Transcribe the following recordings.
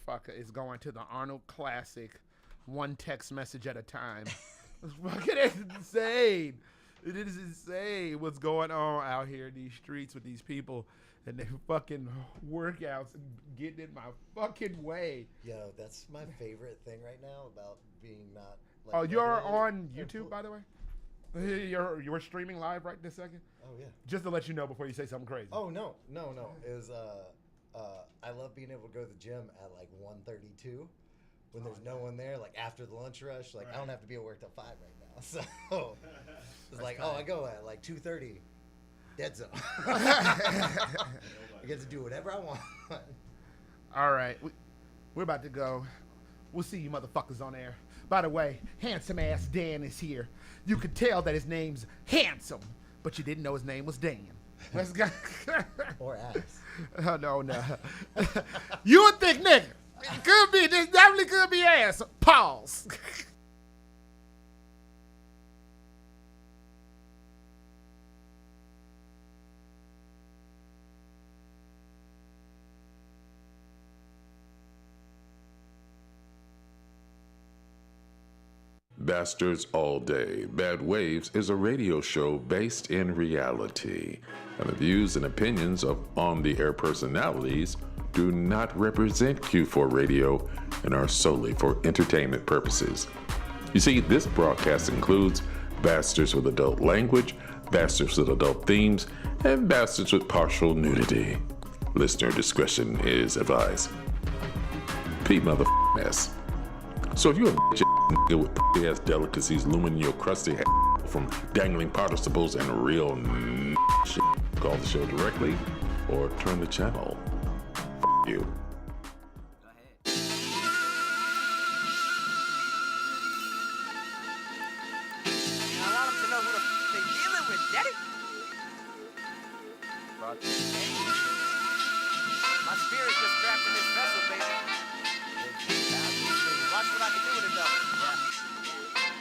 motherfucker is going to the Arnold Classic, one text message at a time. It's fucking insane. It is insane what's going on out here in these streets with these people and their fucking workouts and getting in my fucking way. Yo, that's my favorite thing right now about being not. Like, oh, you're on YouTube, by the way? You're streaming live right this second? Oh, yeah. Just to let you know before you say something crazy. Oh, no. It was, I love being able to go to the gym at like 1:32 when there's no one there, like after the lunch rush. Like, I don't have to be at work till 5 right now. So it's like, I go at like 2:30, dead zone. I get to do whatever I want. All right. We're about to go. We'll see you motherfuckers on air. By the way, handsome ass Dan is here. You could tell that his name's Handsome, but you didn't know his name was Dan. Let's go. Or ass. Oh, no. You would think nigga. It could be. This definitely could be ass. Pause. Bastards All Day, Bad Waves is a radio show based in reality, and the views and opinions of on-the-air personalities do not represent Q4 Radio and are solely for entertainment purposes. You see, this broadcast includes bastards with adult language, bastards with adult themes, and bastards with partial nudity. Listener discretion is advised. Pete motherfucking. So if you're a bitch nigga with ass delicacies looming in your crusty head from dangling participles and real shit, call the show directly or turn the channel. You. Go ahead. I want them to know who the they dealing with, daddy. Brought this game. My spirit just trapped in this vessel, baby. Watch what I can do with it, though.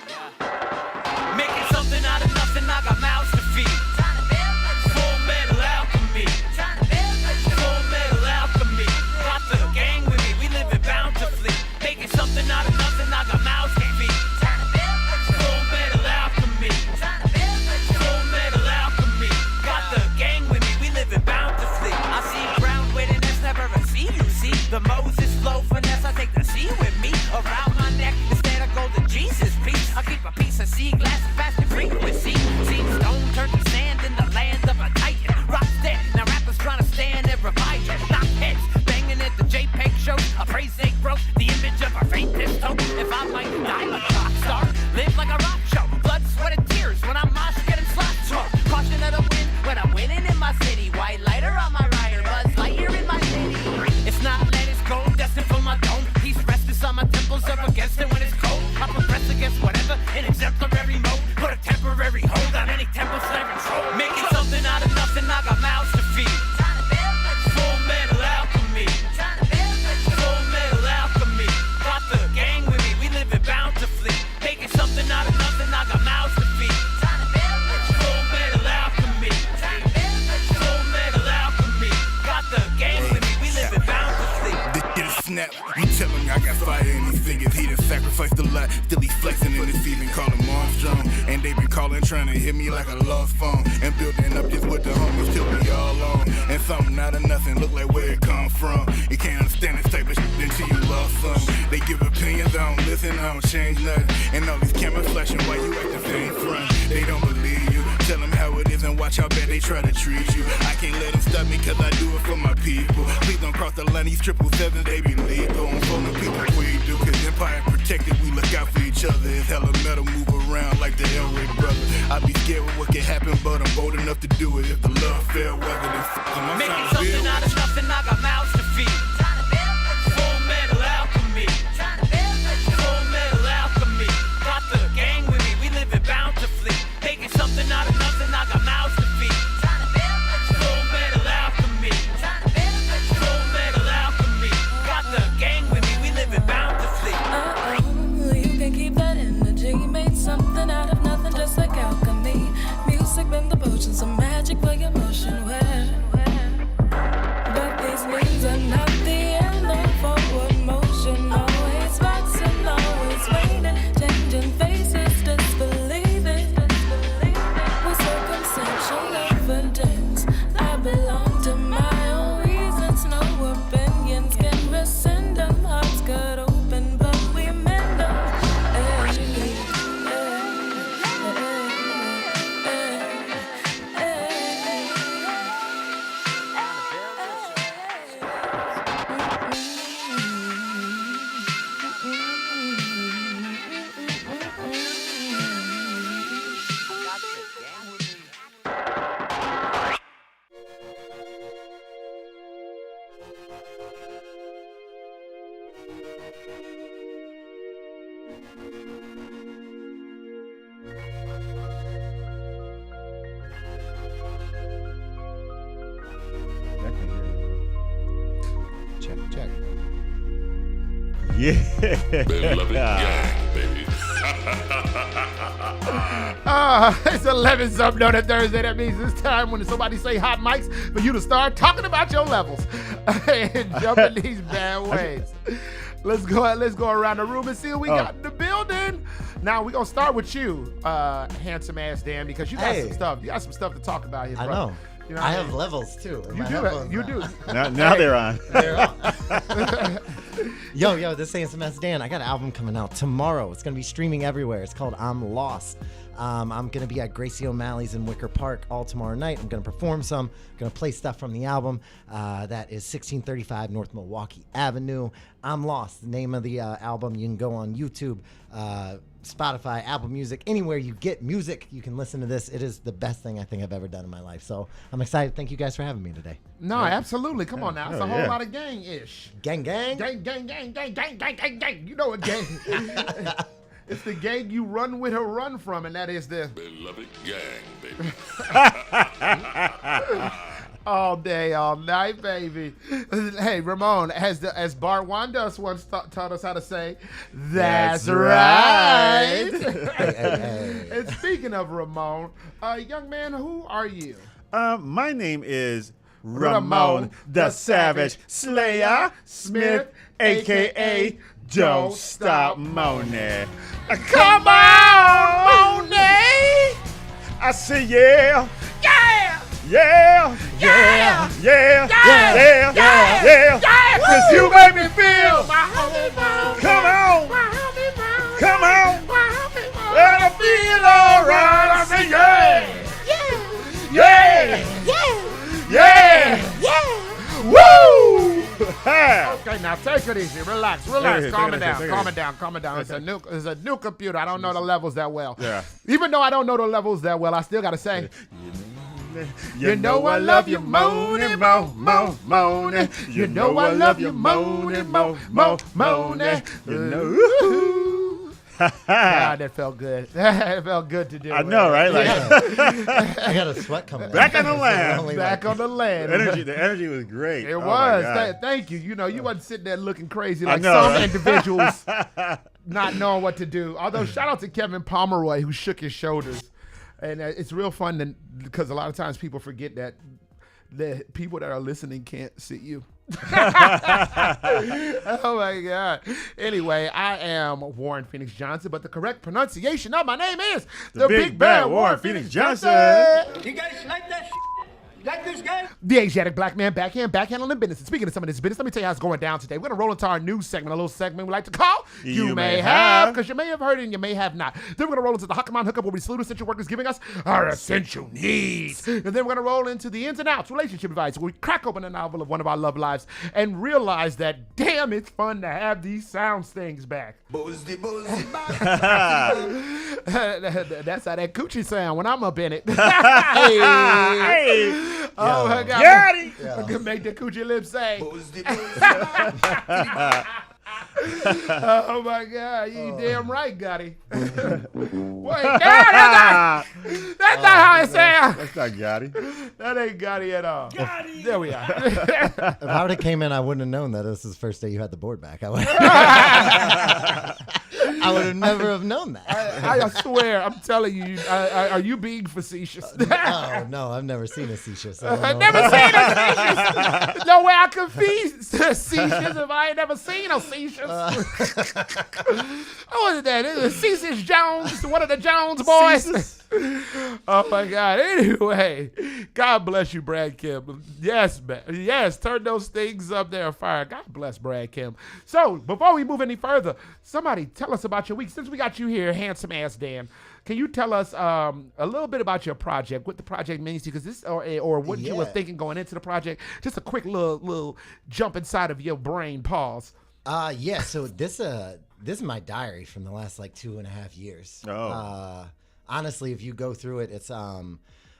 Yeah. Making something out of nothing, I got mouths to feed. Full metal alchemy. Full metal alchemy. Got the gang with me, we live it bountifully. Making something out of nothing, I got mouths to feed. Full metal alchemy. Full metal alchemy. Got the gang with me, we live it bountifully. I see ground witness, never receive you see. The Moses flow finesse, I take the sea with me. Around my neck, instead I go to Jesus peace. I keep a piece of sea glass, fast and frequency. See stone turned to sand in the land of a titan. Rock's dead, now rappers trying to stand and revive it. Knock heads, banging at the JPEG show. A praise they broke, the image of a faint pistol. If I might die like a rock star, live like a rock show. Blood, sweat, and tears when I'm mosh getting slot smoke. Caution of the wind when I'm winning in my city. White lighter on my rider, Buzz Lightyear in my city. It's not let it go, destined for my dome. Peace rests on my temples up against it when it's cold. I progress against whatever in exemplary mode. Put a temporary hold on any temple slave control. Making something out of nothing, I got mouths to feed. Full metal alchemy. Full metal alchemy. Got the gang with me, we live it bountifully. Making something out of nothing, I got mouths to feed. Full metal alchemy. Full metal alchemy. Got the gang with me, we live it bountifully. This shit is snap. You tell him I got fire in his fingers. He done sacrificed a lot. Still he flexing in his season. Call him Armstrong. And they been calling, trying to hit me like a lost phone. And building up just with the homies till we all on. And something out of nothing look like where it come from. You can't understand this type of shit until you lost something. They give opinions, I don't listen, I don't change nothing. And all these cameras flashing while you at the same front. They don't believe you. Tell them how it is and watch how bad they try to treat you. I can't let them stop me cause I do it for my people. Please don't cross the line, these 777s, they be lethal. I'm phoning people we do, cause Empire protected, we look out for each other. It's hella metal, move around like the Elway brother. I be scared with what can happen, but I'm bold enough to do it. If the love fair weather, then fuck 'em. I'm Making trying to something out of nothing, I got mouths to feed. Full metal alchemy. Full metal alchemy. Got the gang with me, we live it bountifully. Making something out of nothing, I got mouths to feed. Full metal alchemy. Full metal alchemy. Got the gang with me, we live it bountifully. You can keep that energy. Made something out of nothing, just like alchemy. Music been the potion, some magic for your motion. But these means are not the end, no forward motion. Check. Yeah. Beloved gang, baby. It's 11 something on a Thursday. That means it's time when somebody say hot mics for you to start talking about your levels and jumping these bad waves. Let's go around the room and see what we got in the building. Now we're gonna start with you, handsome ass Dan, because you got some stuff. You got some stuff to talk about here, bro. I know. You know I what have mean? levels too. You do. You do. Now they're on. They're on. Yo, this is Handsome Ass Dan. I got an album coming out tomorrow. It's going to be streaming everywhere. It's called I'm Lost. I'm going to be at Gracie O'Malley's in Wicker Park all tomorrow night. I'm going to perform some. I'm going to play stuff from the album. That is 1635 North Milwaukee Avenue. I'm Lost, the name of the album. You can go on YouTube, Spotify, Apple Music, anywhere you get music, you can listen to this. It is the best thing I think I've ever done in my life. So I'm excited. Thank you guys for having me today. No, absolutely. Come on now. It's a whole lot of gang-ish. Gang. Gang. You know what gang. It's the gang you run with or run from, and that is the Beloved gang, baby. all day, all night, baby. Hey, Ramon, as Bart Wandos once taught us how to say, that's right. Hey. And speaking of Ramon, young man, who are you? My name is Ramon the Savage Slayer Smith, a.k.a. Don't Stop Moaning. Come on, Moaning! I say yeah. Yeah. Cause you make me feel. Come on. And I feel alright. I say yeah. Woo! Okay, now take it easy. Relax. Calm it down. It's a new computer. I don't know the levels that well. Yeah. Even though I don't know the levels that well, I still gotta say. You know I love you moaning, moaning. You know I love you moaning, moaning. You know. God, that felt good. That felt good to do. I know, right? Like I got a sweat coming out. Back on the land. Back on the land. The energy was great. It Oh was. my God. Thank you. You know, you wasn't sitting there looking crazy like know, some right? individuals not knowing what to do. Although, shout out to Kevin Pomeroy who shook his shoulders. And it's real fun because a lot of times people forget that the people that are listening can't see you. Oh my God. Anyway, I am Warren Phoenix Johnson, but the correct pronunciation of my name is The Big Bad Warren Phoenix Johnson. You guys like that shit? Like this guy? The Asiatic black man backhandling business. And speaking of some of this business, let me tell you how it's going down today. We're going to roll into our news segment, a little segment we like to call You May Have, because you may have heard it and you may have not. Then we're going to roll into the Hockamon Hookup, where we salute essential workers giving us our essential needs. And then we're going to roll into the ins and outs, relationship advice, where we crack open a novel of one of our love lives and realize that, damn, it's fun to have these sounds things back. That's how that coochie sound when I'm up in it. Hey. Oh my God! I can make the coochie lips say. Oh my God! You damn right, Gotti. Wait, that's not how it sounds. That's not Gotti. That ain't Gotti at all. Gotti. There we are. If I would have came in, I wouldn't have known that this is the first day you had the board back. I would have never have known that. I swear, I'm telling you. Are you being facetious? No, I've never seen a seashell. I've never seen a seashell. No way I could be seashell if I ain't never seen a seashell. What was that? It was Ceasus Jones, one of the Jones boys. Oh my God. Anyway, God bless you, Brad Kim. Yes, man. Yes, turn those things up there on fire. God bless Brad Kim. So, before we move any further, somebody tell us about your week. Since we got you here, handsome ass Dan, can you tell us a little bit about your project, what the project means to you, because this or what you were thinking going into the project? Just a quick little jump inside of your brain. Pause. So this is my diary from the last like 2.5 years. Oh. Honestly, if you go through it, it's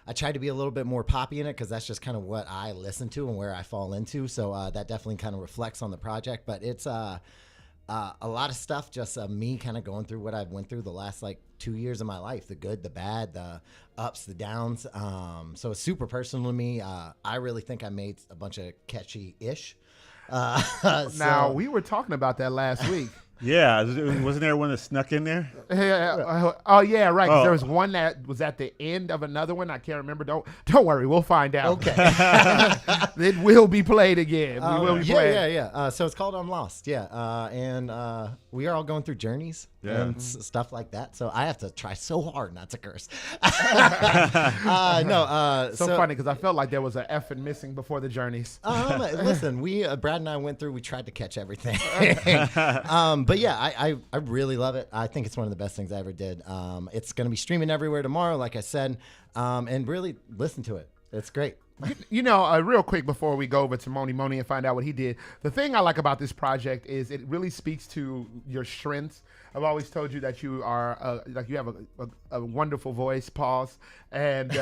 I tried to be a little bit more poppy in it because that's just kind of what I listen to and where I fall into. So that definitely kind of reflects on the project. But it's a lot of stuff, just me kind of going through what I've went through the last like 2 years of my life, the good, the bad, the ups, the downs. So it's super personal to me. I really think I made a bunch of catchy-ish. Now, we were talking about that last week. Yeah, wasn't there one that snuck in there? Oh yeah, right. 'Cause Oh. there was one that was at the end of another one. I can't remember. Don't worry, we'll find out. Okay. It will be played again. We will be played. Yeah. So it's called I'm Lost. Yeah. And we are all going through journeys and stuff like that. So I have to try so hard not to curse. So funny because I felt like there was an F and missing before the journeys. Listen, we Brad and I went through. We tried to catch everything. But yeah, I really love it. I think it's one of the best things I ever did. It's going to be streaming everywhere tomorrow, like I said, and really listen to it. It's great. You know, real quick before we go over to Moni and find out what he did, the thing I like about this project is it really speaks to your strengths. I've always told you that you are like you have a wonderful voice, pause, and and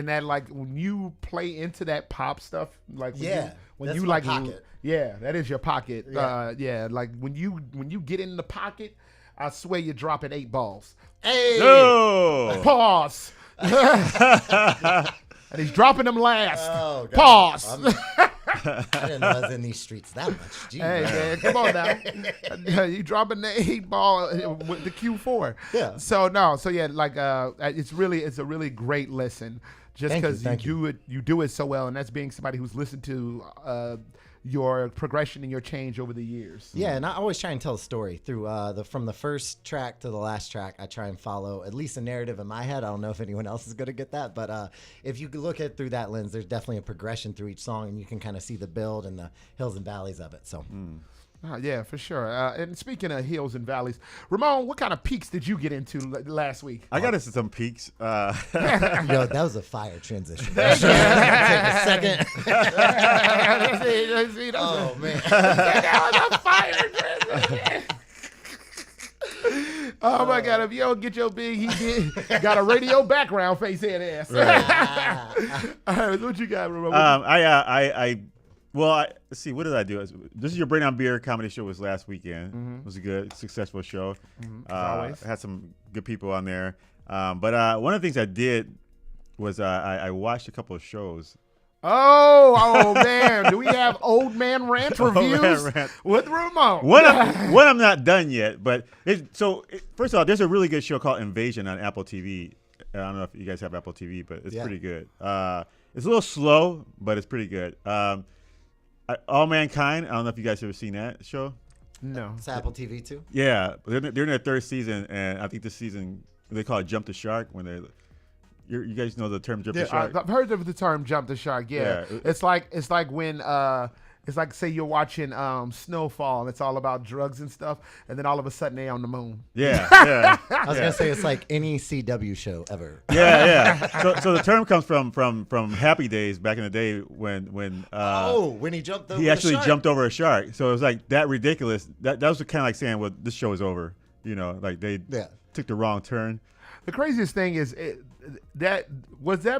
that like when you play into that pop stuff, like when that's you my like pocket. Yeah, that is your pocket. Yeah. Like when you get in the pocket, I swear you're dropping 8 balls. Hey. No. Pause. And he's dropping them last. Oh, God. Pause. I didn't know I was in these streets that much. Jeez. Hey man, come on now. You dropping the 8 ball with the Q4. Yeah. So yeah, like it's a really great listen. Just because you do it so well, and that's being somebody who's listened to your progression and your change over the years. Yeah, and I always try and tell a story through from the first track to the last track. I try and follow at least a narrative in my head. I don't know if anyone else is going to get that, but if you look at it through that lens, there's definitely a progression through each song, and you can kind of see the build and the hills and valleys of it. So. Yeah, for sure. And speaking of hills and valleys, Ramon, what kind of peaks did you get into last week? I got into some peaks. Yo, that was a fire transition. Take a second. Oh, man. That was a fire transition. Oh my God! If you don't get your big, he did got a radio background face head ass. Right. All right, what you got, Ramon? Let's see. What did I do? This is your Brain on Beer comedy show. Was last weekend. It was a good, successful show. Always. Had some good people on there. But one of the things I did was I watched a couple of shows. Oh man! Do we have Old Man Rant reviews with Ramon? One I'm not done yet, but first of all, there's a really good show called Invasion on Apple TV. I don't know if you guys have Apple TV, but it's pretty good. It's a little slow, but it's pretty good. All Mankind. I don't know if you guys ever seen that show. No. It's Apple TV too. Yeah, they're in their 3rd season, and I think this season they call it Jump the Shark when they. You guys know the term Jump the Shark? I've heard of the term Jump the Shark. Yeah. It's like when it's like say you're watching Snowfall and it's all about drugs and stuff, and then all of a sudden they're on the moon. Yeah. I was gonna say it's like any CW show ever. Yeah. So the term comes from Happy Days back in the day when he jumped over he actually jumped over a shark. So it was like that ridiculous. That was kind of like saying, well, this show is over. You know, like they took the wrong turn. The craziest thing is that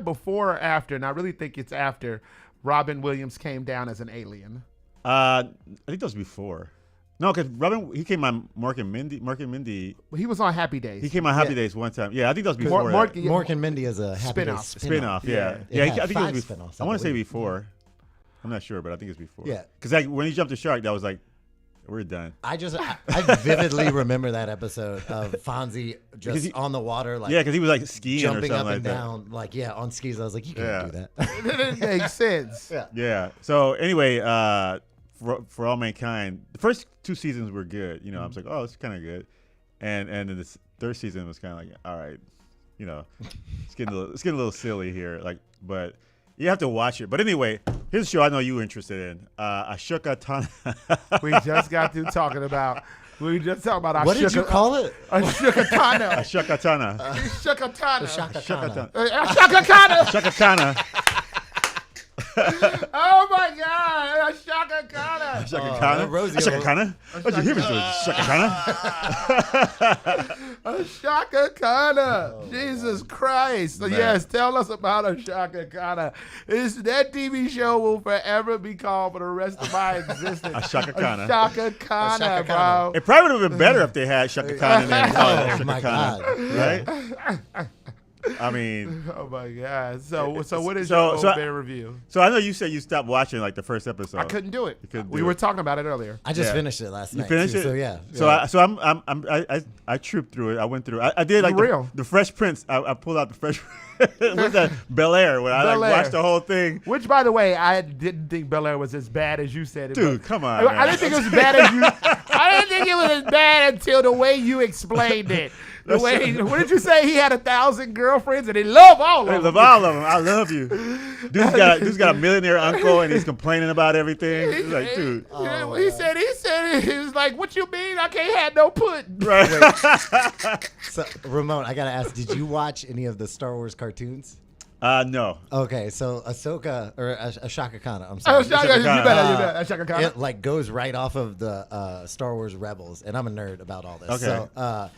before or after, and I really think it's after Robin Williams came down as an alien. I think that was before. No, because he came on Mork and Mindy. He was on Happy Days. He came on Happy Days one time. Yeah, I think that was before. Mork and Mindy is a Happy Days spin-off. Yeah. I think it was before. I want to say before. I'm not sure, but I think it's before. Yeah. Because when he jumped the shark, that was like, we're done. I vividly remember that episode of Fonzie just on the water, like because he was like skiing jumping or up something and down, like on skis. I was like, you can't do that. It makes sense. Yeah. So anyway, for All Mankind, the first 2 seasons were good. You know, I was like, oh, it's kind of good, and then the 3rd season was kind of like, all right, you know, it's getting a little silly here, like, but. You have to watch it. But anyway, here's a show I know you're interested in. Ashoka Tana. We just got through talking about Ashoka. What did you call it? Ashoka Tana. Ashoka Tana. Ashoka Tana. Ashoka Tana. Oh my God, Ashoka Tana. Shaka Khan. Rosie Shaka will- Khan. What you hear me doing? Shaka Khan. A Shaka Kana. Jesus Christ. So Man. yes, tell us about a Shaka Kana. That TV show will forever be called for the rest of my existence. A Shaka Kana. A Shaka Kana, Shaka bro. Kana. It probably would have been better if they had Shaka Khan in there. Oh, Shaka my Khan, God. right? I mean, Oh my God. So what is so- your so- Old Bear review? so I know you said you stopped watching like the first episode. I couldn't do it. couldn't We do were it. talking about it earlier. I just Yeah. finished it last You night. finished too, it. So yeah. I trooped through it. I went through. I did like Real. the Fresh Prince. I pulled out the Fresh. What's that? Bel Air. When I Bel Air. watched the whole thing. Which, by the way, I didn't think Bel Air was as bad as you said it. Dude, but- come on, I man. didn't think it was as bad as you. I didn't think it was as bad until the way you explained it. The way, what did you say? He had 1,000 girlfriends and he loved all of I them. love all of them. I love you. Dude's got a millionaire uncle and he's complaining about everything. He's like, dude. He said, he was like, what you mean? I can't have no pudding. Right. So Ramon, I gotta ask, did you watch any of the Star Wars cartoons? No. Okay, so Ahsoka or Ashaka Kana, I'm sorry. Oh, Shaka, you Khan. better. Shaka Khan. It like goes right off of the Star Wars Rebels, and I'm a nerd about all this. Okay. So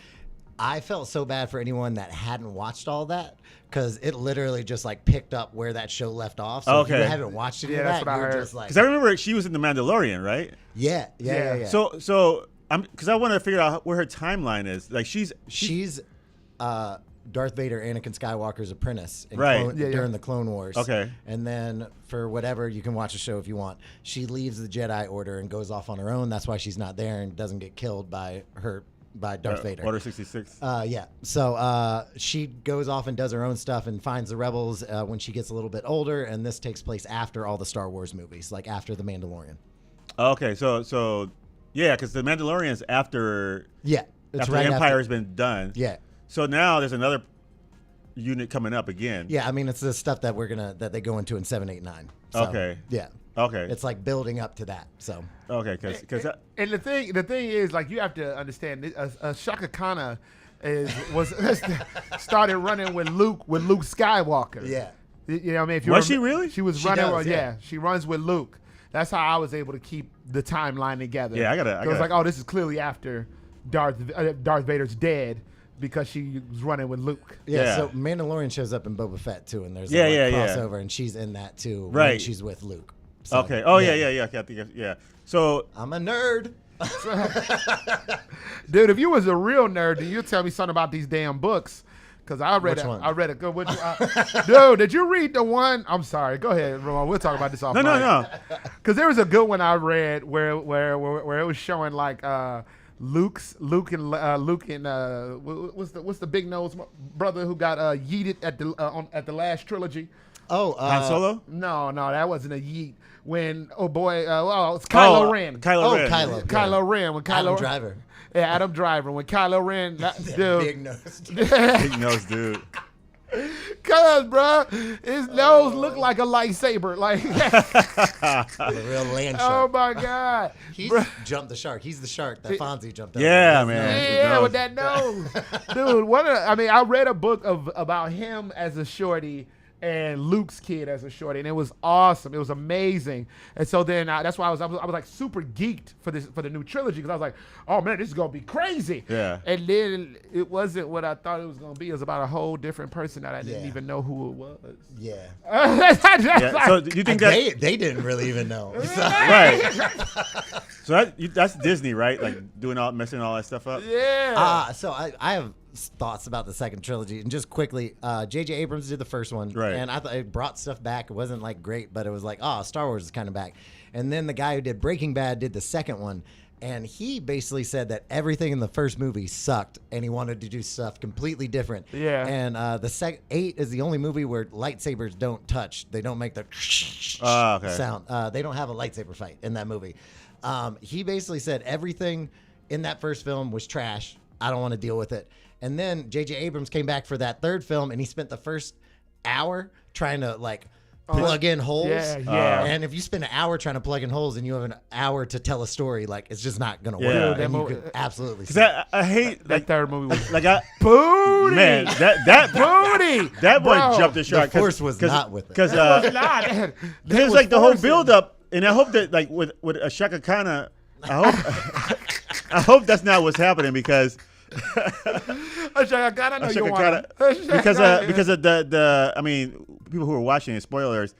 I felt so bad for anyone that hadn't watched all that because it literally just like picked up where that show left off. So if Okay. you haven't watched any Yeah, of that's that, what I you're heard. just like, Because I remember she was in The Mandalorian, right? yeah. So because I want to figure out where her timeline is. Like she's Darth Vader, Anakin Skywalker's apprentice in Right. during the Clone Wars. Okay. And then for whatever, you can watch the show if you want. She leaves the Jedi Order and goes off on her own. That's why she's not there and doesn't get killed by Darth Vader. Order 66. Yeah. So she goes off and does her own stuff and finds the rebels when she gets a little bit older. And this takes place after all the Star Wars movies, like after The Mandalorian. Okay, so yeah, because The Mandalorian's after Yeah. It's after right the Empire after. has been done. Yeah. So now there's another unit coming up again. Yeah. I mean, it's the stuff that that they go into in 7, 8, 9. So, Okay. Yeah. Okay. It's like building up to that. So. Okay, because And the thing is, like, you have to understand, Shaka Kana was started running with Luke Skywalker. Yeah. You know what I mean? If Was she really? She was She running. does, yeah. yeah. She runs with Luke. That's how I was able to keep the timeline together. Yeah, I So gotta- it's like, oh, this is clearly after Darth Vader's dead because she was running with Luke. Yeah, Yeah. so Mandalorian shows up in Boba Fett too, and there's Yeah, a yeah. crossover, and she's in that too. When Right. she's with Luke. So, okay. Oh yeah. Okay, I think yeah. So I'm a nerd. Dude, if you was a real nerd, then you'd tell me something about these damn books. Because I read Which it. one? I read it. Good. Dude, did you read the one? I'm sorry. Go ahead, Ramon. We'll talk about this off. no. Because there was a good one I read where it was showing like Luke and what's the big nose brother who got yeeted at the last trilogy. Oh, Han Solo. No, that wasn't a yeet. When it's Kylo Ren. Kylo Ren. Kylo. Kylo Ren. When Kylo Adam Driver. Yeah, Adam Driver. When Kylo Ren, dude. Big nose. Big nose dude. Cause, bro, his nose looked like a lightsaber. Like, The real land oh shark. my God. He's Bruh. jumped the shark. He's the shark that Fonzie jumped over. Yeah, His man. nose. Yeah, nose. with that nose. Dude, I read a book about him as a shorty and Luke's kid as a shorty, and it was awesome. It was amazing. And so then that's why I was like super geeked for the new trilogy, because I was like, oh man, this is gonna be crazy. Yeah. And then it wasn't what I thought it was gonna be. It was about a whole different person that I didn't Yeah. even know who it was. Yeah. Yeah. So do you think that They didn't really even know. So- right? So that's Disney, right? Like messing all that stuff up. Yeah. So I have thoughts about the second trilogy, and just quickly, J.J. Abrams did the first one, Right. and I thought it brought stuff back. It wasn't like great, but it was like, oh, Star Wars is kind of back. And then the guy who did Breaking Bad did the second one, and he basically said that everything in the first movie sucked, and he wanted to do stuff completely different. Yeah. And the 8 is the only movie where lightsabers don't touch. They don't make the Okay. sound. They don't have a lightsaber fight in that movie. He basically said everything in that first film was trash. I don't want to deal with it. And then J.J. Abrams came back for that third film, and he spent the first hour trying to plug in holes. Yeah. And if you spend an hour trying to plug in holes and you have an hour to tell a story, it's just not gonna Yeah. work. That And you movie- could absolutely see Because I hate that third movie was booty. Man, that booty. that boy Bro, jumped the shark. Force was not with it. Because It was not. There's like the whole build up and I hope that like with Shaka Khan, I hope that's not what's happening because. Shaka Khan, I know you want because of the I mean, people who are watching it, spoilers,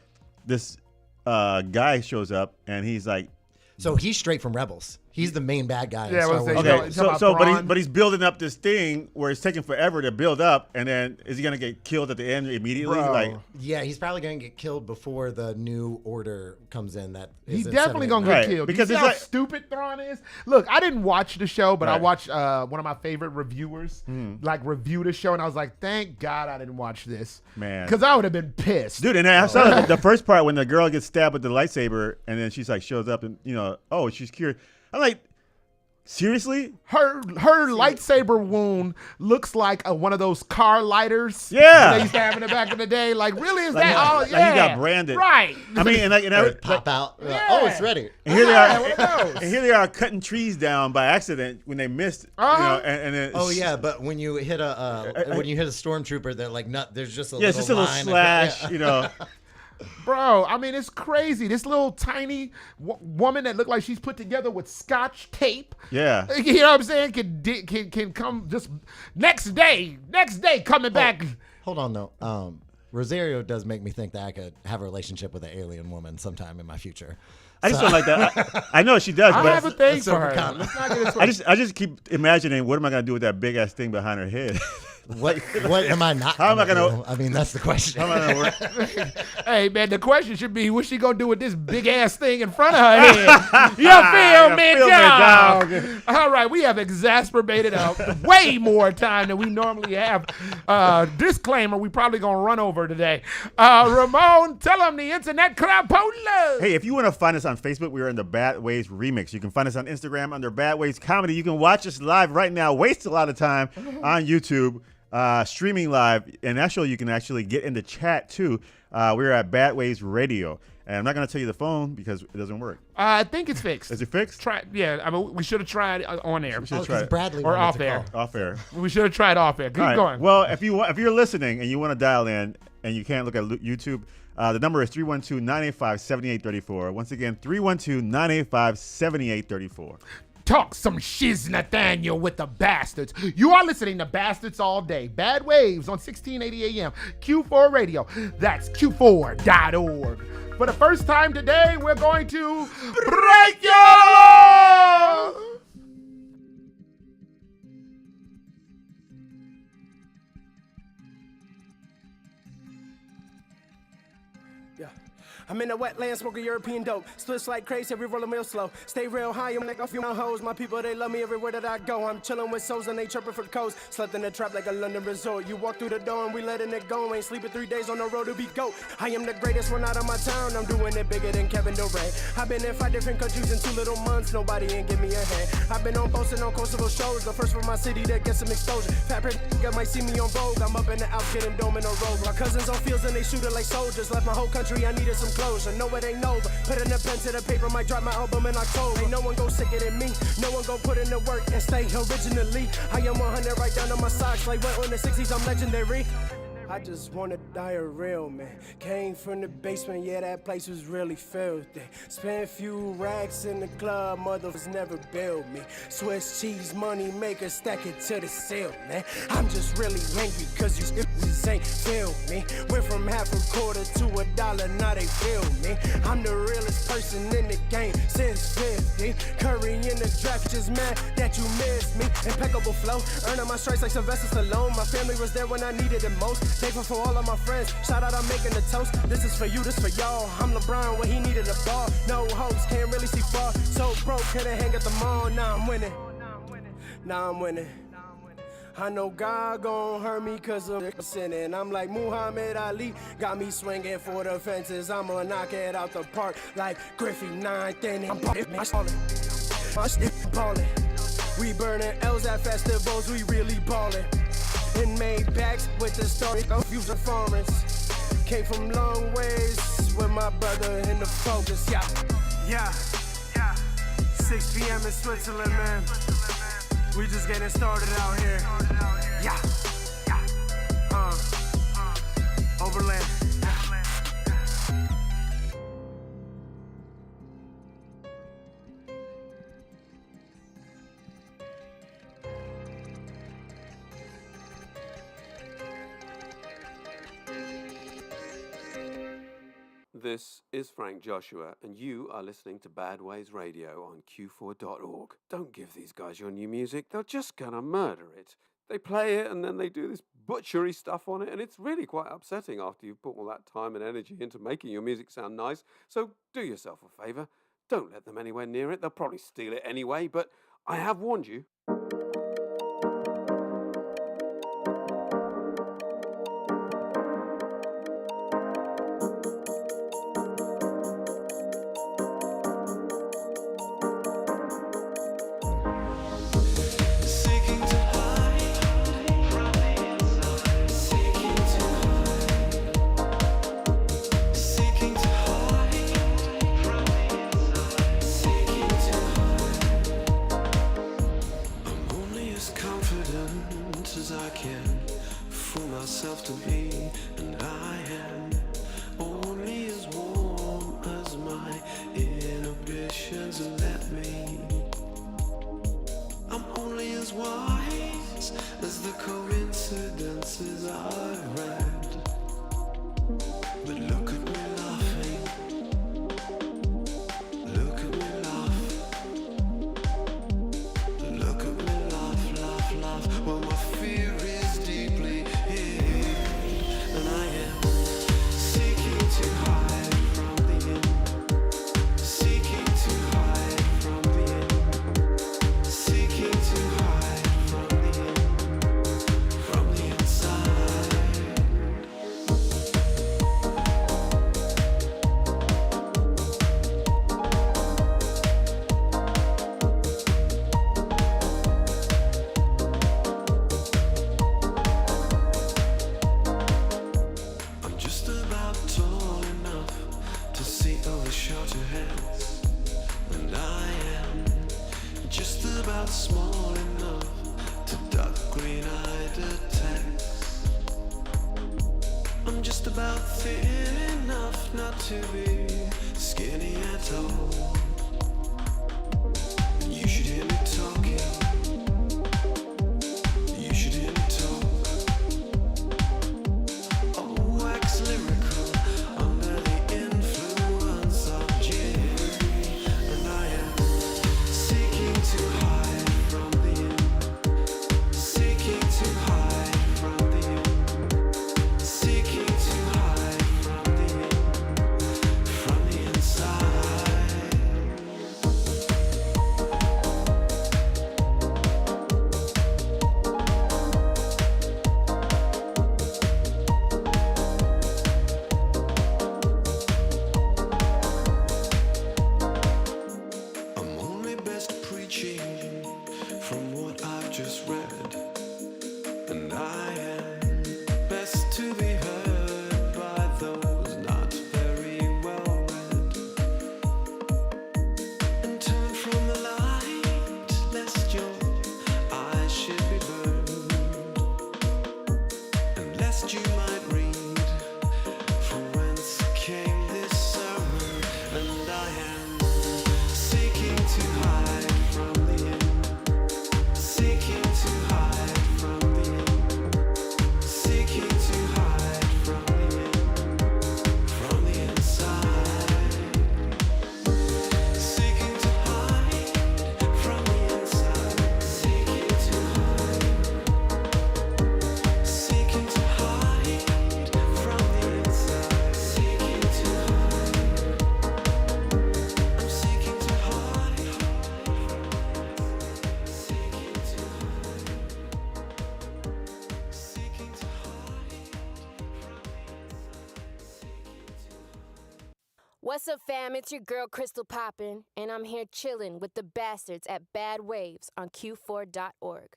this guy shows up and he's like, so he's straight from Rebels. He's the main bad guy. Yeah, in Star Wars. Okay, but he's building up this thing where it's taking forever to build up, and then is he gonna get killed at the end immediately? Bro. Like, yeah, he's probably gonna get killed before the new order comes in. That he's is definitely gonna get killed because it's how stupid Thrawn is. Look, I didn't watch the show, but I watched one of my favorite reviewers like review the show, and I was like, thank God I didn't watch this, man, because I would have been pissed, dude. And I saw the first part when the girl gets stabbed with the lightsaber, and then she's like shows up, and she's cured. I'm like. Seriously? Her lightsaber wound looks like one of those car lighters. Yeah. They used to have in the back of the day. Like, really? Is like, that all? Like yeah. he got branded. Right. I mean, and pop out. Yeah. Oh, it's ready. And here they are. One of those. And here they are cutting trees down by accident when they missed. And then. Oh yeah, but when you hit a stormtrooper, they're like, there's just a little. Yeah, it's just a little slash. Bro, I mean, it's crazy. This little tiny woman that looked like she's put together with Scotch tape. Yeah. You know what I'm saying? Can come just next day coming back. Hold on, though. Rosario does make me think that I could have a relationship with an alien woman sometime in my future. I just don't like that. I know she does, I but have a thing for her. Let's not get it I just keep imagining what am I gonna do with that big ass thing behind her head. What am I not? How am I gonna? Do? I mean, that's the question. How am I gonna work? Hey man, the question should be, what's she gonna do with this big ass thing in front of her head? You feel me, dog? All right, we have exacerbated way more time than we normally have. Disclaimer: we probably gonna run over today. Ramon, tell them the internet crapola. Hey, if you want to find us on Facebook, we are in the Bad Waves Remix. You can find us on Instagram under Bad Waves Comedy. You can watch us live right now. Waste a lot of time on YouTube. Streaming live, and actually you can actually get in the chat too. We're at Bad Waves Radio, and I'm not going to tell you the phone because it doesn't work. I think it's fixed. Is it fixed? Yeah, I mean, we should have tried on air. Bradley or off air. Off air. We should have tried off air. Keep going. Well, if you're listening and you want to dial in and you can't look at YouTube, the number is 312-985-7834. Once again, 312-985-7834. Talk some shiz, Nathaniel, with the bastards. You are listening to Bastards All Day. Bad Waves on 1680 AM. Q4 Radio. That's Q4.org. For the first time today, we're going to break your law. I'm in the wetland smoking European dope. Splits like crazy, every roll real slow. Stay real high, I'm like a few hoes. My people, they love me everywhere that I go. I'm chilling with souls and they chirping for codes. Slept in the trap like a London resort. You walk through the door and we letting it go. Ain't sleeping 3 days on the road to be GOAT. I am the greatest one out of my town. I'm doing it bigger than Kevin Durant. I've been in 5 different countries in 2 little months. Nobody ain't give me a hand. I've been on boats and on coastal shows. The first for my city that gets some exposure. Fat pretty nigga might see me on Vogue. I'm up in the Alps getting dome in a road. My cousins on fields and they shoot it like soldiers. Left my whole country, I needed some closure. No, it ain't over. Put in a pen to the paper, might drop my album in October. Ain't no one go sicker than me. No one go put in the work and stay originally. I am 100 right down on my socks. Like what on the 60s, I'm legendary. I just wanna die a real man. Came from the basement, yeah, that place was really filthy. Spent a few racks in the club, mothers never built me. Swiss cheese money maker, stack it to the ceiling. I'm just really angry cause you ain't feel me. Went from half a quarter to $1, now they feel me. I'm the realest person in the game since 50. Curry in the draft, just mad that you missed me. Impeccable flow, earning my stripes like Sylvester Stallone. My family was there when I needed it most. Thankful for all of my friends. Shout out, I'm making the toast. This is for you, this for y'all. I'm LeBron when he needed a ball. No hopes, can't really see far. So broke, couldn't hang at the mall. Now I'm winning. Now I'm winning. I know God gon' hurt me cause I'm sinning. I'm like Muhammad Ali, got me swinging for the fences. I'ma knock it out the park like Griffey 9th inning. I'm ballin', my shit ballin'. We burning L's at festivals, we really ballin'. And made backs with the story of future farmers. Came from long ways with my brother in the focus, yeah. 6 p.m. in Switzerland, man. We just getting started out here. Yeah. Overland. This is Frank Joshua, and you are listening to Bad Ways Radio on Q4.org. Don't give these guys your new music. They're just gonna murder it. They play it, and then they do this butchery stuff on it, and it's really quite upsetting after you've put all that time and energy into making your music sound nice. So do yourself a favor. Don't let them anywhere near it. They'll probably steal it anyway, but I have warned you. What's up, fam? It's your girl, Crystal Poppin', and I'm here chillin' with the bastards at Bad Waves on Q4.org.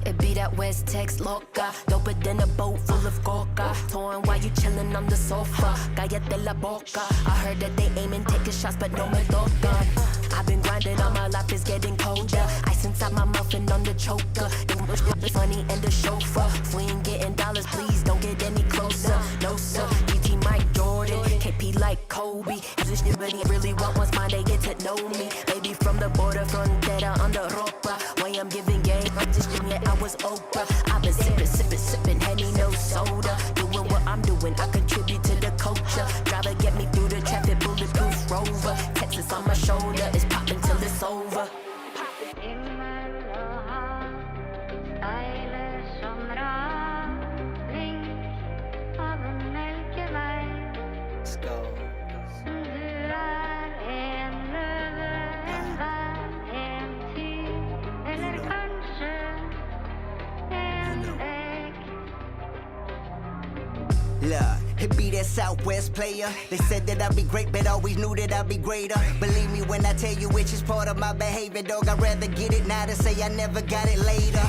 It be that West Tex loca, doper than a boat full of coca. Torn while you chillin' on the sofa, cállate la boca. I heard that they aimin', taking shots, but no me tocan. I've been grinding all my life, it's getting colder. Ice inside my mouth and on the choker. The money and the chauffeur. If we ain't getting dollars, please don't get any closer. No sir, DT Mike Jordan, KP like Kobe. This shit really want once mine, they get to know me. Baby from the border, frontera on the ropa. Why I'm giving game, I'm just doing it, I was Oprah. I've been sipping, Henny, no soda. Doing what I'm doing, I contribute to the culture. Driver get me through the traffic, bulletproof Rover. Texas on my shoulder, it's popping till it's over. Let's go. Look, it be that Southwest player. They said that I'd be great, but always knew that I'd be greater. Believe me when I tell you it's just part of my behavior, dog. I'd rather get it now than say I never got it later.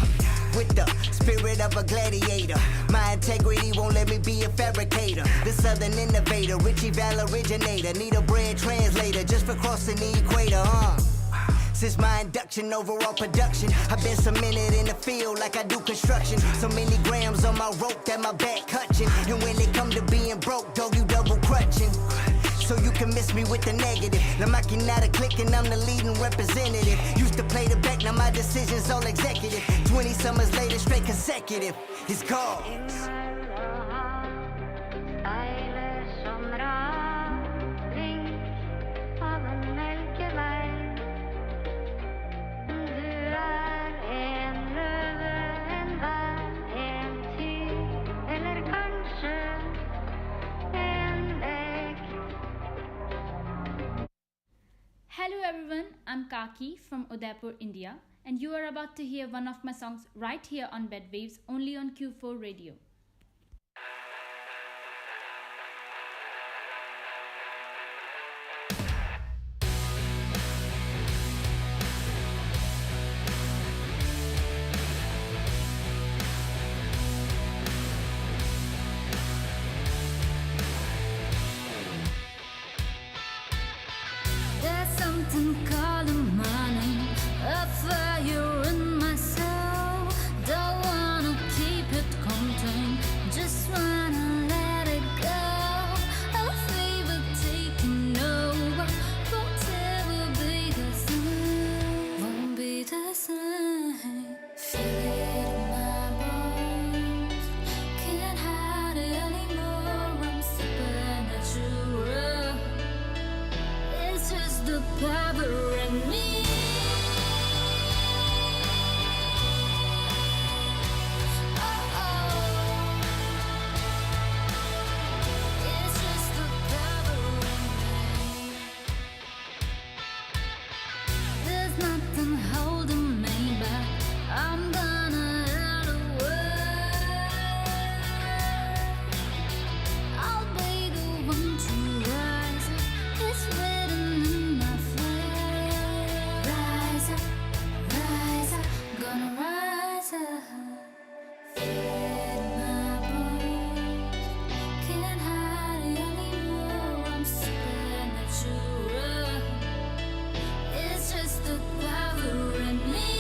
With the spirit of a gladiator, my integrity won't let me be a fabricator. The southern innovator, Richie Val originator. Need a bread translator just for crossing the equator, Since my induction, overall production, I've been cemented in the field like I do construction. So many grams on my rope that my back clutching. And when it come to being broke, dog, you double crutching. So you can miss me with the negative. La maquinata clicking, I'm the leading representative. Used to play the back, now my decisions all executive. 20 summers later, straight consecutive. It's called. Hello everyone, I'm Kaki from Udaipur, India, and you are about to hear one of my songs right here on B.A.D Waves, only on Q4 Radio. Something calling my name, a fire in my soul. Don't wanna keep it contained, just wanna let it go. A fever taking over, won't ever be the same. Won't be the same. Feel it in my bones, can't hide it anymore. I'm supernatural. It's just the power in me. It's just the power in me. There's nothing holding me back. I'm gonna run away. I'll be the one to rise up. It's written in my flame. Rise up, gonna rise up. Feel my bones, can't hide it anymore. I'm supernatural. It's just the power in me.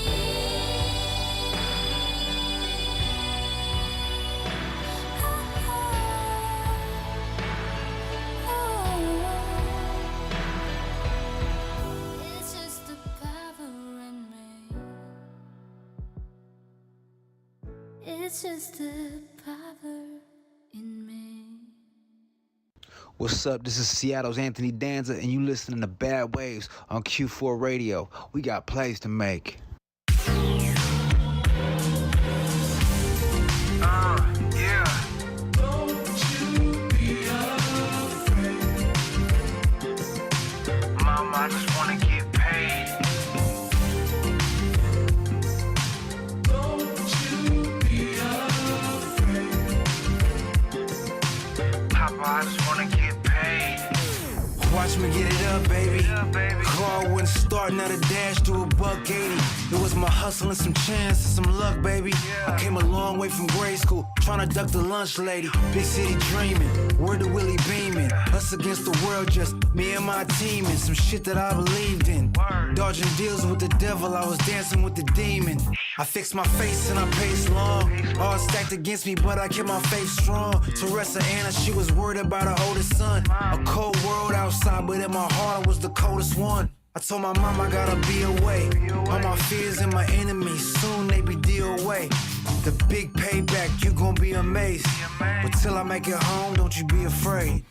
It's just the power in me. It's just the power in me. What's up? This is Seattle's Anthony Danza, and you listening to B.A.D Waves on Q4 Radio. We got plays to make. Yeah. Mama, I just wanna get paid. Papa, I just wanna get paid. Watch me get it up, baby. Car wouldn't start, now the dash to $1.80. It was my hustle and some chance and some luck, baby. I came a long way from grade school, trying to duck the lunch lady. Big city dreaming, word to Willie beaming. Us against the world, just me and my team, and some shit that I believed in. Dodging deals with the devil, I was dancing with the demon. I fixed my face and I paced long. All stacked against me, but I kept my faith strong. Teresa Anna, she was worried about her oldest son. A cold world outside, but in my heart I was the coldest one. I told my mom I gotta be away. All my fears and my enemies, soon they be DOA. The big payback, you gon' be amazed. But till I make it home, don't you be afraid.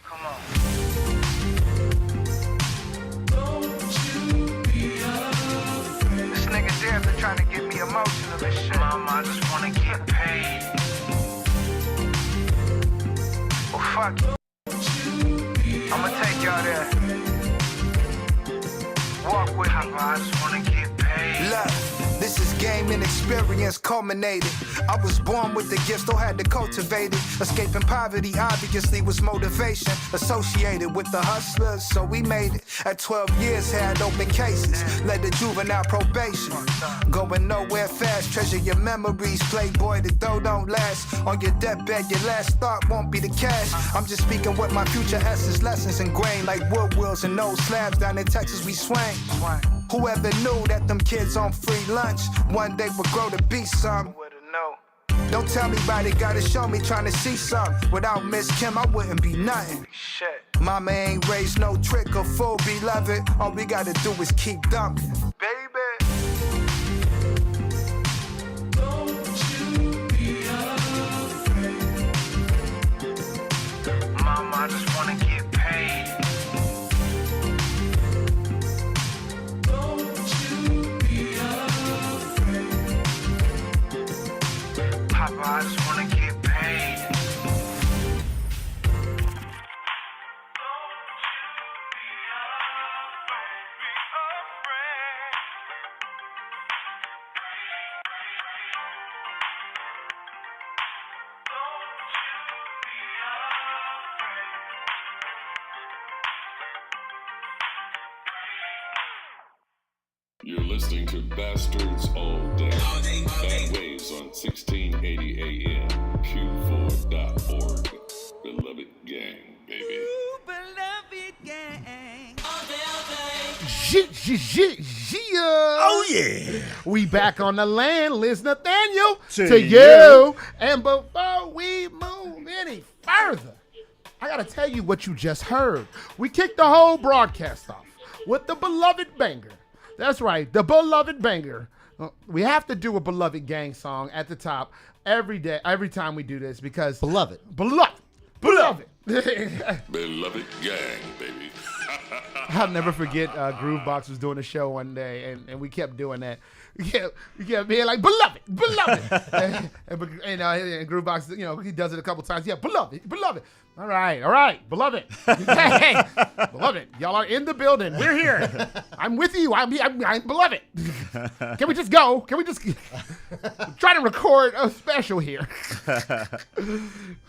This nigga there been trying to get me emotional and shit. Mama, I just wanna get paid. Well, fuck it. I'ma take y'all there. Walk with me. I just wanna get paid. Look, this is game and experience culminated. I was born with the gift, still had to cultivate it. Escaping poverty obviously was motivation. Associated with the hustlers, so we made it. At 12 years, had open cases. Led to juvenile probation. Going nowhere fast, treasure your memories. Playboy, the dough don't last. On your deathbed, your last thought won't be the cash. I'm just speaking what my future essence lessons ingrained. Like wood wheels and old slabs down in Texas, we swing. Whoever knew that them kids on free lunch one day would grow to be something. Don't tell me about it, gotta show me, trying to see something. Without Miss Kim, I wouldn't be nothing. Shit. Mama ain't raised no trick or fool, beloved. All we gotta do is keep dumping. Baby. Mama, I just wanna get paid. Papa, I just wanna get paid. You're listening to Bastards All Day. Bad Waves on 1680 AM. Q4.org. Beloved gang, baby. Oh yeah, we back on the land, Liz Nathaniel To you. And before we move any further, I gotta tell you what you just heard. We kicked the whole broadcast off with the beloved banger. That's right, the beloved banger. We have to do a beloved gang song at the top every day, every time we do this, because beloved. Beloved gang, baby. I'll never forget Groovebox was doing a show one day, and we kept doing that. We kept being like, beloved. and Groovebox, he does it a couple times. Yeah, beloved. All right, beloved. Hey, beloved, y'all are in the building. We're here. I'm with you. I'm beloved. Can we just go? Can we just try to record a special here?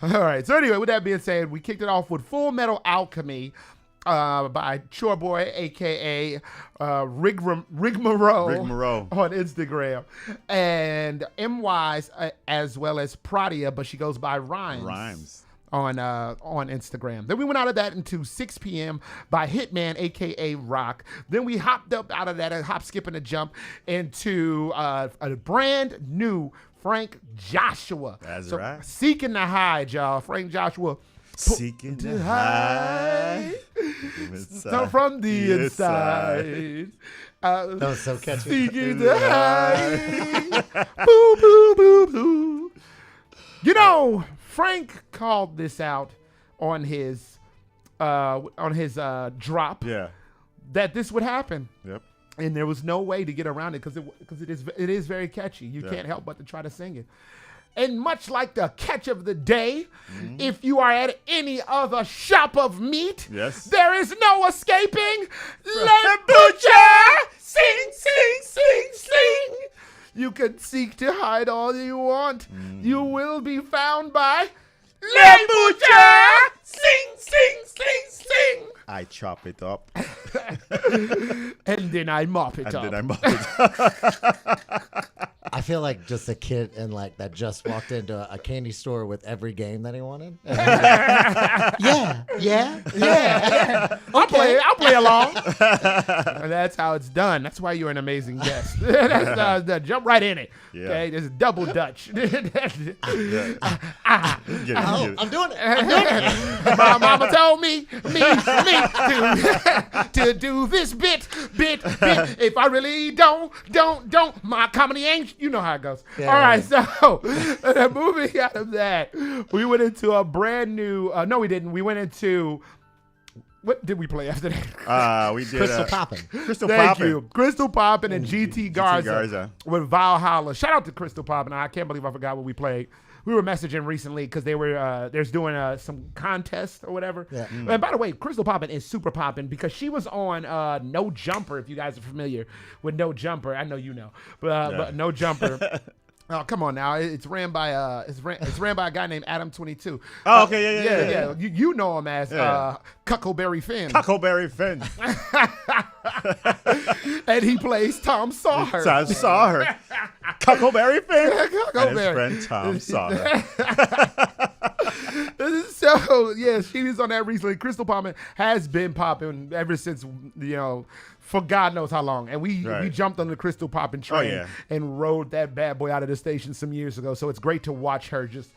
All right. So anyway, with that being said, we kicked it off with Full Metal Alchemy by Chore Boy, a.k.a. Rigmarole on Instagram, and M-Wise as well as Pradia, but she goes by Rhymes. On Instagram. Then we went out of that into 6 p.m. by Hitman, a.k.a. Rock. Then we hopped up out of that, a hop, skip, and a jump into a brand new Frank Joshua. That's right. Seeking the High, y'all. Frank Joshua. Seeking the high. So from the inside. That was so catchy. Seeking the high. Boo, boo, boo, boo. You know, Frank called this out on his drop. Yeah. That this would happen. Yep. And there was no way to get around it because it is very catchy. You can't help but to try to sing it. And much like the catch of the day, if you are at any other shop of meat, there is no escaping Le Butcher! Sing, sing, sing, sing! You can seek to hide all you want. You will be found by Le Butcher! Sing, sing, sing, sing! I chop it up. And then I mop it up. I feel like just a kid and like that just walked into a candy store with every game that he wanted. Yeah. I'll play along. And that's how it's done. That's why you're an amazing guest. Jump right in it. Yeah. Okay, this is double Dutch. I'm doing it. My mama told me to do this bit. If I really don't, my comedy ain't. You know how it goes. Yeah, All right, so moving out of that, we went into a brand new. No, we didn't. We went into. What did we play after that? We did Crystal Poppin'. Thank you. Crystal Poppin' and GT Garza with Valhalla. Shout out to Crystal Poppin'. I can't believe I forgot what we played. We were messaging recently because they were there's doing some contest or whatever. Yeah. And by the way, Crystal Poppin' is super poppin' because she was on No Jumper. If you guys are familiar with No Jumper, I know you know, but No Jumper. Oh, come on now! It's ran by it's ran by a guy named Adam 22. Oh, okay, yeah. You know him as Cuckleberry Finn. Cuckleberry Finn. And he plays Tom Sawyer. Cuckleberry Finn. Cuckleberry. And his friend Tom Sawyer. So yeah, she was on that recently. Crystal Poppin' has been popping ever since for God knows how long. And we jumped on the Crystal Poppin' train and rode that bad boy out of the station some years ago. So it's great to watch her just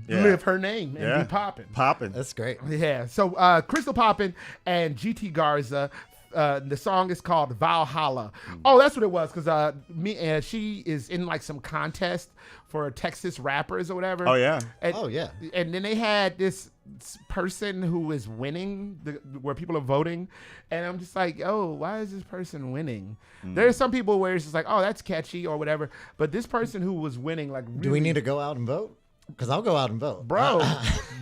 live her name and be popping. That's great. Yeah. So Crystal Poppin' and GT Garza. The song is called Valhalla. Oh, that's what it was. Because she is in like some contest for Texas rappers or whatever. Oh yeah. And then they had this person who is winning, where people are voting, and I'm just like, oh, why is this person winning? There's some people where it's just like, oh, that's catchy or whatever. But this person who was winning, like, really, do we need to go out and vote? Because I'll go out and vote. Bro,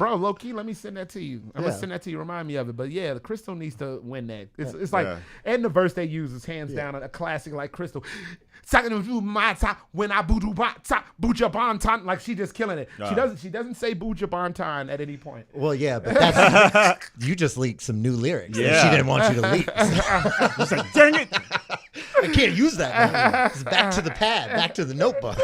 low key, let me send that to you. I'm going to send that to you. Remind me of it. But yeah, the Crystal needs to win that. It's like, and the verse they use is hands down a classic like Crystal. When I Buja Bantan, like she just killing it. She doesn't say Buja Bantan at any point. Well, yeah, but that's you just leaked some new lyrics. Yeah. She didn't want you to leak. It's like, dang it. I can't use that now. It's back to the pad, back to the notebook.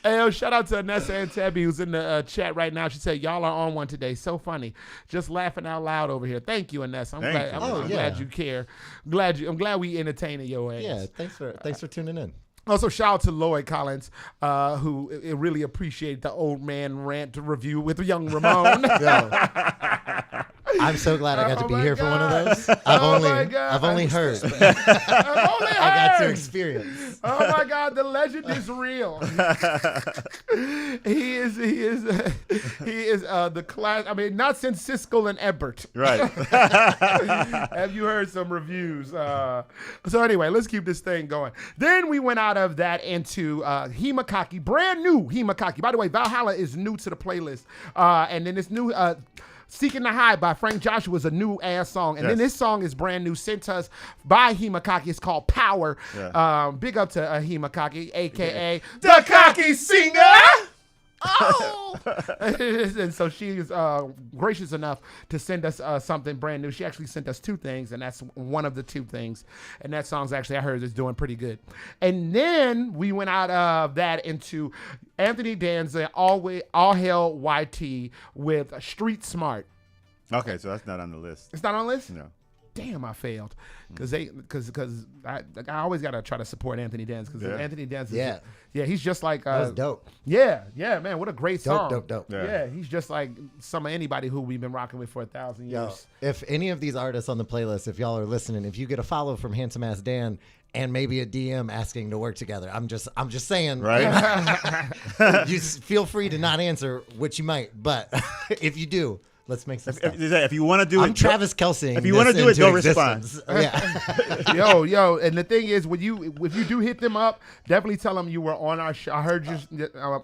Hey, shout out to Anessa and Tabby who's in the chat right now. She said, y'all are on one today. So funny. Just laughing out loud over here. Thank you, Anessa. I'm glad you care. I'm glad we entertaining your ass. Yeah, thanks for tuning in. Also, shout out to Lloyd Collins, who really appreciated the old man rant review with young Ramon. I'm so glad I got to be here for one of those. I've only heard. I got to experience. Oh my God, the legend is real. He is the class. I mean, not since Siskel and Ebert. Right. Have you heard some reviews? So anyway, let's keep this thing going. Then we went out of that into Himakaki, brand new Himakaki. By the way, Valhalla is new to the playlist. And then this new Seeking the High by Frank Joshua is a new ass song. And then this song is brand new, sent to us by Himakaki. It's called Power. Yeah. Big up to Himakaki, a.k.a. the Cocky Singer. Oh! And so she is gracious enough to send us something brand new. She actually sent us two things, and that's one of the two things. And that song's actually, I heard, is doing pretty good. And then we went out of that into Anthony Danza, All Hell YT with Street Smart. Okay, so that's not on the list. It's not on the list? No. Damn, I failed because I always gotta try to support Anthony Danza because Anthony Danza, he's just like that was dope. Yeah, man, what a great song. Dope. Yeah, he's just like anybody who we've been rocking with for 1,000 years. If any of these artists on the playlist, if y'all are listening, if you get a follow from Handsome Ass Dan and maybe a DM asking to work together, I'm just saying, right? You feel free to not answer, which you might, but if you do. Let's make some stuff. If you want to do I'm Travis Kelce. If you want to do it, don't respond. Yeah. yo. And the thing is, if you do hit them up, definitely tell them you were on our show. I heard you.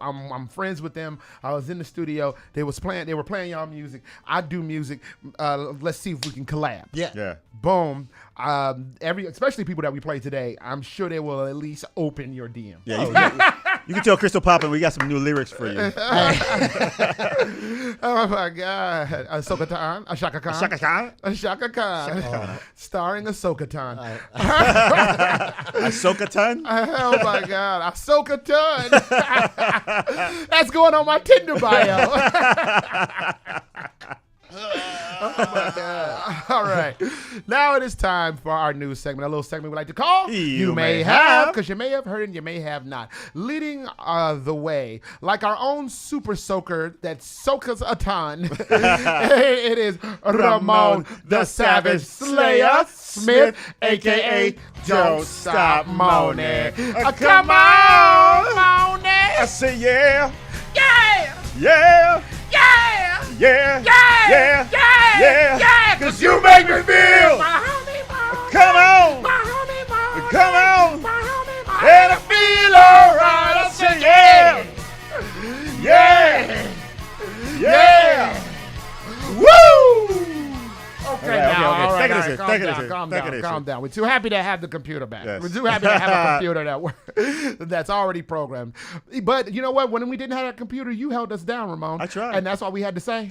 I'm friends with them. I was in the studio. They were playing y'all music. I do music. Let's see if we can collab. Yeah. Boom. Especially people that we play today, I'm sure they will at least open your DM. Yeah. You can tell Crystal Poppin we got some new lyrics for you. Oh my God. Ahsoka Khan. Ashaka Khan. Shaka Khan. Ashaka Khan. Starring Ahsoka Khan. Ahsoka Ton? Oh my God. Ahsoka Ton. That's going on my Tinder bio. Oh my God. All right. Now it is time for our news segment, a little segment we like to call You May Have. because you may have heard and you may have not. Leading the way, like our own super soaker that soaks us a ton, it is Ramon the Savage Slayer Smith, a.k.a. Don't Stop Moaning. Come on, Moaning. I say yeah. Yeah. Yeah. Yeah. Yeah. Yeah. Yeah. Yeah. Yeah. Cause you make me feel. My homie, Moaning. Come on. My homie, Moaning. Come on. My homie, Moaning. And I feel alright. I say yeah. Yeah. Yeah. Woo. Okay, All right, now, okay. all right, Take it all easy, right, calm take it down, easy, calm take down, it easy. calm down. We're too happy to have the computer back. Yes. We're too happy to have a computer that's already programmed. But you know what? When we didn't have that computer, you held us down, Ramon. I tried. And that's all we had to say.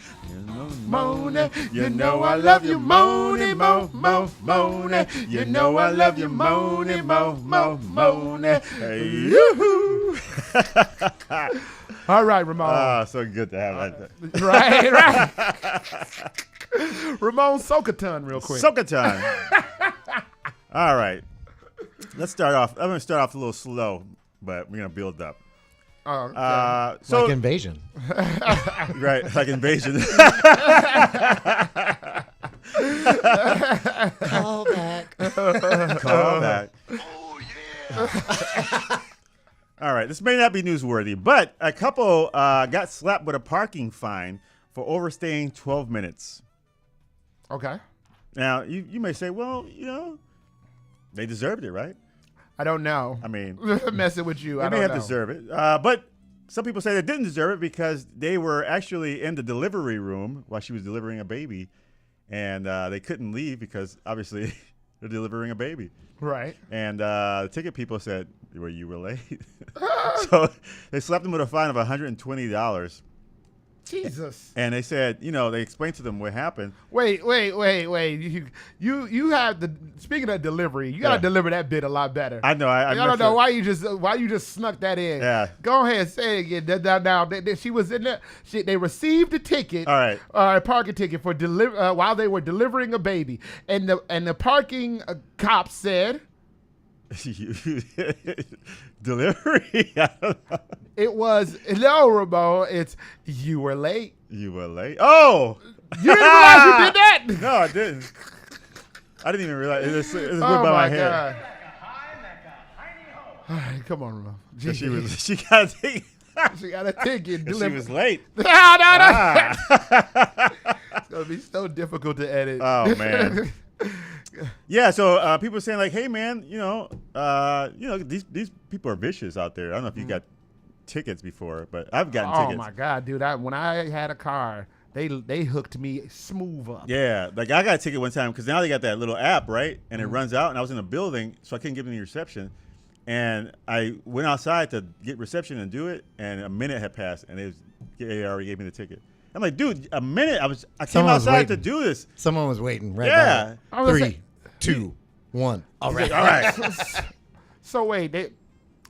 Moaning, you know I love you, moaning, moaning. You know I love you, moaning, moaning. Hey, yoo-hoo. All right, Ramon. Ah, so good to have that. Right. Ramon Sokaton real quick. Sokaton. All right. Let's start off. I'm going to start off a little slow, but we're going to build up. Okay. Like Invasion. Right, like Invasion. Call back. Call back. Oh, yeah. All right, this may not be newsworthy, but a couple got slapped with a parking fine for overstaying 12 minutes. Okay. Now, you may say, well, you know, they deserved it, right? I don't know. I mean, messing with you. They I may don't have know. deserved it. But some people say they didn't deserve it because they were actually in the delivery room while she was delivering a baby, and they couldn't leave because obviously they're delivering a baby. Right. And the ticket people said, well, you were late. So they slapped them with a fine of $120. Jesus. And they said, you know, they explained to them what happened. Wait. You have the speaking of delivery, you gotta deliver that bit a lot better. I know. I don't know why you just snuck that in. Yeah. Go ahead, say it again. Now she was in there. They received a ticket. All right. A parking ticket for while they were delivering a baby, and the parking cop said. Delivery? I don't know. It was no, Ramon. It's you were late. You were late. Oh, you didn't realize you did that? No, I didn't. I didn't even realize it was Oh by my my hair. God! All right, come on, Ramon. She got a ticket. She got a ticket. She was late. No. It's gonna be so difficult to edit. Oh man. Yeah, so people are saying like, "Hey, man, these people are vicious out there." I don't know if you got tickets before, but I've gotten tickets. Oh my God, dude! When I had a car, they hooked me smooth up. Yeah, like I got a ticket one time because now they got that little app, right? And it runs out, and I was in a building, so I couldn't get any reception. And I went outside to get reception and do it, and a minute had passed, and they already gave me the ticket. I'm like, dude, a minute. I came outside to do this. Someone was waiting. Right. Yeah. Now. 3, 2, 1. All right. All right. So wait,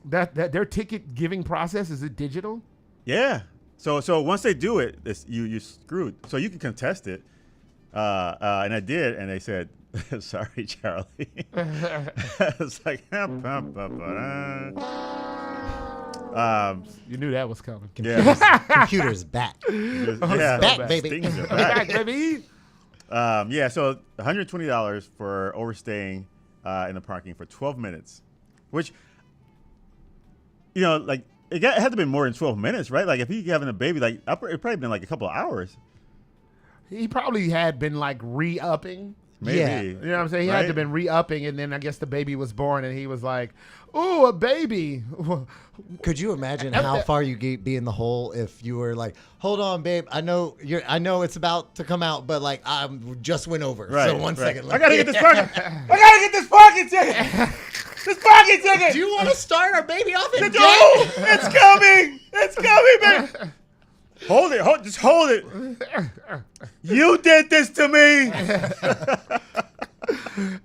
that their ticket giving process, is it digital? Yeah. So once they do it, you screwed. So you can contest it. And I did, and they said, "Sorry, Charlie." It's like, you knew that was coming. Yeah. Computer's back. Yeah, back, baby. Things are back. baby. Yeah, so $120 for overstaying in the parking for 12 minutes, which, you know, like it had to be more than 12 minutes, right? Like if he having a baby, like it probably been like a couple of hours. He probably had been like re-upping. Maybe. Yeah. You know what I'm saying? He had Right? to have been re-upping, and then I guess the baby was born, and he was like, "Ooh, a baby." Could you imagine how far you be in the hole if you were like, "Hold on, babe, I know it's about to come out, but like I just went over. Right, so one second. I gotta get this parking. I gotta get this parking ticket. This parking ticket. Do you want to start our baby off in debt? It's coming. It's coming, baby. Hold it. Just hold it. You did this to me.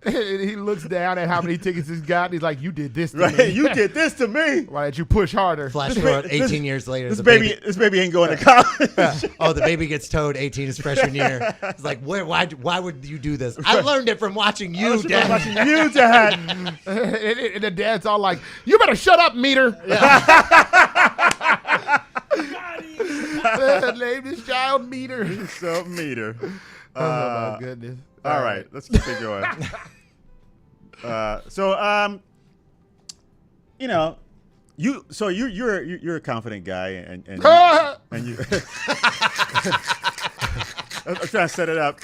And he looks down at how many tickets he's got. And he's like, "You did this to me. You did this to me. Why did you push harder?" Flash forward 18 years later. This baby ain't going to college. Oh, the baby gets towed 18 his freshman year. It's like, why would you do this? I learned it from watching you, Dad. And the dad's all like, "You better shut up, meter." Name this child Meter. So Meter. Oh my goodness. All right, let's keep it going. You're a confident guy, and you. I'm trying to set it up,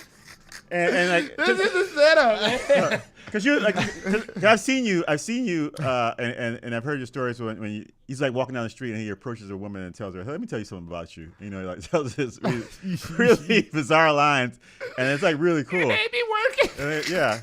and like this is the setup. Because I've seen you, and I've heard your stories when he's like walking down the street and he approaches a woman and tells her, "Hey, let me tell you something about you." You know, like tells this really bizarre lines, and it's like really cool. It ain't me working. Yeah.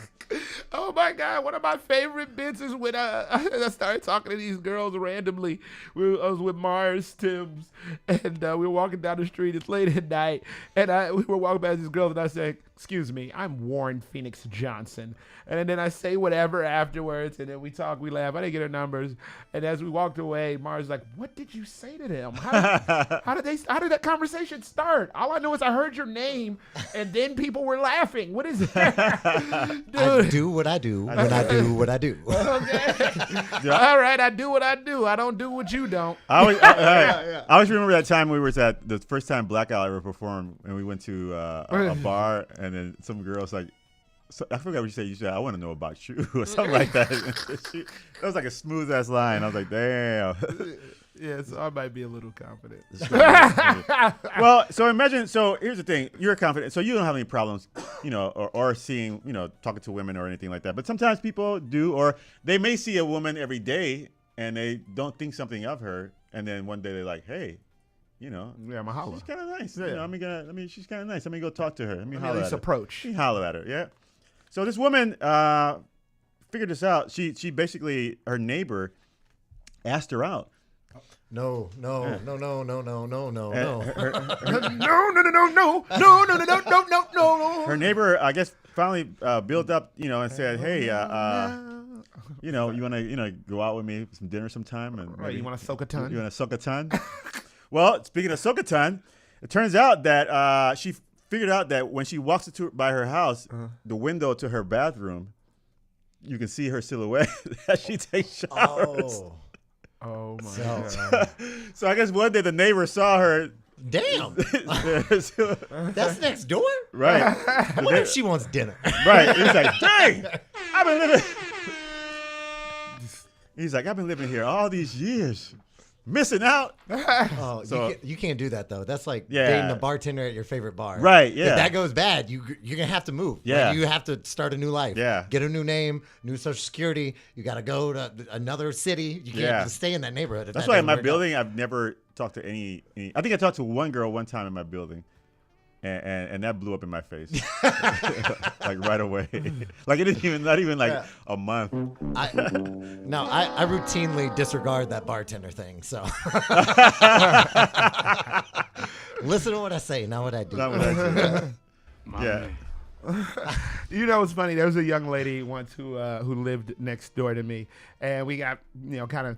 Oh my God! One of my favorite bits is when I started talking to these girls randomly. I was with Mars Timms, and we were walking down the street. It's late at night, and we were walking past these girls, and I said, "Excuse me, I'm Warren Phoenix Johnson." And then I say whatever afterwards, and then we talk, we laugh. I didn't get her numbers, and as we walked away, Mars was like, "What did you say to them? How did that conversation start? All I know is I heard your name, and then people were laughing. What is that?" Dude. I do what I do when I do what I do. Okay. All right, I do what I do. I don't do what you don't. I always remember that time we were at the first time Blackout ever performed, and we went to a bar, and then some girls like, I forgot what you said. You said, "I want to know about you," or something like that. That was like a smooth ass line. I was like, damn. Yeah, so I might be a little confident. Well, so imagine. So here's the thing: you're confident, so you don't have any problems, or seeing, talking to women or anything like that. But sometimes people do, or they may see a woman every day and they don't think something of her, and then one day they're like, "Hey, mahalo. She's kind of nice. Yeah. She's kind of nice. Let me go talk to her. Let me holler at her. Approach. Let me holler at her. Yeah." So this woman figured this out. She basically, her neighbor asked her out. No. Her neighbor, I guess, finally built up, and said, "Hey, you want to, go out with me for some dinner sometime? And right, you want to soak a ton? You want to soak a ton?" Well, speaking of soak a ton, it turns out that she figured out that when she walks by her house, the window to her bathroom, you can see her silhouette as she takes showers. Oh my God. So I guess one day the neighbor saw her. Damn. That's next door? Right. What if she wants dinner? Right. He's like, "Dang, I've been living. He's like, "I've been living here all these years. Missing out." Oh, so, you can't do that though. That's like dating a bartender at your favorite bar. Right. Yeah. If that goes bad, you're gonna have to move. Yeah. Right? You have to start a new life. Yeah. Get a new name, new social security. You got to go to another city. You can't just stay in that neighborhood. That's why in my building, I've never talked to any. I think I talked to one girl one time in my building. And that blew up in my face, like right away. Like it didn't even, not even like a month. I routinely disregard that bartender thing. So listen to what I say, not what I do. Not what I do. Yeah. You know what's funny? There was a young lady once who lived next door to me, and we got kind of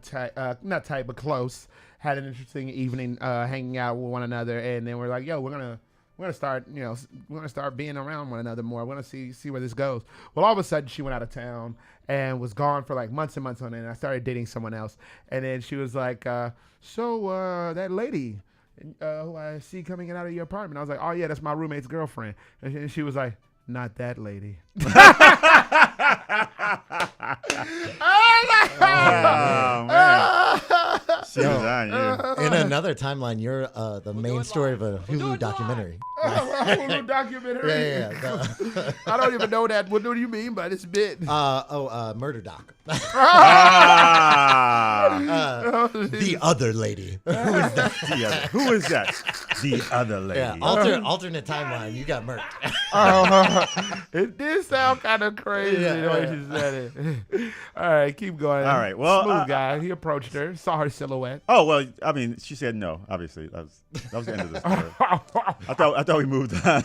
not tight but close. Had an interesting evening hanging out with one another, and then we're like, "Yo, we're gonna start, we're gonna start being around one another more. We're gonna see where this goes." Well, all of a sudden she went out of town and was gone for like months and months on end. And I started dating someone else, and then she was like, "So that lady who I see coming out of your apartment," I was like, "Oh yeah, that's my roommate's girlfriend." And she was like, "Not that lady." Oh man. In another timeline, you're the main story of a Hulu documentary. Hulu documentary? Yeah. I don't even know that. What do you mean by this bit? Murder doc. The other lady. Who is that? Who is that? The other lady. Yeah, alternate timeline. You got murked. It did sound kind of crazy the way she said it. All right, keep going. All right, well, smooth guy. He approached her, saw her silhouette. Oh well, I mean, she said no. Obviously, that was the end of the story. I thought we moved on.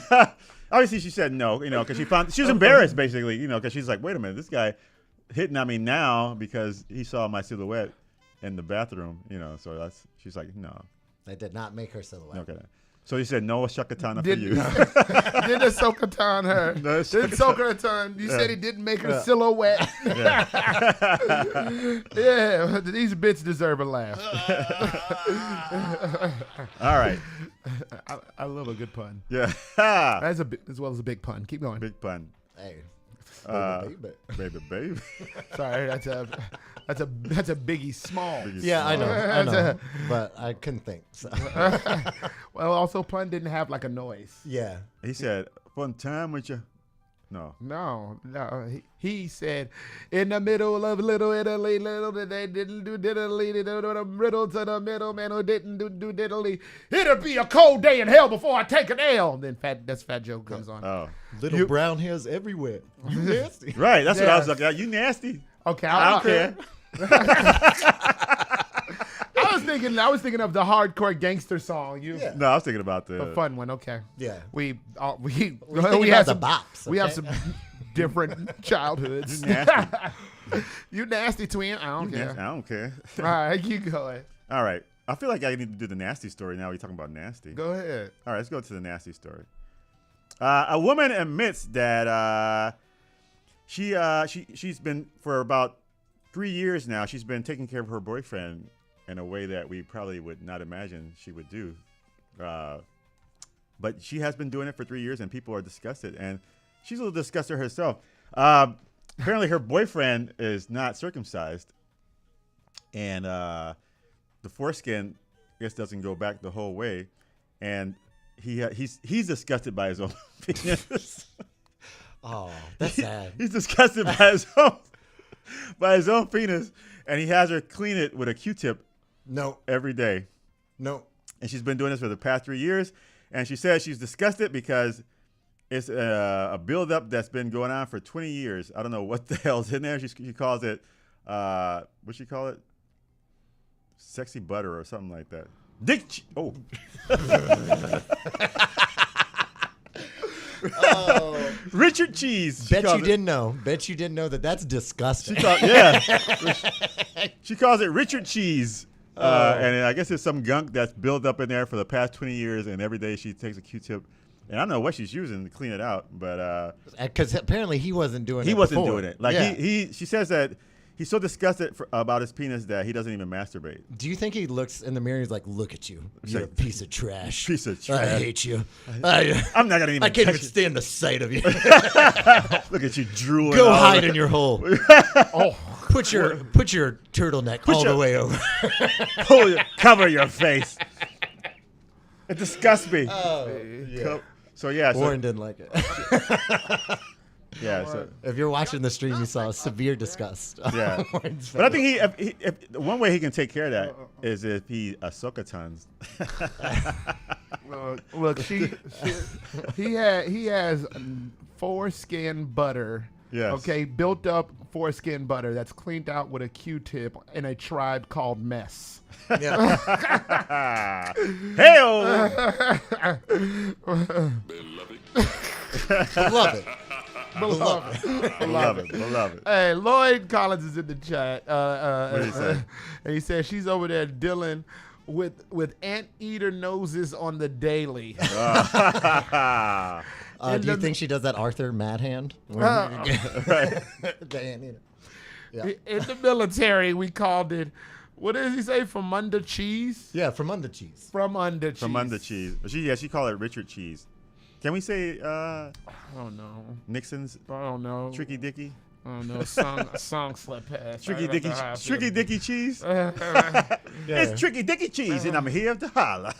Obviously, she said no. Because she was embarrassed, basically. Because she's like, wait a minute, this guy hitting on me now because he saw my silhouette in the bathroom. So she's like, no. That did not make her silhouette. Okay. So he said no shakatana for you. Didn't Sokatan her. No, didn't Sokatan. You said he didn't make her silhouette. Yeah, these bits deserve a laugh. All right. I love a good pun. Yeah. As well as a big pun. Keep going. Big pun. Hey. Baby. Sorry, that's a Biggie Small. I know, but I couldn't think. So. Well, also pun didn't have like a noise. Yeah, he said fun time with you. No. He said, in the middle of Little Italy, they didn't do diddly, they do the riddle to the middle man who didn't do diddly. It'll be a cold day in hell before I take an L. Then Fat Joe comes on. Oh, little brown hairs everywhere. You nasty. Right, that's what I was looking at. You nasty. Okay, I don't care. I was thinking of the hardcore gangster song. No, I was thinking about the fun one. Okay. Yeah. We have some bops. We have some different childhoods. You nasty. You nasty twin. I don't care. I don't care. All right, keep going. All right. I feel like I need to do the nasty story now. We're talking about nasty. Go ahead. All right, let's go to the nasty story. A woman admits that she's been for about 3 years now. She's been taking care of her boyfriend in a way that we probably would not imagine she would do. But she has been doing it for 3 years, and people are disgusted. And she's a little disgusted herself. Apparently, her boyfriend is not circumcised, and the foreskin, I guess, doesn't go back the whole way. And he's disgusted by his own penis. Oh, that's sad. He's disgusted by his own penis, and he has her clean it with a Q-tip. No. Every day. No. And she's been doing this for the past 3 years, and she says she's disgusted because it's a buildup that's been going on for 20 years. I don't know what the hell's in there. She calls it, what'd she call it? Sexy butter or something like that. Oh. Oh. Richard Cheese. Bet you didn't know that that's disgusting. She calls it Richard Cheese. And I guess there's some gunk that's built up in there for the past 20 years, and every day she takes a Q-tip. And I don't know what she's using to clean it out, but because apparently he wasn't doing it. He wasn't before. doing it. Like she says that he's so disgusted about his penis that he doesn't even masturbate. Do you think he looks in the mirror and he's like, look at you. You're a piece of trash. Piece of trash. I hate you. I'm not going to even I can't even stand the sight of you. Look at you drooling. Go hide in your hole. Put your turtleneck all the way over. Cover your face. It disgusts me. Oh, yeah. So yeah. Warren didn't like it. Yeah, so if you're watching the stream, you saw severe disgust. Yeah, but I think if one way he can take care of that is if he Ahsoka-tons. Look, he has foreskin butter. Yes. Okay, built up foreskin butter that's cleaned out with a Q-tip in a tribe called Mess. Yeah. Hey-o! Beloved. Beloved. Hey, Lloyd Collins is in the chat. What did he say? And he said she's over there dealing with anteater noses on the daily. Do you think she does that Arthur Mad Hand? Right. Yeah. In the military, we called it, what does he say, from under cheese? Yeah, from under cheese. From under cheese. From under cheese. She called it Richard Cheese. Can we say I don't know. Nixon's? I don't know. Tricky Dicky? I don't know. Song slept past. Tricky Dicky Cheese? Yeah. It's Tricky Dicky Cheese, and I'm here to holler.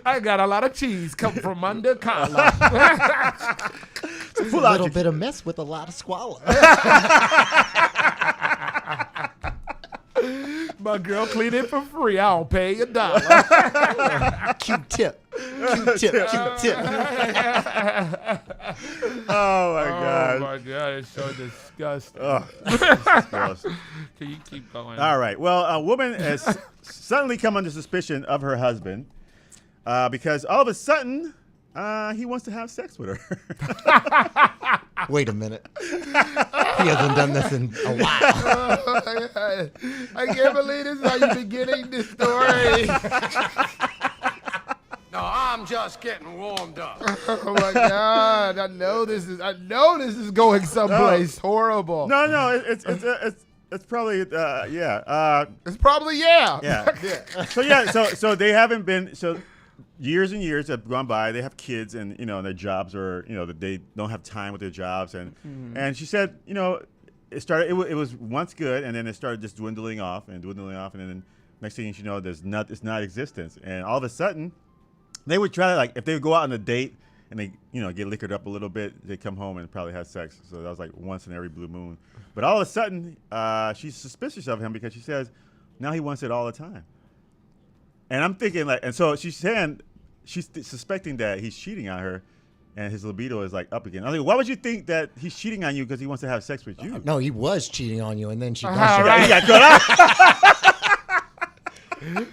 I got a lot of cheese come from under collar. A little bit of mess with a lot of squalor. My girl clean it for free. I don't pay $1. Q-tip. Oh my god. Oh my god, it's so disgusting. Oh, that's gross. Can you keep going? All right. Well, a woman has suddenly come under suspicion of her husband because all of a sudden he wants to have sex with her. Wait a minute. He hasn't done this in a while. Oh my God. I can't believe this is how you're beginning this story. No, I'm just getting warmed up. Oh my God! I know this is going someplace horrible. No, it's probably yeah. It's probably yeah. Yeah. So they haven't been years and years have gone by. They have kids, and their jobs are that they don't have time with their jobs, and she said it started. It was once good, and then it started just dwindling off, and then next thing you know, it's not existence, and all of a sudden. They would try to, like, if they would go out on a date and they, get liquored up a little bit, they'd come home and probably have sex. So that was like once in every blue moon. But all of a sudden, she's suspicious of him because she says now he wants it all the time. And I'm thinking, like, and so she's saying she's suspecting that he's cheating on her and his libido is, like, up again. I mean, why would you think that he's cheating on you because he wants to have sex with you? No, he was cheating on you, and then she He got cut off.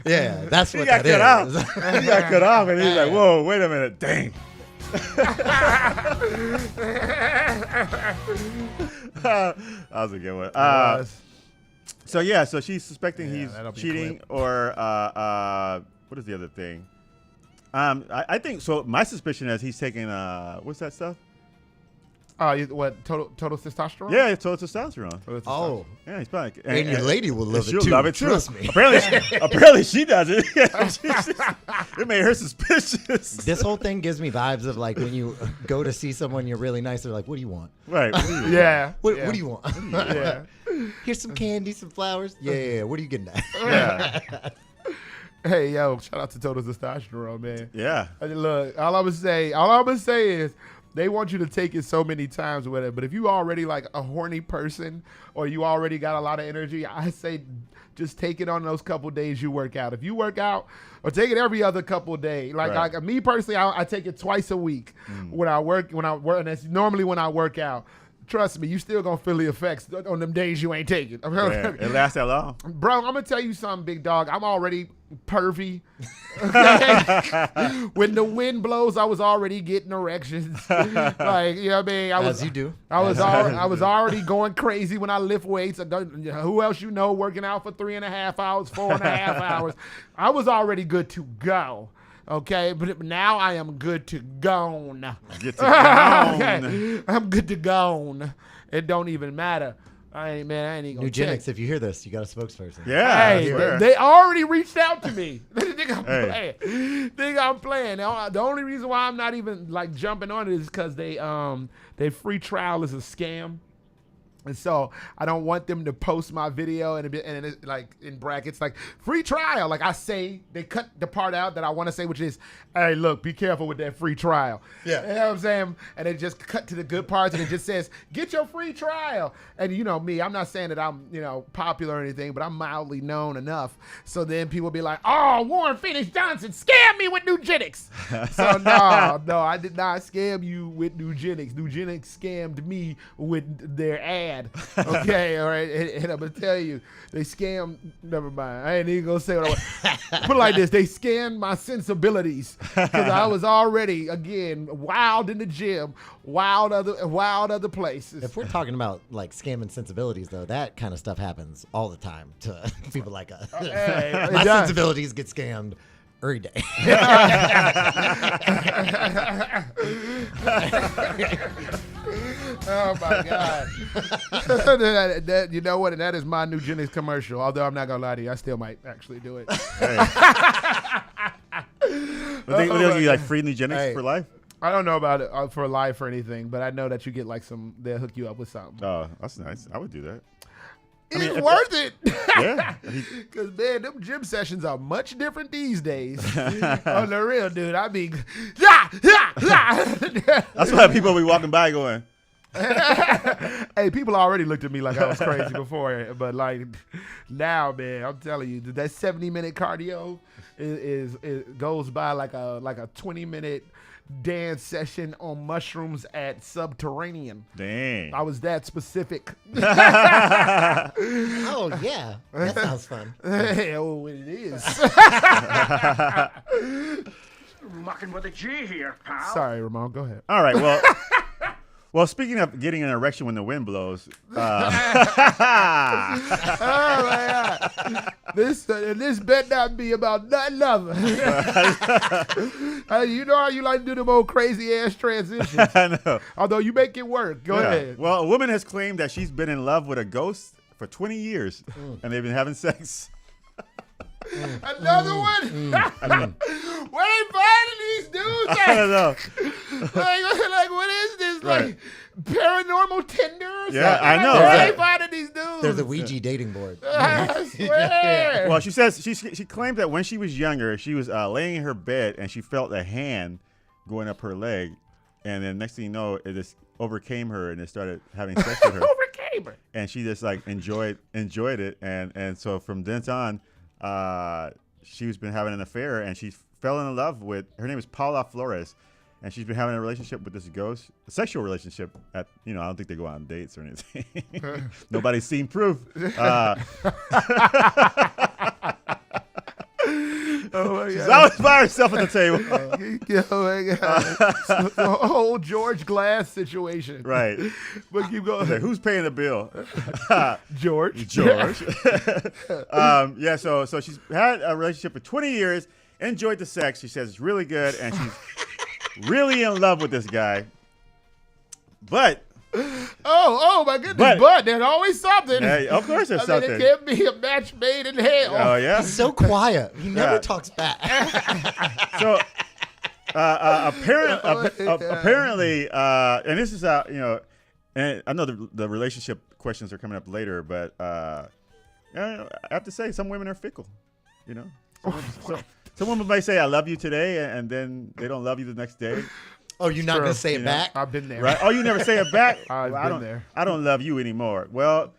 Yeah, that's what he got that cut is. off. He got cut off, and he's like, "Whoa, wait a minute, dang." That was a good one. So she's suspecting he's cheating, or what is the other thing? I think so. My suspicion is he's taking what's that stuff? What total testosterone? Yeah, it's total testosterone. Oh, yeah, he's probably. And your lady will love it she'll too. love it too. Trust me. Apparently she does it. It made her suspicious. This whole thing gives me vibes of like when you go to see someone you're really nice. They're like, "What do you want?" Right. What do you yeah. What do you want? Yeah. Here's some candy, some flowers. Yeah. What are you getting at? Yeah. Hey, yo! Shout out to total testosterone, man. Yeah. Look, all I'm gonna say is. They want you to take it so many times with it, but if you already like a horny person or you already got a lot of energy, I say just take it on those couple days you work out. If you work out, or take it every other couple days. Like me personally, I take it twice a week when I work, and that's normally when I work out. Trust me, you still gonna feel the effects on them days you ain't taking. Yeah, it lasts that long, bro. I'm gonna tell you something, big dog. I'm already pervy. When the wind blows, I was already getting erections. Like, you know what I mean? As you do. I was already going crazy when I lift weights. Who else you know working out for 3.5 hours, 4.5 hours? I was already good to go. Okay, but now I am good to go. Okay. I'm good to go. It don't even matter. I ain't even gonna Nugenics, if you hear this, you got a spokesperson. Yeah. Hey, they already reached out to me. They think I'm playing. The only reason why I'm not even like jumping on it is because their free trial is a scam. And so I don't want them to post my video and it's like in brackets, like free trial. Like I say, they cut the part out that I want to say, which is, hey, look, be careful with that free trial. Yeah. You know what I'm saying? And it just cut to the good parts and it just says, get your free trial. And you know me, I'm not saying that I'm, popular or anything, but I'm mildly known enough. So then people be like, oh, Warren Phoenix Johnson scammed me with Nugenics. So no, I did not scam you with Nugenics. Nugenics scammed me with their ad. Okay, all right, and I'm gonna tell you, they scammed. Never mind, I ain't even gonna say what I want. Put it like this: they scammed my sensibilities because I was already again wild in the gym, wild other places. If we're talking about like scamming sensibilities, though, that kind of stuff happens all the time to people like us. Hey, my sensibilities get scammed every day. Oh my God! that you know what? And that is my Nugenics commercial. Although I'm not gonna lie to you, I still might actually do it. Hey. They give you like free Nugenics for life? I don't know about it for life or anything, but I know that you get like they'll hook you up with something. Oh, that's nice. I would do that. It's worth it. Yeah. Because, man, them gym sessions are much different these days. On the real, dude. I mean, that's why people be walking by going, Hey, people already looked at me like I was crazy before, but like now, man, I'm telling you, that 70-minute cardio is goes by like a 20-minute dance session on mushrooms at Subterranean. Dang. I was that specific. Oh yeah, that sounds fun. Oh, it is. Mucking with a G here, pal. Sorry, Ramon. Go ahead. All right. Well, speaking of getting an erection when the wind blows, Oh my God. This better not be about nothing other. You know how you like to do them old crazy ass transitions. I know. Although you make it work. Go ahead. Well, a woman has claimed that she's been in love with a ghost for 20 years, and they've been having sex. Another one? Where they finding these dudes at? I don't know. like, what is this? Right. Like paranormal Tinder or something? Yeah, I know. Where they finding these dudes? They're the Ouija dating board. I swear. Well, she says she claimed that when she was younger, she was laying in her bed and she felt a hand going up her leg, and then next thing you know, it just overcame her and it started having sex with her. Overcame her. And she just like enjoyed it, and so from then on, she's been having an affair, and she fell in love with, her name is Paula Flores, and she's been having a relationship with this ghost, a sexual relationship. I don't think they go on dates or anything. Nobody's seen proof. Oh my She's God. always by herself at the table. Oh my God. The whole George Glass situation. Right. But keep going. Like, who's paying the bill? George. Yeah, so she's had a relationship for 20 years, enjoyed the sex. She says it's really good, and she's really in love with this guy. But Oh my goodness! But there's always something. Yeah, of course there's something. It can't be a match made in hell. Oh yeah. He's so quiet. He never talks back. So apparently, and this is and I know the relationship questions are coming up later, but I have to say some women are fickle. You know, some women might say I love you today, and then they don't love you the next day. Oh, you're not going to say it back? I've been there. Right? Oh, you never say it back? I've been there. I don't love you anymore. Well,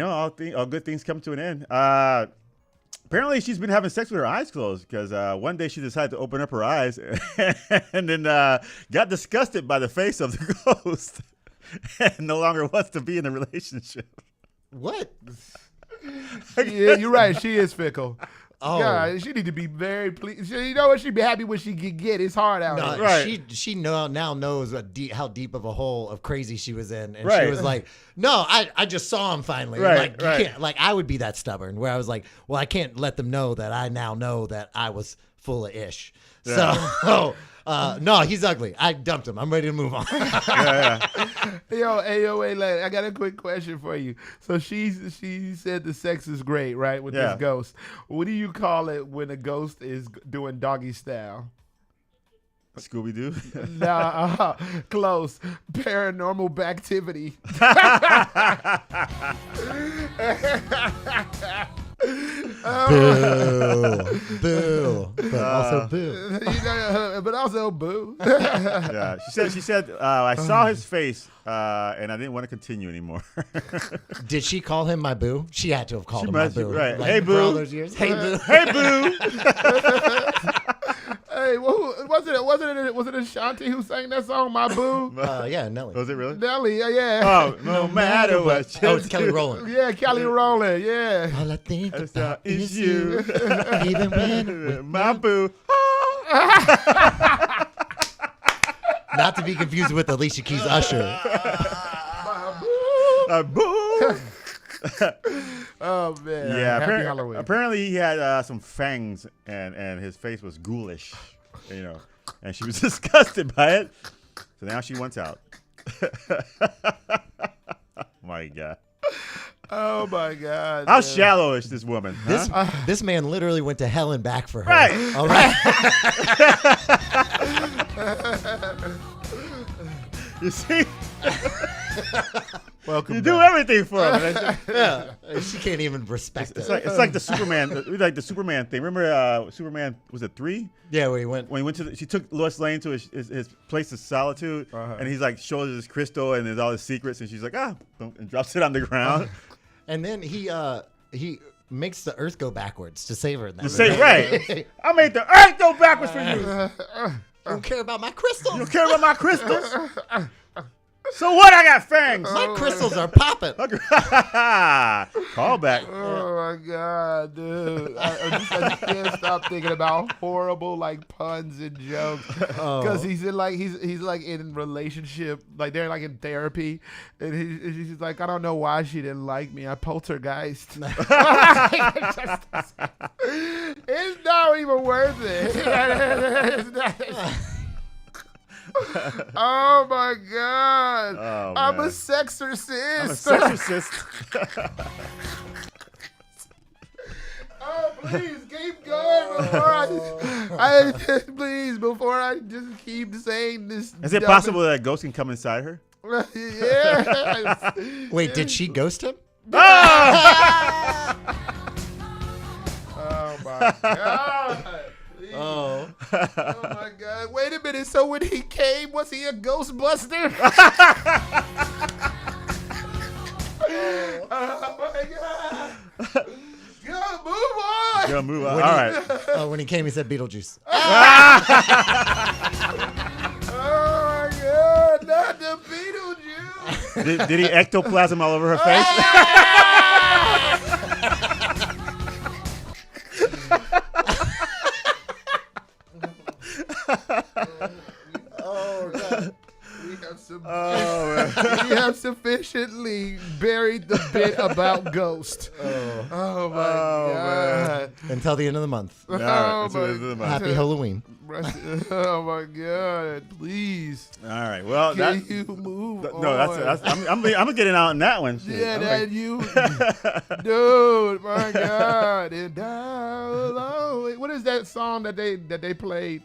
all good things come to an end. Apparently, she's been having sex with her eyes closed because one day she decided to open up her eyes and then got disgusted by the face of the ghost and no longer wants to be in a relationship. What? Yeah, you're right. She is fickle. Oh. God, she need to be very pleased. You know what? She'd be happy when she could get. It's hard out here. Right. She now knows how deep of a hole of crazy she was in, and Right. she was like, "No, I just saw him finally." Right, Like, you can't, like I would be that stubborn, where I was like, "Well, I can't let them know that I now know that I was full of ish." Yeah. So, no, he's ugly. I dumped him. I'm ready to move on. Yo, AOA, I got a quick question for you. So she said the sex is great, right, with this ghost. What do you call it when a ghost is doing doggy style? Scooby-Doo? Nah, close. Paranormal activity. Boo. But also boo. But also boo. Yeah, she said I saw his face and I didn't want to continue anymore. Did she call him my boo? She had to have called She him my must- boo. right. Like, Hey, for boo. all those years. Hey boo. Hey, boo. Hey, was it Ashanti who sang that song, My Boo? Yeah, Nelly. Was it really? Nelly, yeah. Oh, no matter what. Oh, it's Kelly Rowland. Yeah, Kelly Rowland, yeah. All I think about Is you. Even when My boo. not to be confused with Alicia Keys' Usher. Boo. Oh man. Yeah, Happy Halloween. apparently he had some fangs and his face was ghoulish, and she was disgusted by it. So now she wants out. My God. Oh my God. How man. shallow is this woman? Huh? This man literally went to hell and back for her. Right. All right. You see? Welcome. You do back. everything for him. Yeah, she can't even respect it. It's like the Superman thing. Remember Superman, was it 3? Yeah, when he went to she took Lois Lane to his place of solitude, and he's like shows her his crystal and there's all his secrets, and she's like boom, and drops it on the ground. And then he makes the Earth go backwards to save her. In that Right. I made the Earth go backwards for you. You don't care about my crystals. You don't care about my crystals. So what? I got fangs. My crystals are popping. Call back. Oh my god, dude! I just can't stop thinking about horrible like puns and jokes because he's in relationship, like they're like in therapy, and he's like, I don't know why she didn't like me. I poltergeist. It's not even worth it. Oh my god! Oh, I'm man. a sexorcist. I'm a sexorcist. Oh, please keep going before I just keep saying this. Is it possible that a ghost can come inside her? Yes. Wait, did she ghost him? Oh my god. Oh. Oh my god. Wait a minute. So when he came, was he a Ghostbuster? Oh my god. Go, move on. All right. When he came, he said Beetlejuice. Oh my god. Not the Beetlejuice. Did he ectoplasm all over her face? Oh god. We have sufficiently buried the bit about Ghost. Oh my god. Until the end of the month. Happy Halloween. Oh my god. Please. All right. Well, Can you move on? No, I'm getting out on that one. Shit. Yeah, that dude, my God. And down, what is that song that they played?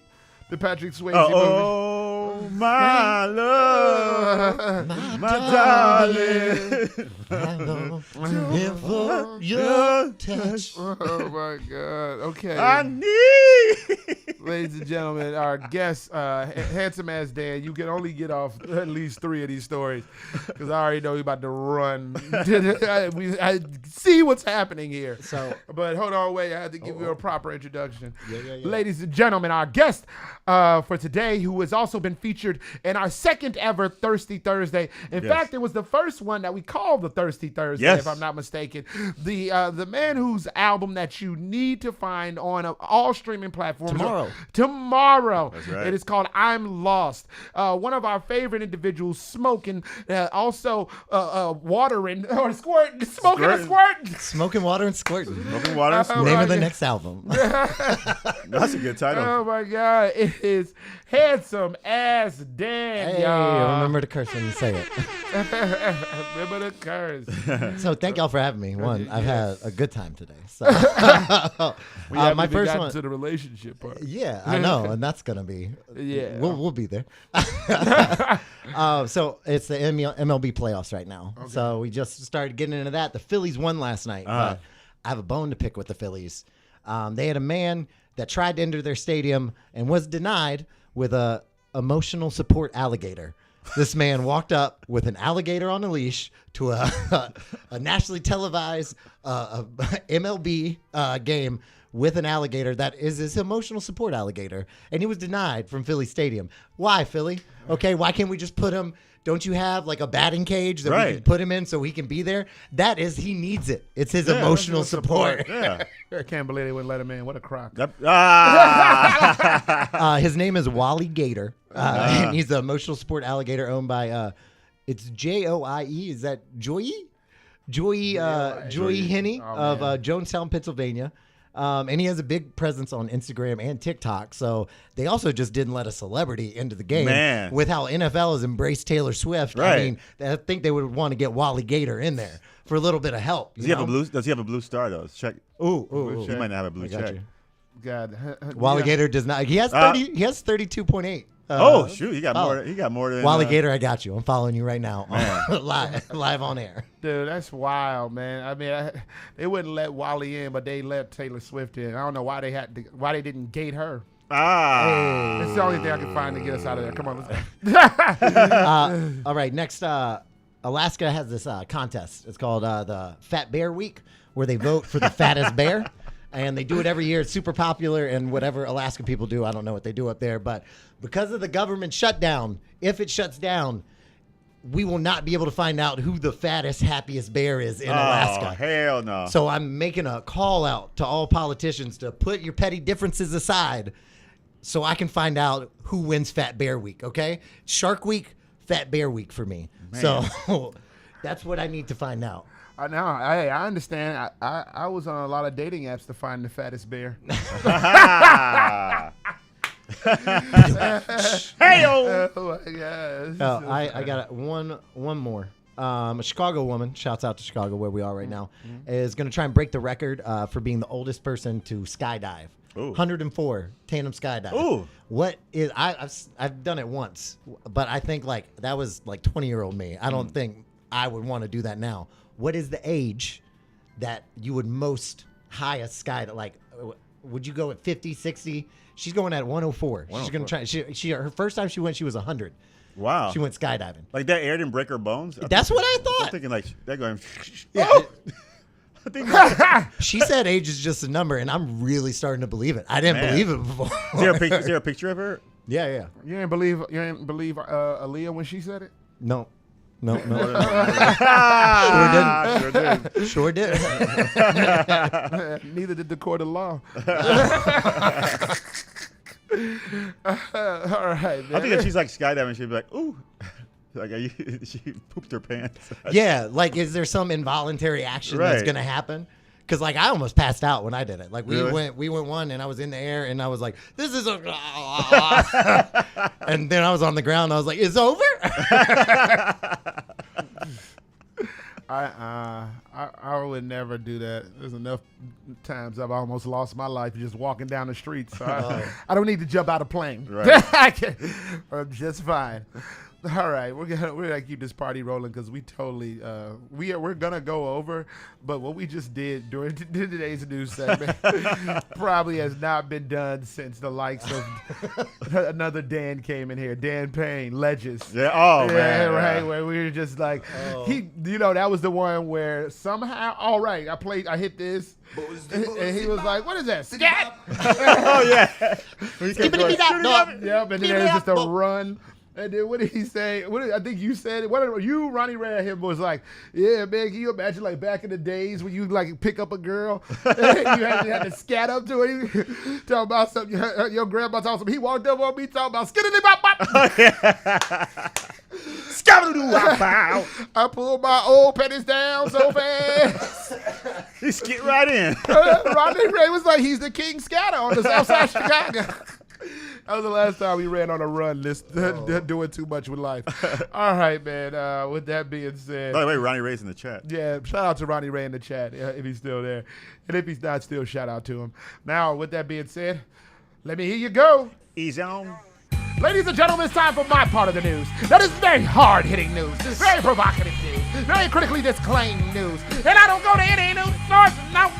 The Patrick Swayze movie. Oh, my love, my darling. I long for your touch. Oh my God. Okay. I need. Ladies and gentlemen, our guest, handsome as Dan, you can only get off at least 3 of these stories because I already know you're about to run. I see what's happening here. But hold on, wait. I have to give you a proper introduction. Yeah. Ladies and gentlemen, our guest for today, who has also been featured in our second ever Thirsty Thursday. In fact, it was the first one that we called the Thirsty Thursday, if I'm not mistaken. The man whose album that you need to find on all streaming platforms tomorrow. That's right. It is called I'm Lost. One of our favorite individuals, smoking, also watering or squirting, smoking and squirting. Smoking water and squirting. Smoking water and squirting. Name of the next album. That's a good title. Oh my God. It is handsome as Dan, Hey, y'all. remember to curse when you say it. Remember the curse. So thank y'all for having me. I've had a good time today. So We haven't my even first gotten one to the relationship part. Yeah, I know, and that's gonna be. Yeah, we'll be there. So it's the MLB playoffs right now. Okay. So we just started getting into that. The Phillies won last night, but I have a bone to pick with the Phillies. They had a man that tried to enter their stadium and was denied with a emotional support alligator. This man walked up with an alligator on a leash to a nationally televised MLB game with an alligator that is his emotional support alligator, and he was denied from Philly Stadium. Why, Philly? Okay, why can't we just put him? Don't you have like a batting cage that we can put him in so he can be there? That is, he needs it. It's his emotional support. Yeah. I can't believe they wouldn't let him in. What a crock. His name is Wally Gator, and he's the emotional support alligator owned by, it's Joie. Is that Joy? Joy Henney of Jonestown, Pennsylvania. And he has a big presence on Instagram and TikTok. So they also just didn't let a celebrity into the game. With how NFL has embraced Taylor Swift. Right. I mean, I think they would want to get Wally Gator in there for a little bit of help. Does he have a blue star though? Let's check. Ooh. He might not have a blue check. God. Wally Gator does not. He has 30. He has 32.8. Oh shoot, he got more. He got more than Wally Gator. I got you. I'm following you right now, live on air. Dude, that's wild, man. I mean, they wouldn't let Wally in, but they let Taylor Swift in. I don't know why they didn't gate her. It's the only thing I can find to get us out of there. Come on, let's go. All right, next, Alaska has this contest. It's called the Fat Bear Week, where they vote for the fattest bear. And they do it every year. It's super popular, and whatever Alaska people do, I don't know what they do up there. But because of the government shutdown, if it shuts down, we will not be able to find out who the fattest, happiest bear is in Alaska. Hell no. So I'm making a call out to all politicians to put your petty differences aside so I can find out who wins Fat Bear Week, okay? Shark Week, Fat Bear Week for me. Man. So that's what I need to find out. I know. I understand. I was on a lot of dating apps to find the fattest bear. Hey, oh my gosh. I got one more. A Chicago woman, shouts out to Chicago where we are right now, is going to try and break the record for being the oldest person to skydive. Ooh. 104 tandem skydive. Ooh. What is I've done it once, but I think like that was like 20-year-old me. I don't think I would want to do that now. What is the age that you would most highest skydive? Like, would you go at 50, 60? She's going at 104. She's going to try. She her first time she went, she was 100. Wow. She went skydiving. Like that air didn't break her bones? That's what I thought. I'm thinking like that going. Yeah. Oh! She said age is just a number, and I'm really starting to believe it. I didn't believe it before. Is there a picture of her? Yeah. You didn't believe Aaliyah when she said it? No. Sure did. Sure did. Neither did the court of law. All right, man. I think if she's like skydiving, she'd be like, ooh. Like she pooped her pants. Yeah, like is there some involuntary action that's gonna happen? Because like I almost passed out when I did it. Like we went one, and I was in the air, and I was like, "This is a," and then I was on the ground. And I was like, "It's over." I would never do that. There's enough times I've almost lost my life just walking down the street. So I don't need to jump out of a plane. Right. I'm just fine. All right, we're gonna keep this party rolling because we totally we're gonna go over, but what we just did during today's news segment probably has not been done since the likes of another Dan came in here, Dan Payne, Legends. Yeah. Oh yeah, man. Right. Yeah. Where we were just like that was the one where somehow I hit this. And he was like, "What is that? Scat?" Oh yeah. Yeah, but then there's just a run. And then what did he say? I think you said it. Ronnie ran him was like, yeah, man, can you imagine like back in the days when you like pick up a girl, you had to scat up to her, talking about something. Your grandma talking something. He walked up on me talking about skiddly bop bop. I pulled my old pennies down so fast. He skid right in. Ronnie Ray was like, he's the king scatter on the south side of Chicago. That was the last time we ran on a run list, doing too much with life. All right, man. With that being said. By the way, Ronnie Ray's in the chat. Yeah, shout out to Ronnie Ray in the chat if he's still there. And if he's not still, shout out to him. Now, with that being said, let me hear you go. Ease on. Ladies and gentlemen, it's time for my part of the news. That is very hard-hitting news, very provocative news, very critically disclaimed news. And I don't go to any news source, no.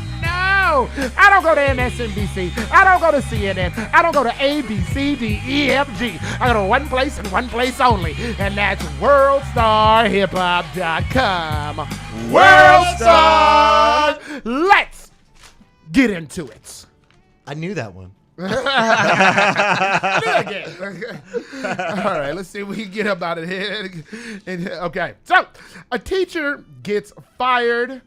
I don't go to MSNBC. I don't go to CNN. I don't go to A, B, C, D, E, F, G. I go to one place and one place only, and that's WorldStarHipHop.com. WorldStar! Let's get into it. I knew that one. All right, let's see if we can get up out of here. Okay, so a teacher gets fired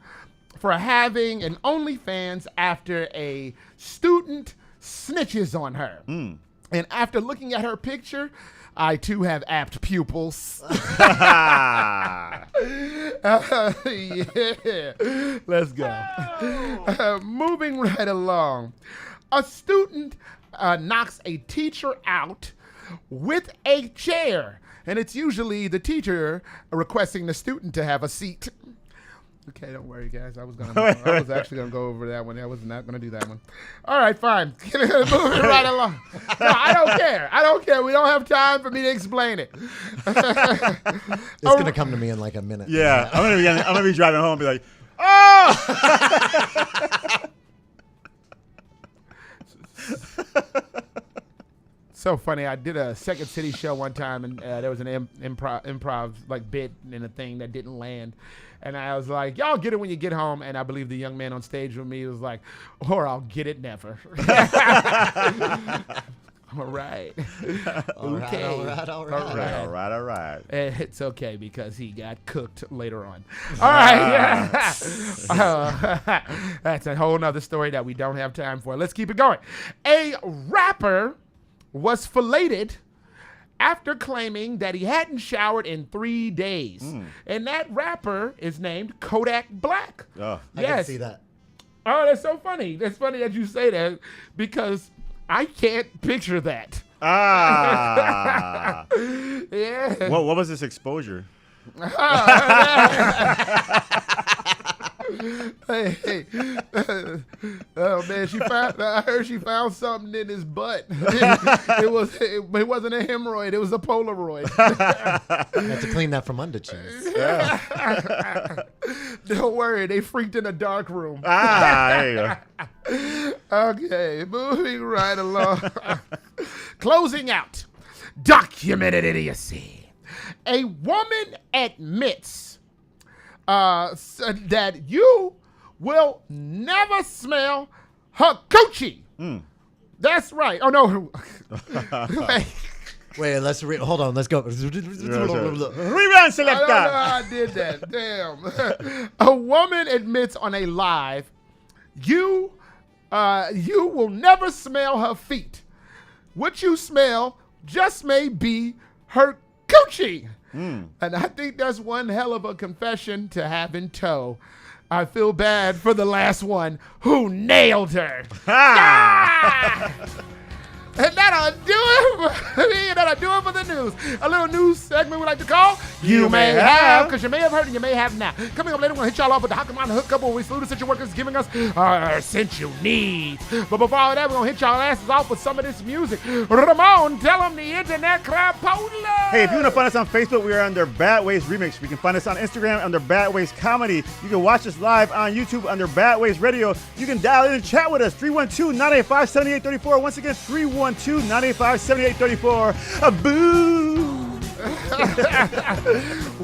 for having an OnlyFans after a student snitches on her. And after looking at her picture, I too have apt pupils. Yeah, let's go. Moving right along. A student knocks a teacher out with a chair, and it's usually the teacher requesting the student to have a seat. Okay, don't worry, guys. I was actually gonna go over that one. I was not gonna do that one. All right, fine. Moving right along. No, I don't care. I don't care. We don't have time for me to explain it. It's gonna come to me in like a minute. Yeah, I'm gonna be driving home and be like, oh. So funny. I did a Second City show one time, and there was an improv like bit in a thing that didn't land. And I was like, y'all get it when you get home. And I believe the young man on stage with me was like, or I'll get it never. All right. Okay. All right. It's okay because he got cooked later on. All right. That's a whole nother story that we don't have time for. Let's keep it going. A rapper was filleted after claiming that he hadn't showered in 3 days. And that rapper is named Kodak Black. Oh, yes. I can see that. Oh, that's so funny. That's funny that you say that because I can't picture that. Ah. Yeah. What was this exposure? Hey. Oh man, I heard she found something in his butt. It wasn't a hemorrhoid, it was a Polaroid. You have to clean that from under cheese. Yeah. Don't worry, they freaked in a dark room. There you go. Okay, moving right along. Closing out. Documented idiocy. A woman admits that you will never smell her coochie. That's right. Oh no. Wait, hold on. Let's go. Rewind selector. I did that. Damn. A woman admits on a live, you will never smell her feet. What you smell just may be her coochie. And I think that's one hell of a confession to have in tow. I feel bad for the last one who nailed her. And that'll do it. That'll do it for the news. A little news segment we like to call You May Have, because you may have heard and you may have not. Coming up later, we're going to hit y'all off with the How Come On Hook Up, where we salute essential workers giving us our essential needs. But before all that, we're going to hit y'all asses off with some of this music. Ramon, tell them the internet crapola. Hey, if you want to find us on Facebook, we are under Bad Ways Remix. You can find us on Instagram under Bad Ways Comedy. You can watch us live on YouTube under Bad Ways Radio. You can dial in and chat with us, 312-985-7834. Once again, 312-985-7834. Boo!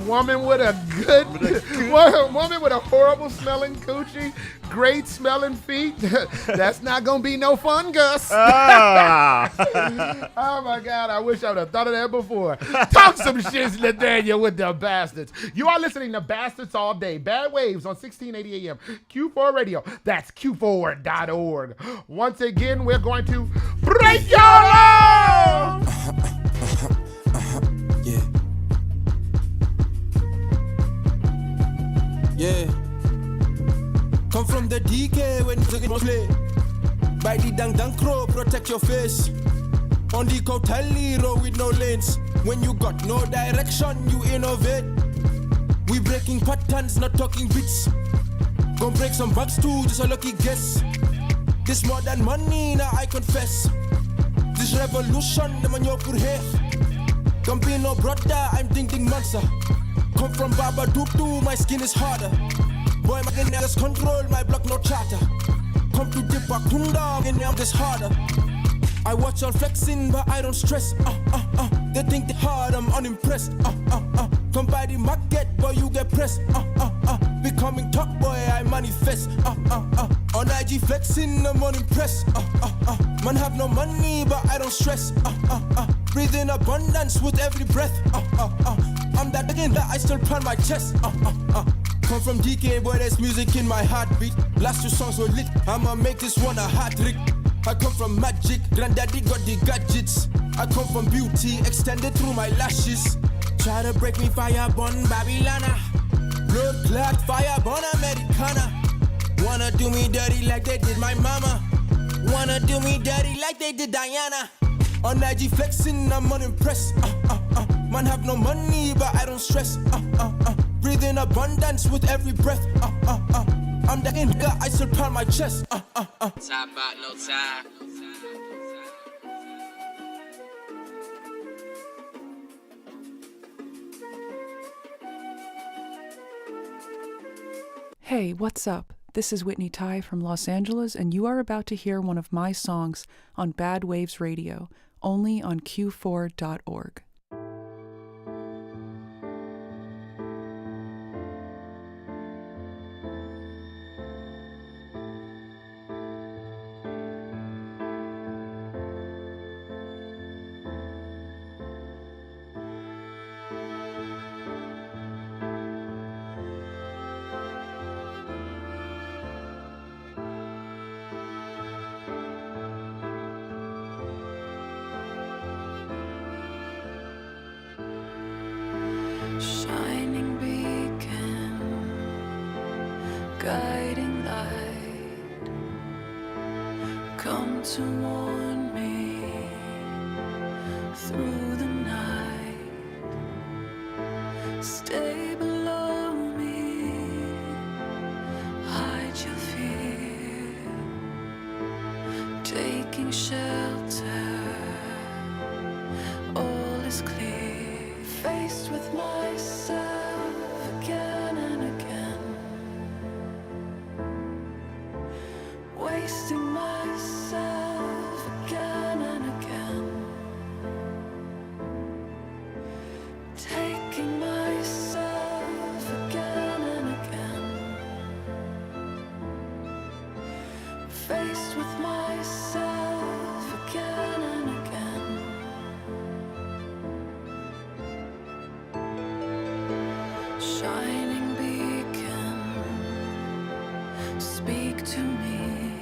Woman with a woman with a horrible smelling coochie, great smelling feet. That's not gonna be no fun, Gus. Oh my God, I wish I would have thought of that before. Talk some shit, Nathaniel, with the bastards. You are listening to Bastards All Day. Bad Waves on 1680 AM. Q4 Radio. That's Q4.org. Once again, we're going to break your law. Yeah. Come from the DK when you play. By the dang crow, protect your face. On the Cotali road with no lanes. When you got no direction, you innovate. We breaking patterns, not talking bits. Gonna break some bugs too, just a lucky guess. This more than money, now I confess. This revolution, the man you put here. Don't be no brother, I'm thinking monster. Come from Baba Dudu, my skin is harder. Boy, my niggas control my block, no charter. Come to dip a kunda, and I'm just harder. I watch all flexing, but I don't stress. They think they hard, I'm unimpressed. Come by the market, boy, you get pressed. Becoming top boy, I manifest. On IG flexing, I'm unimpressed. Man have no money, but I don't stress. Breathe in abundance with every breath. I'm that again that I still pan my chest. Come from DK, boy, there's music in my heartbeat. Last two songs were lit, I'ma make this one a hat trick. I come from magic, granddaddy got the gadgets. I come from beauty, extended through my lashes. Try to break me, fire born Babylana. Blood clot, fire born Americana. Wanna do me dirty like they did my mama. Wanna do me dirty like they did Diana. On IG flexing, I'm unimpressed. Man have no money, but I don't stress. Breathe in abundance with every breath. I'm the nigga, I still pound my chest. Top out, no time. Hey, what's up? This is Whitney Tai from Los Angeles, and you are about to hear one of my songs on Bad Waves Radio, only on Q4.org. Shining beacon, guiding light, come to warn me through the night. Stay below me, hide your fear, taking shelter, all is clear. Faced with myself again and again, wasting myself again and again, taking myself again and again, faced with myself again and again. Shining beacon, speak to me,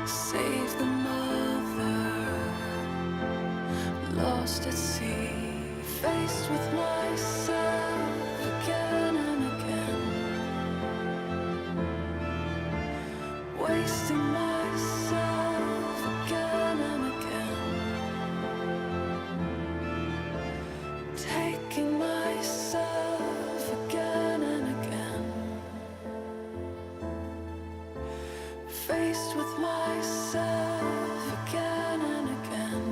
save the mother, lost at sea, faced with myself again and again, wasting myself again and again, taking myself again and again, faced with myself again and again.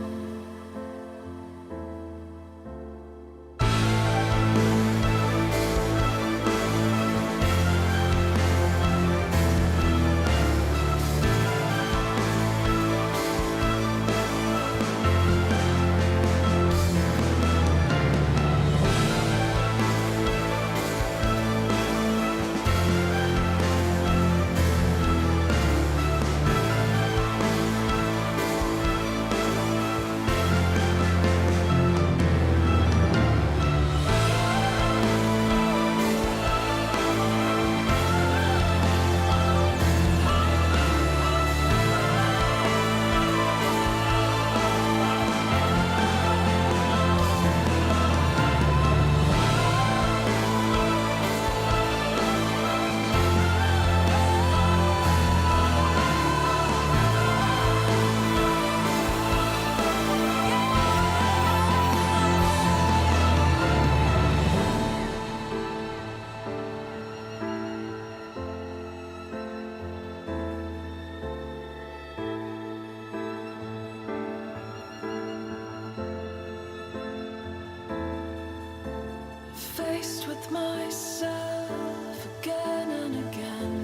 Faced with myself again and again,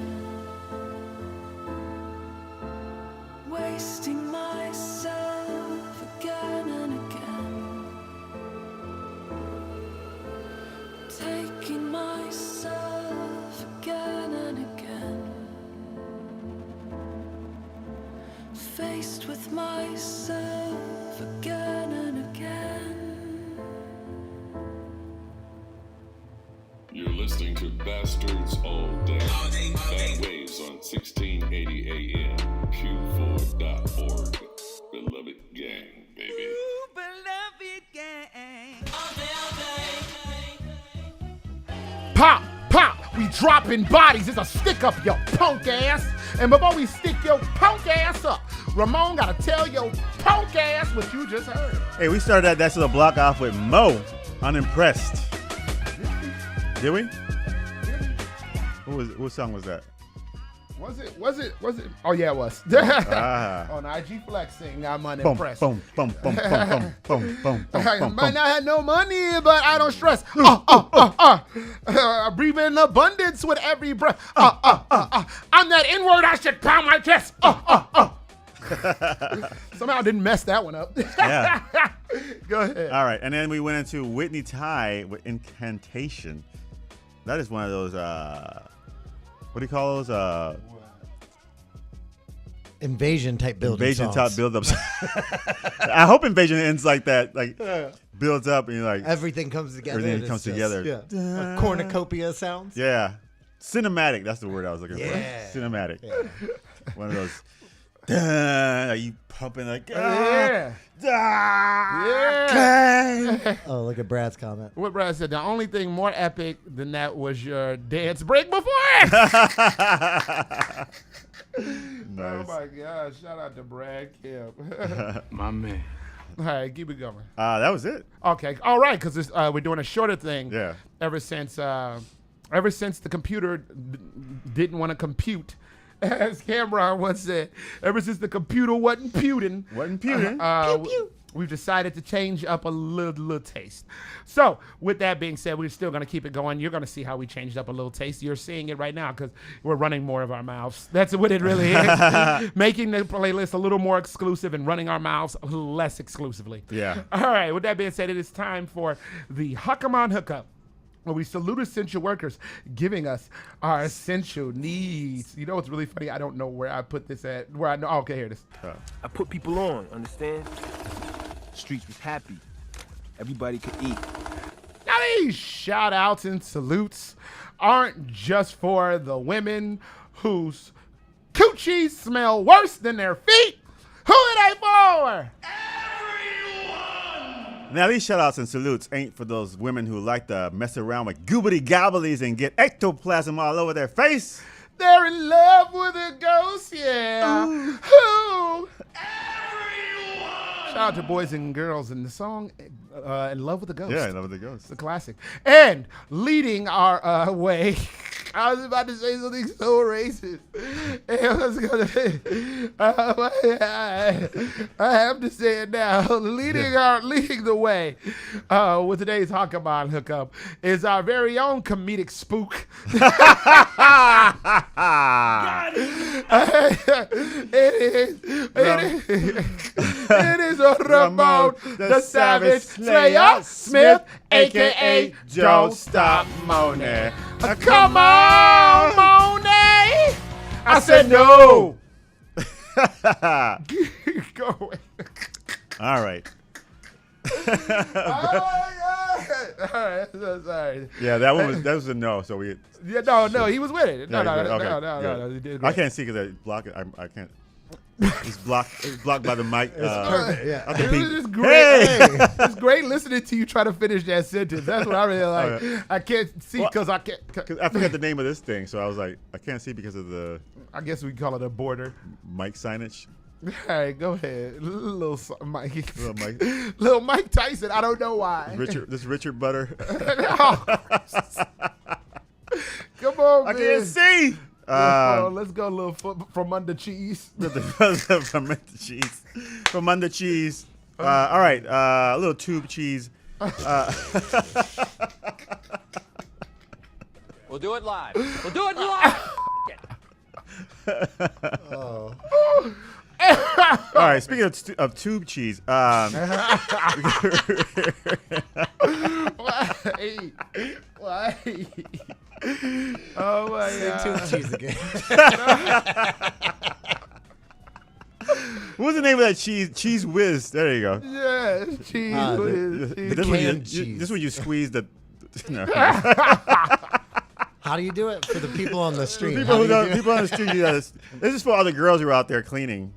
wasting myself again and again, taking myself again and again, faced with myself again and again. You're listening to Bastards All Day. Bad Waves on 1680 AM, Q4.org. Beloved gang, baby. Ooh, beloved gang. All day, all day. Pop, pop, we dropping bodies. It's a stick up, yo punk ass. And before we stick your punk ass up, Ramon gotta tell your punk ass what you just heard. Hey, we started that little block off with Mo, Unimpressed. Did we? What song was that? Was it? Oh yeah, it was. On IG Flexing, I'm unimpressed. Boom, boom, boom, boom, boom, boom, boom, I boom, might boom. not have no money, but I don't stress. I breathe in abundance with every breath. I'm that N-word, I should pound my chest. Somehow I didn't mess that one up. Yeah. Go ahead. All right, and then we went into Whitney Ty with Incantation. That is one of those, what do you call those? Invasion type building Invasion songs. type build-ups. I hope Invasion ends like that, like builds up and you're like everything comes together. Everything comes together. Yeah. Cornucopia sounds. Yeah. Cinematic. That's the word I was looking for. Cinematic. Yeah. One of those. Are you pumping like? Yeah. Oh, look at Brad's comment. What Brad said, the only thing more epic than that was your dance break before it. Nice. Oh my gosh! Shout out to Brad Kemp. My man. All right, keep it going. That was it. Okay, all right, because we're doing a shorter thing. Yeah. Ever since the computer didn't want to compute, as Cameron once said, ever since the computer wasn't puting, we've decided to change up a little taste. So, with that being said, we're still going to keep it going. You're going to see how we changed up a little taste. You're seeing it right now because we're running more of our mouths. That's what it really is. Making the playlist a little more exclusive and running our mouths a little less exclusively. Yeah. All right, with that being said, it is time for the Huck 'em on Hookup, where we salute essential workers giving us our essential needs. You know what's really funny? I don't know where I put this at. Where I know. Okay, here it is. I put people on, understand? Streets was happy. Everybody could eat. Now these shout outs and salutes aren't just for the women whose coochies smell worse than their feet. Who are they for? Now, these shout-outs and salutes ain't for those women who like to mess around with goobity-gobblies and get ectoplasm all over their face. They're in love with a ghost, yeah. Who? Shout out to boys and girls in the song In Love with a Ghost. Yeah, In Love with a Ghost. It's a classic. And leading our way, I was about to say something so racist. I have to say it now. Leading the way with today's Hockaman Hookup is our very own comedic spook. It is Ramon the Savage Slayer Smith, a.k.a. Joe Stop Monet. Come on, Monet. I said no. Go away. All right. All right, so sorry. Yeah, that was a no. So we. Yeah, no, he was with it. No, he did great. I can't see because I block it. I can't. It's blocked by the mic. It's perfect. Yeah. It's great. It's great listening to you try to finish that sentence. That's what I really like. Oh, yeah. I can't see because I can't. I forgot the name of this thing, so I was like, I can't see because of the. I guess we call it a border. Mic signage. All right, go ahead, little Mike. Little Mike Tyson. I don't know why. Richard Butter. Come on, I man. can't see. Let's go a little from under cheese. From under cheese. From under cheese. All right, a little tube cheese. We'll do it live. We'll do it live. Oh. All right, speaking of tube cheese. Why? Oh my God. Tube cheese again. What was the name of that cheese? Cheese Whiz. There you go. Yeah, cheese Whiz. This is when you squeeze the. No. How do you do it for the people on the street? People on the street. This is for all the girls who are out there cleaning.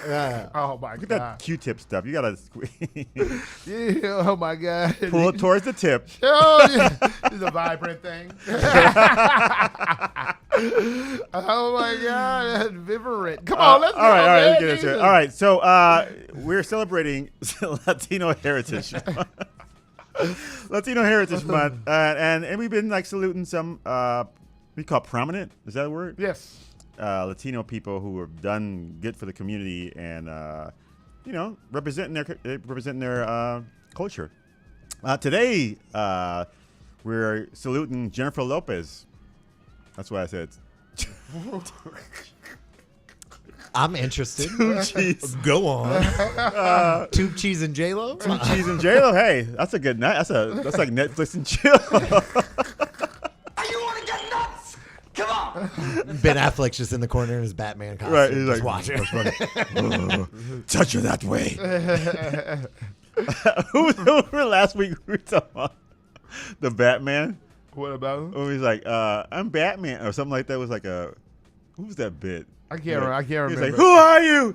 Yeah. Oh my Get God. that Q-tip stuff. You gotta squeeze. Yeah, oh my God. Pull it towards the tip. Oh, yeah. It's a vibrant thing. Oh my God, that's vibrant. Come on, let's go. All right, man. let's get into it. All right, so we're celebrating Latino heritage. Latino Heritage Month, and we've been like saluting some we call prominent. Is that a word? Yes. Latino people who have done good for the community and representing their culture. Today we're saluting Jennifer Lopez. That's why I said. I'm interested. Tube cheese. Go on. Tube cheese and J-Lo? Tube cheese and J-Lo. Hey, that's a good night. That's like Netflix and chill. You want to get nuts? Come on. Ben Affleck's just in the corner in his Batman costume. Right, he's just like, watching. Touch her that way. Who last week we were talking about the Batman? What about him? Oh, he's like, I'm Batman or something like that. It was like who was that bit? I can't remember. He's like, who are you?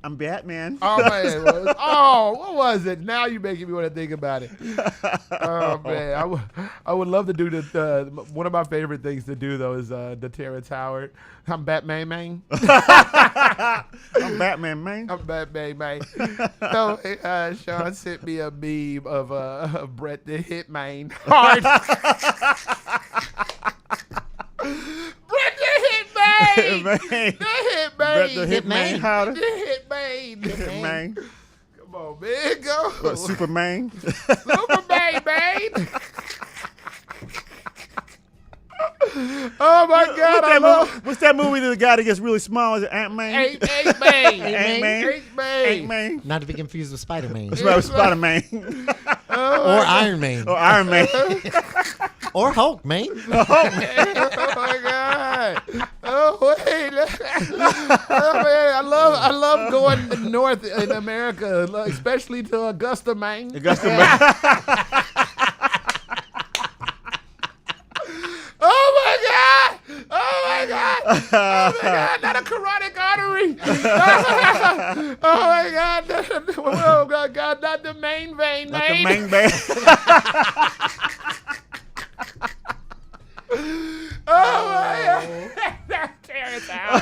I'm Batman. Oh man! What was it? Now you're making me want to think about it. Oh man, I would love to do the one of my favorite things to do though is the Terrence Howard. I'm Batman, man. I'm Batman, man. I'm Batman, man. So Sean sent me a meme of Brett the Hitman Hart. Brett the Hitman. The Hitman. Brett the Hitman Howard. The Hitman. Come on, man, go. What, Superman? Superman, man. Oh my God! What's that movie that the guy that gets really small? Is it Ant-Man? Ant-Man. Not to be confused with Spider-Man. Spider-Man. Or Iron Man. Or Iron Man. Or Hulk, man. Oh my God! Oh wait! Oh man, I love going north in America, especially to Augusta, Maine. Oh my God! Oh my God! Oh my God! Not a carotid artery! Oh my God! Oh my God! Not the main vein, Not man. the main vein. Oh my God! Tear it out.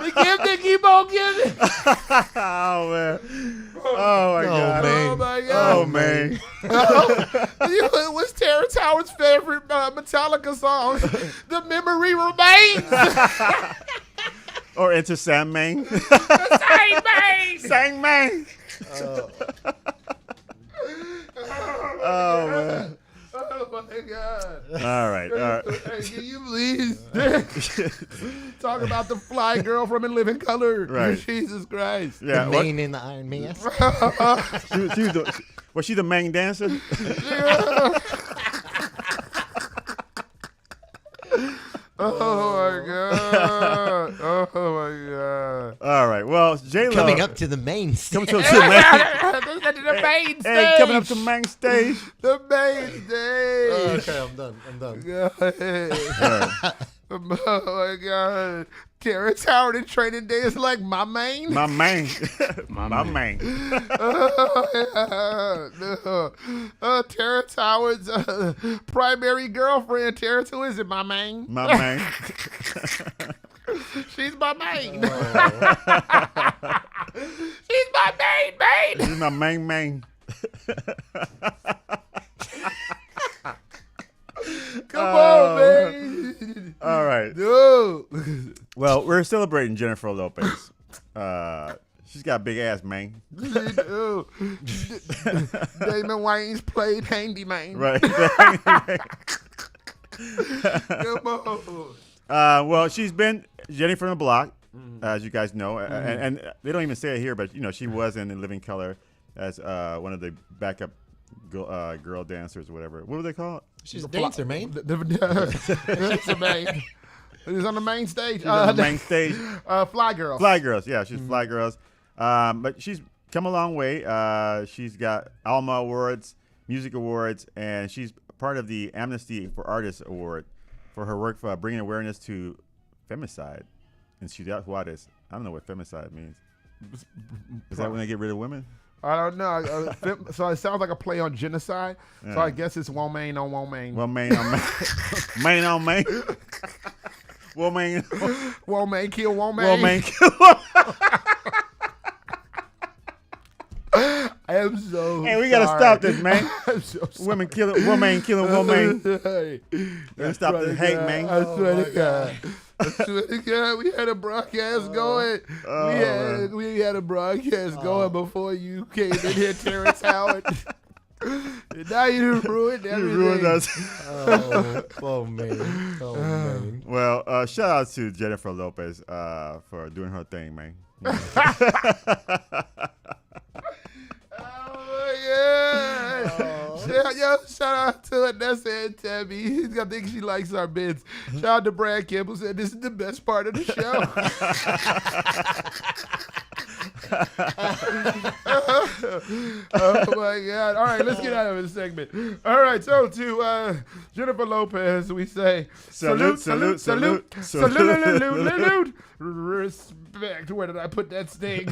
The gift they keep on giving. Oh man! Oh my God! Oh my God! Oh man! What's Terrence Howard's favorite Metallica song? The Memory Remains. Or Enter Sandman. Sandman. Sandman. Oh man! Oh my God! All right. Hey, can you please talk about the fly girl from In Living Color? Right. Jesus Christ! The main in the Iron Man. Was she the main dancer? Oh my God! Oh my God! All right. Well, J-Lo Coming up to the main stage. The main stage. Hey, coming up to the main stage. The main stage. Okay, I'm done. Go ahead. Oh my God! Terrence Howard in Training Day is like my main. My main. My main. Terrence Howard's primary girlfriend. Terrence, who is it? My main. My main. She's my main. She's my main. She's my main. Come on, man. All right. No. Well, we're celebrating Jennifer Lopez. She's got a big ass, man. Damon Wayans played Handyman. Right. Come on. Well, she's been Jenny from the Block, as you guys know, and they don't even say it here, but she was in Living Color as one of the backup girl dancers or whatever. What were they called? She's a dancer, man. Dancer, man. She's on the main stage. On the main stage. Fly Girls. Fly Girls, yeah, she's Fly Girls. But she's come a long way. She's got Alma Awards, Music Awards, and she's part of the Amnesty for Artists Award for her work for bringing awareness to femicide in Ciudad Juarez. I don't know what femicide means. Is that when they get rid of women? I don't know. So it sounds like a play on genocide. Yeah. So I guess it's woman on woman. Woman on man. Man on man. Woman. Woman kill woman. Woman kill woman. I am so Hey, we gotta stop this, man. I'm so sorry. Woman killing woman. Hey, Let's stop the hate, man. I swear to God. I swear to God, we had a broadcast going. We had a broadcast going before you came in here, Terrence Howard. And now you ruined everything. You ruined us. Oh man. Well, shout out to Jennifer Lopez for doing her thing, man. Shout out to Anessa and Tabby. I think she likes our bids. Shout out to Brad Campbell, said this is the best part of the show. Oh my God. All right, let's get out of this segment. All right, so to Jennifer Lopez, we say salute. Respect. Where did I put that sting?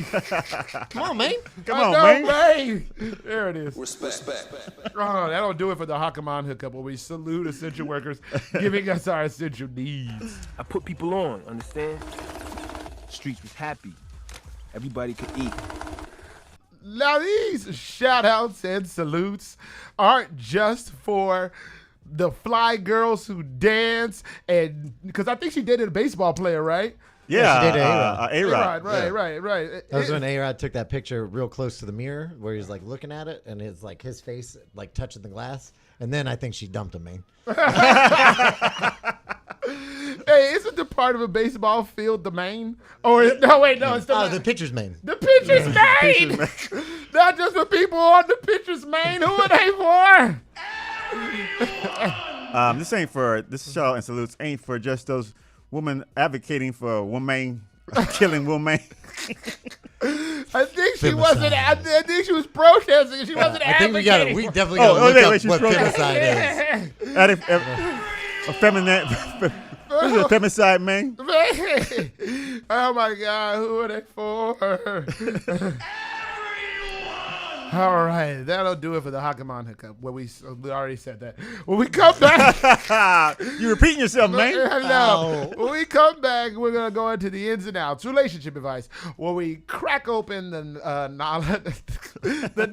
Come on, man. Come on, man. There it is. Respect. Oh, that'll do it for the Hakaman hookup where we salute essential workers giving us our essential needs. I put people on, understand? Streets was happy. Everybody could eat. Now these shout outs and salutes aren't just for the fly girls who dance, and because I think she dated a baseball player, right? Yeah, she did A-Rod. A-Rod. Right. That was when A-Rod took that picture real close to the mirror where he's like looking at it and it's like his face like touching the glass. And then I think she dumped him, man. Hey, isn't the part of a baseball field the main? Or it's the pitcher's main. The pitcher's main. Not just for people on the pitcher's main. Who are they for? This shout and salutes ain't for just those women advocating for woman killing woman. I think she wasn't. I think she was protesting. She wasn't advocating. We definitely got to look up what femicide is. Effeminate. What is it, femicide, man? Oh my God, who are they for? All right, that'll do it for the Hakaman hookup. Where we already said that. When we come back, you're repeating yourself, man. No. When we come back, we're gonna go into the ins and outs, relationship advice, where we crack open the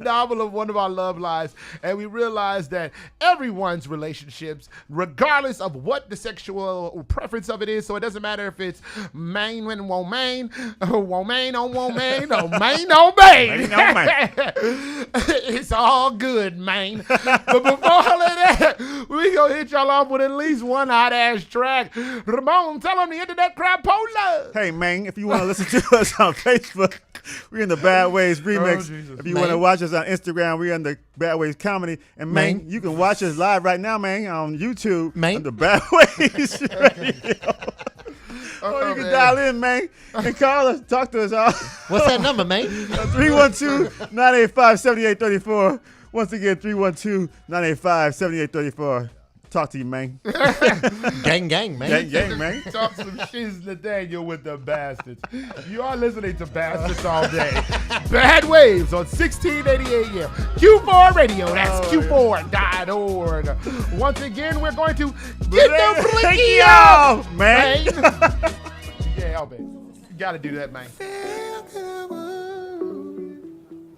novel of one of our love lives, and we realize that everyone's relationships, regardless of what the sexual preference of it is, so it doesn't matter if it's main and womain, or womain on womain, or main on main. It's all good, man. But before all of that, we gonna hit y'all off with at least one hot ass track. Ramon, tell them the internet crapola. Hey, man, if you want to listen to us on Facebook, we're in the Bad Ways Remix. If you want to watch us on Instagram, we're in the Bad Ways Comedy. And, man, you can watch us live right now, man, on YouTube. On the Bad Ways Radio. Or you can dial in, man, and call us, talk to us all. What's that number, man? 312-985-7834. Once again, 312-985-7834. Talk to you, man. Gang, man. Gang, man. Talk some shiz Nathaniel with the Bastards. You are listening to Bastards all day. Bad Waves on 1688 AM. Q4 Radio. That's Q4.org. Once again, we're going to get the blinky off, man. Yeah, I'll bet. You got to do that, man.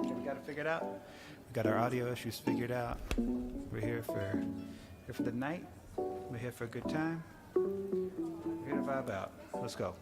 We got it figured out. We got our audio issues figured out. We're here for the night. We're here for a good time. We're here to vibe out. Let's go.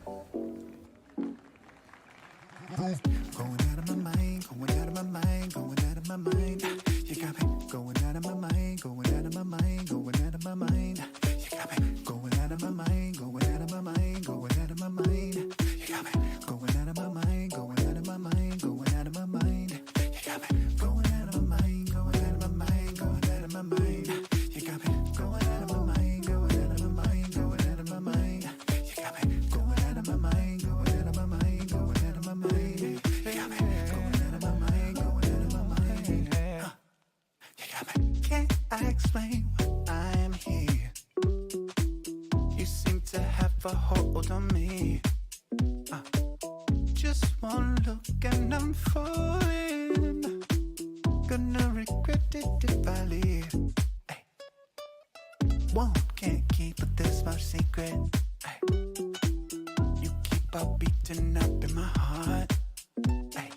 Going out of my mind, going out of my mind, going out of my mind. You got me going out of my mind, going out of my mind, going out of my mind. You got me going out of my mind, going out of my mind, going out of my mind. You got me going out of my mind, going out of my mind, going out of my mind. You got me going out of my mind, going out of my mind, going out of my mind. You got me going out of my mind, going out of my mind, going out of my mind. You got me going out of my mind, going out of my mind, going out of my mind. You got me going out of my mind, going out of my mind. You got me. Can't I explain why I'm here? You seem to have a hold on me. Just one look and I'm falling. Gonna regret it if I leave. Can't keep this much secret. Ay. You keep on beating up in my heart. Ay.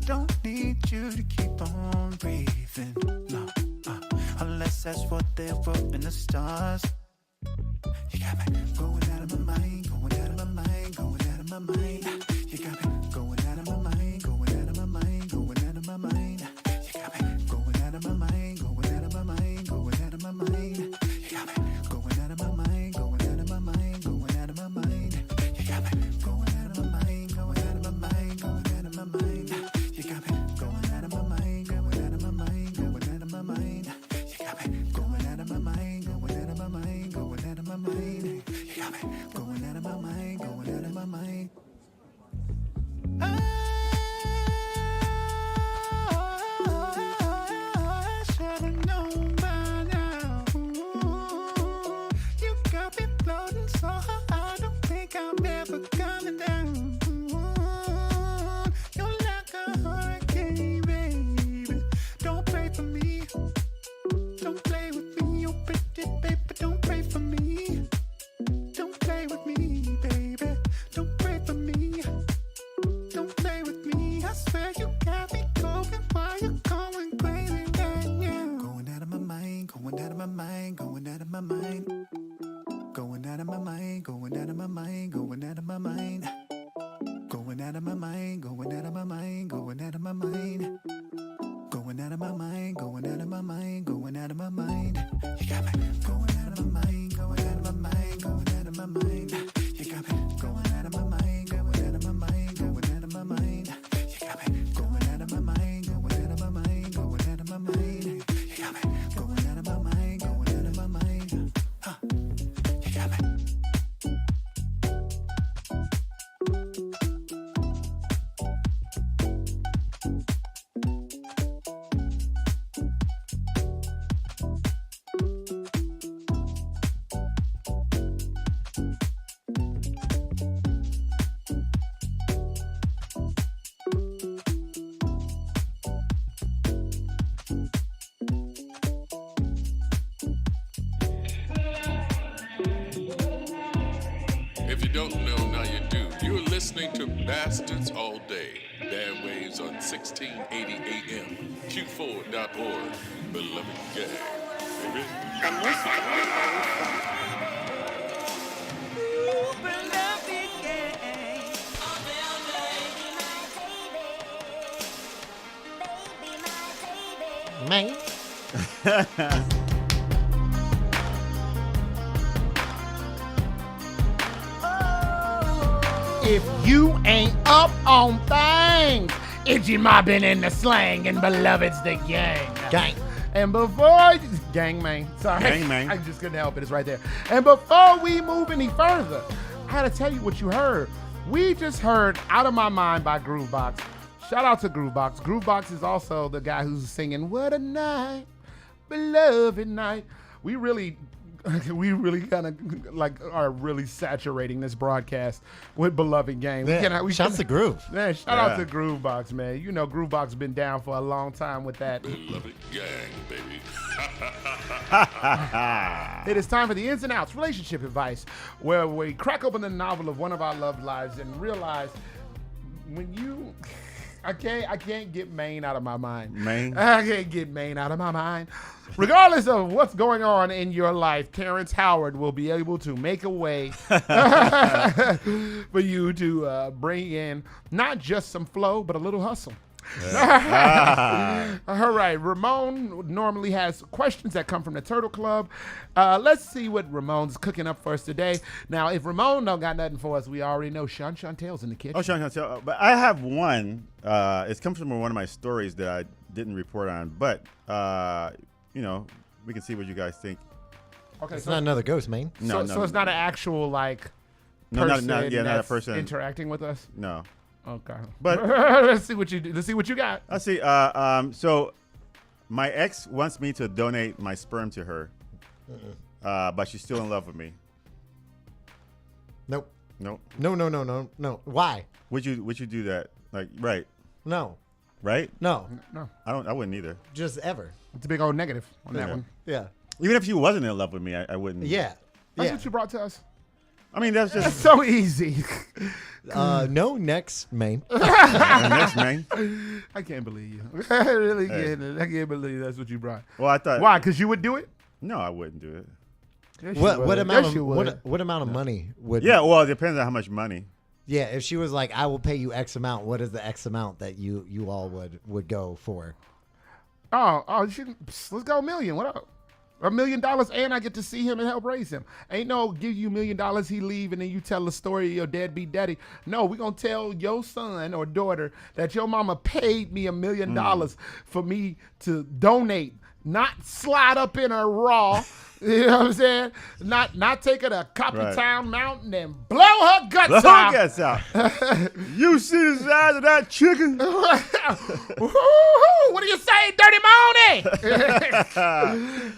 Don't need you to keep on breathing. No. That's what they wrote in the stars. You got me going out of my mind, going out of my mind, going out of my mind. You got me going out of my mind, going out of my mind, going out of my mind. You got me going out of my mind, going out of my mind, going out of my mind. You got me going out of my mind, going out of my mind, going out of my mind. You got me going out of my mind, going out of my mind, going out of my mind. You got me going out of my mind, going out of my mind, going out of my mind. You got me going out of my mind, going out of my mind, going out of my mind. You got me going out of my mind, going out of my mind. I should've known by now. You got me floating so high, I don't think I'm ever coming down. You're like a hurricane, baby. Don't pray for me. Don't play with me, oh pretty baby. Don't pray for me. Don't play with me, baby. Don't pray for me. Don't play with me. I swear you got me going while you're going crazy right now. Going out of my mind, going out of my mind, going out of my mind. Going out of my mind, going out of my mind, going out of my mind. Going out of my mind, going out of my mind, going out of my mind. Going out of my mind, going out of my mind, going out of my mind. You got me going out of my mind, going out of my mind, going out of my mind. You got me going out of my mind, going out of my mind, going out of my mind. You got me going out of my mind, going out of my mind, going out of my mind. You got me going out of my mind, going out of my mind. You got me. If you don't know, now you do. You're listening to Bastards All Day. Bad Waves on 1680 AM. Q4.org. Beloved gang. Baby. Man. If you ain't up on things, itchy mobbing in the slang, and beloved's the gang. Gang. And before gang man, sorry, Gang man. I just couldn't help it. It's right there. And before we move any further, I had to tell you what you heard. We just heard "Out of My Mind" by Groovebox. Shout out to Groovebox. Groovebox is also the guy who's singing "What a Night, Beloved Night." We really kind of like are really saturating this broadcast with Beloved Gang. Shouts to Groove. Man, shout out to Groovebox, man. You know Groovebox been down for a long time with that. Beloved gang, baby. It is time for the ins and outs relationship advice, where we crack open the novel of one of our love lives and realize when you... I can't get Maine out of my mind. Maine? I can't get Maine out of my mind. Regardless of what's going on in your life, Terrence Howard will be able to make a way for you to bring in not just some flow, but a little hustle. All right, Ramon normally has questions that come from the Turtle Club. Let's see what Ramon's cooking up for us today. Now, if Ramon don't got nothing for us, we already know Sean Chantel's in the kitchen. Oh, Sean Chantel. But I have one. It comes from one of my stories that I didn't report on. But, you know, we can see what you guys think. Okay, It's not another ghost, man. So it's not an actual, like, No, person not a that's person interacting with us? No. Okay. But let's see what you do. Let's see what you got. Let's see. So my ex wants me to donate my sperm to her, but she's still in love with me. Nope. Nope. No. Why? Would you do that? Like, right? No. Right? No. No. I wouldn't either. Just ever. It's a big old negative on that one. Yeah. Even if she wasn't in love with me, I wouldn't. Yeah. That's what you brought to us. I mean, that's just so easy. No, next, Maine. Next, Maine. I can't believe you. I really can't. I can't believe that's what you brought. Well, I thought. Why? Because you would do it? No, I wouldn't do it. Yes, What you would. amount Yes, you of would. what amount of money would? Yeah, well, it depends on how much money. Yeah, if she was like, I will pay you X amount. What is the X amount that you all would go for? Oh, let's go $1 million. What up? $1 million, and I get to see him and help raise him. Ain't no give you $1 million, he leave, and then you tell the story of your deadbeat daddy. No, we gonna tell your son or daughter that your mama paid me $1 million for me to donate, not slide up in her raw. You know what I'm saying? Not take her to Coppertown Mountain and blow her guts Blow out. her guts out. You see the size of that chicken? What do you say, Dirty Money?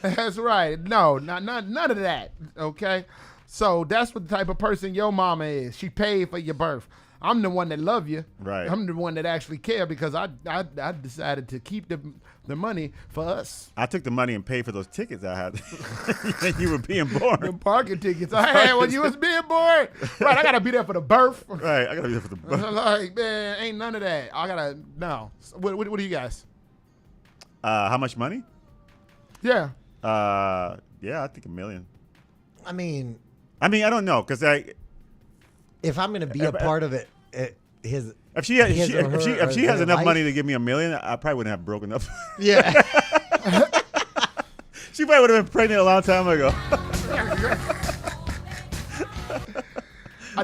That's right. No, none of that. Okay, so that's what the type of person your mama is. She paid for your birth. I'm the one that love you. Right. I'm the one that actually care because I decided to keep the money for us. I took the money and paid for those tickets I had when you were being born. The parking tickets I had when you was being born. Right, I gotta be there for the birth. Right, I gotta be there for the birth. Like, man, ain't none of that. I gotta no. What do you guys? How much money? Yeah. Yeah, I think $1 million. I mean, I don't know because if I'm gonna be a part of it, if she has enough money to give me $1 million, I probably wouldn't have broken up. Yeah. She probably would have been pregnant a long time ago.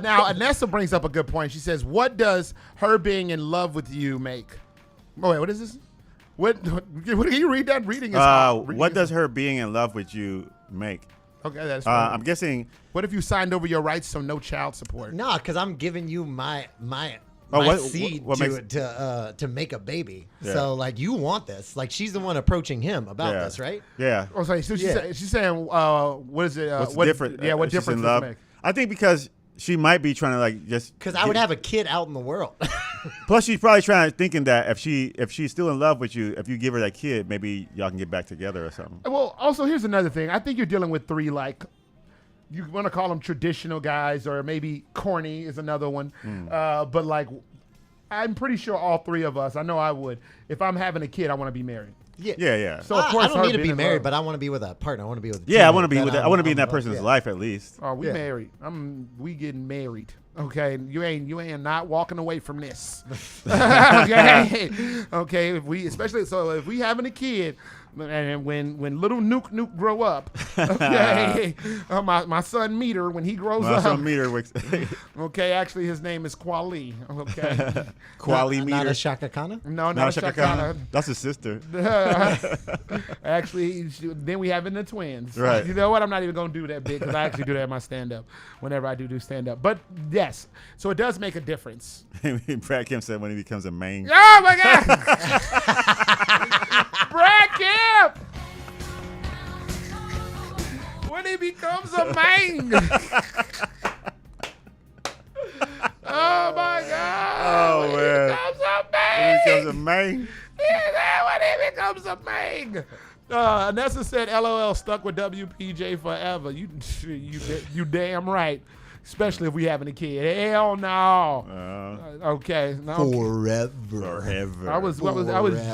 Now, Anessa brings up a good point. She says, what does her being in love with you make? Oh, wait, what is this? What can you read that? Reading is hard. What does her being in love with you make? Okay, that's fine. I'm guessing. What if you signed over your rights so no child support? No, because I'm giving you my seed to make a baby. Yeah. So like you want this. Like she's the one approaching him about this, right? Yeah. Oh, sorry. So she's saying, what is it? What's different? Yeah, what if she's difference in does it love? make? I think because she might be trying to like just. Because I would have a kid out in the world. Plus, she's probably thinking that if she's still in love with you, if you give her that kid, maybe y'all can get back together or something. Well, also here's another thing. I think you're dealing with three like. You want to call them traditional guys, or maybe corny is another one. But like, I'm pretty sure all three of us. I know I would. If I'm having a kid, I want to be married. Yeah. So of course, I don't need to be married, but I want to be with a partner. I want to be with. I want to be with. I want to be in that person's life at least. Oh, we married. We getting married. Okay, you ain't not walking away from this. Okay. If we having a kid, and when little Nuke grow up, okay, my son Meter when he grows up. My son Meter. Okay, actually his name is Kwali. Okay. Kwali Meter. Not a Shaka Khan? No, not a Shaka Khan. That's his sister. Actually, then we having the twins. Right. You know what? I'm not even gonna do that big because I actually do that in my stand up whenever I do stand up. But yes, so it does make a difference. Brad Kim said when he becomes a main. Oh my God! Brad Kim! When he becomes a main. Oh my God! Oh when man! He becomes a main. When he becomes a main. Yeah, when he becomes a main. Anessa said, "LOL stuck with WPJ forever." You damn right. Especially if we having a kid. Hell no. Okay. No, Forever. I was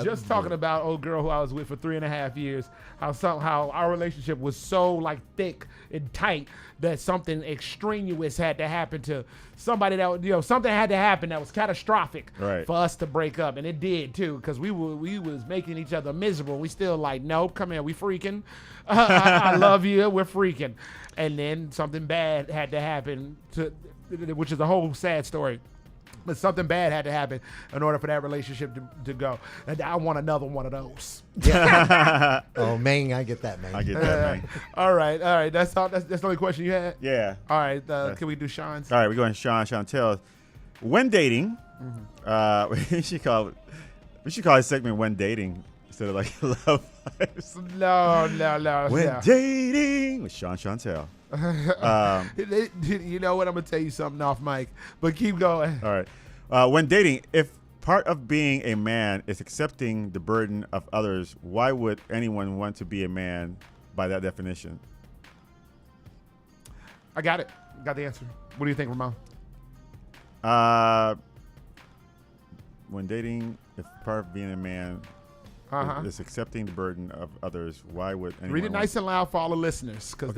just talking about old girl who I was with for 3.5 years. How our relationship was so like thick and tight that something extraneous had to happen to somebody that something had to happen that was catastrophic for us to break up, and it did too because we was making each other miserable. We still like, nope, come here, we freaking. I love you, we're freaking, and then something bad had to happen which is a whole sad story. But something bad had to happen in order for that relationship to go. And I want another one of those. Yeah. Oh, man, I get that, man. I get that, man. All right. That's the only question you had? Yeah. All right. Can we do Sean's? All right, we're going Chantel. When dating, we should call this segment When Dating instead of like Love Lives. No. When Dating with Chantel. You know what? I'm going to tell you something off mic, but keep going. All right. When dating, if part of being a man is accepting the burden of others, why would anyone want to be a man by that definition? I got it. Got the answer. What do you think, Ramon? When dating, if part of being a man, is accepting the burden of others. Why would anyone Read it nice and loud for all the listeners, because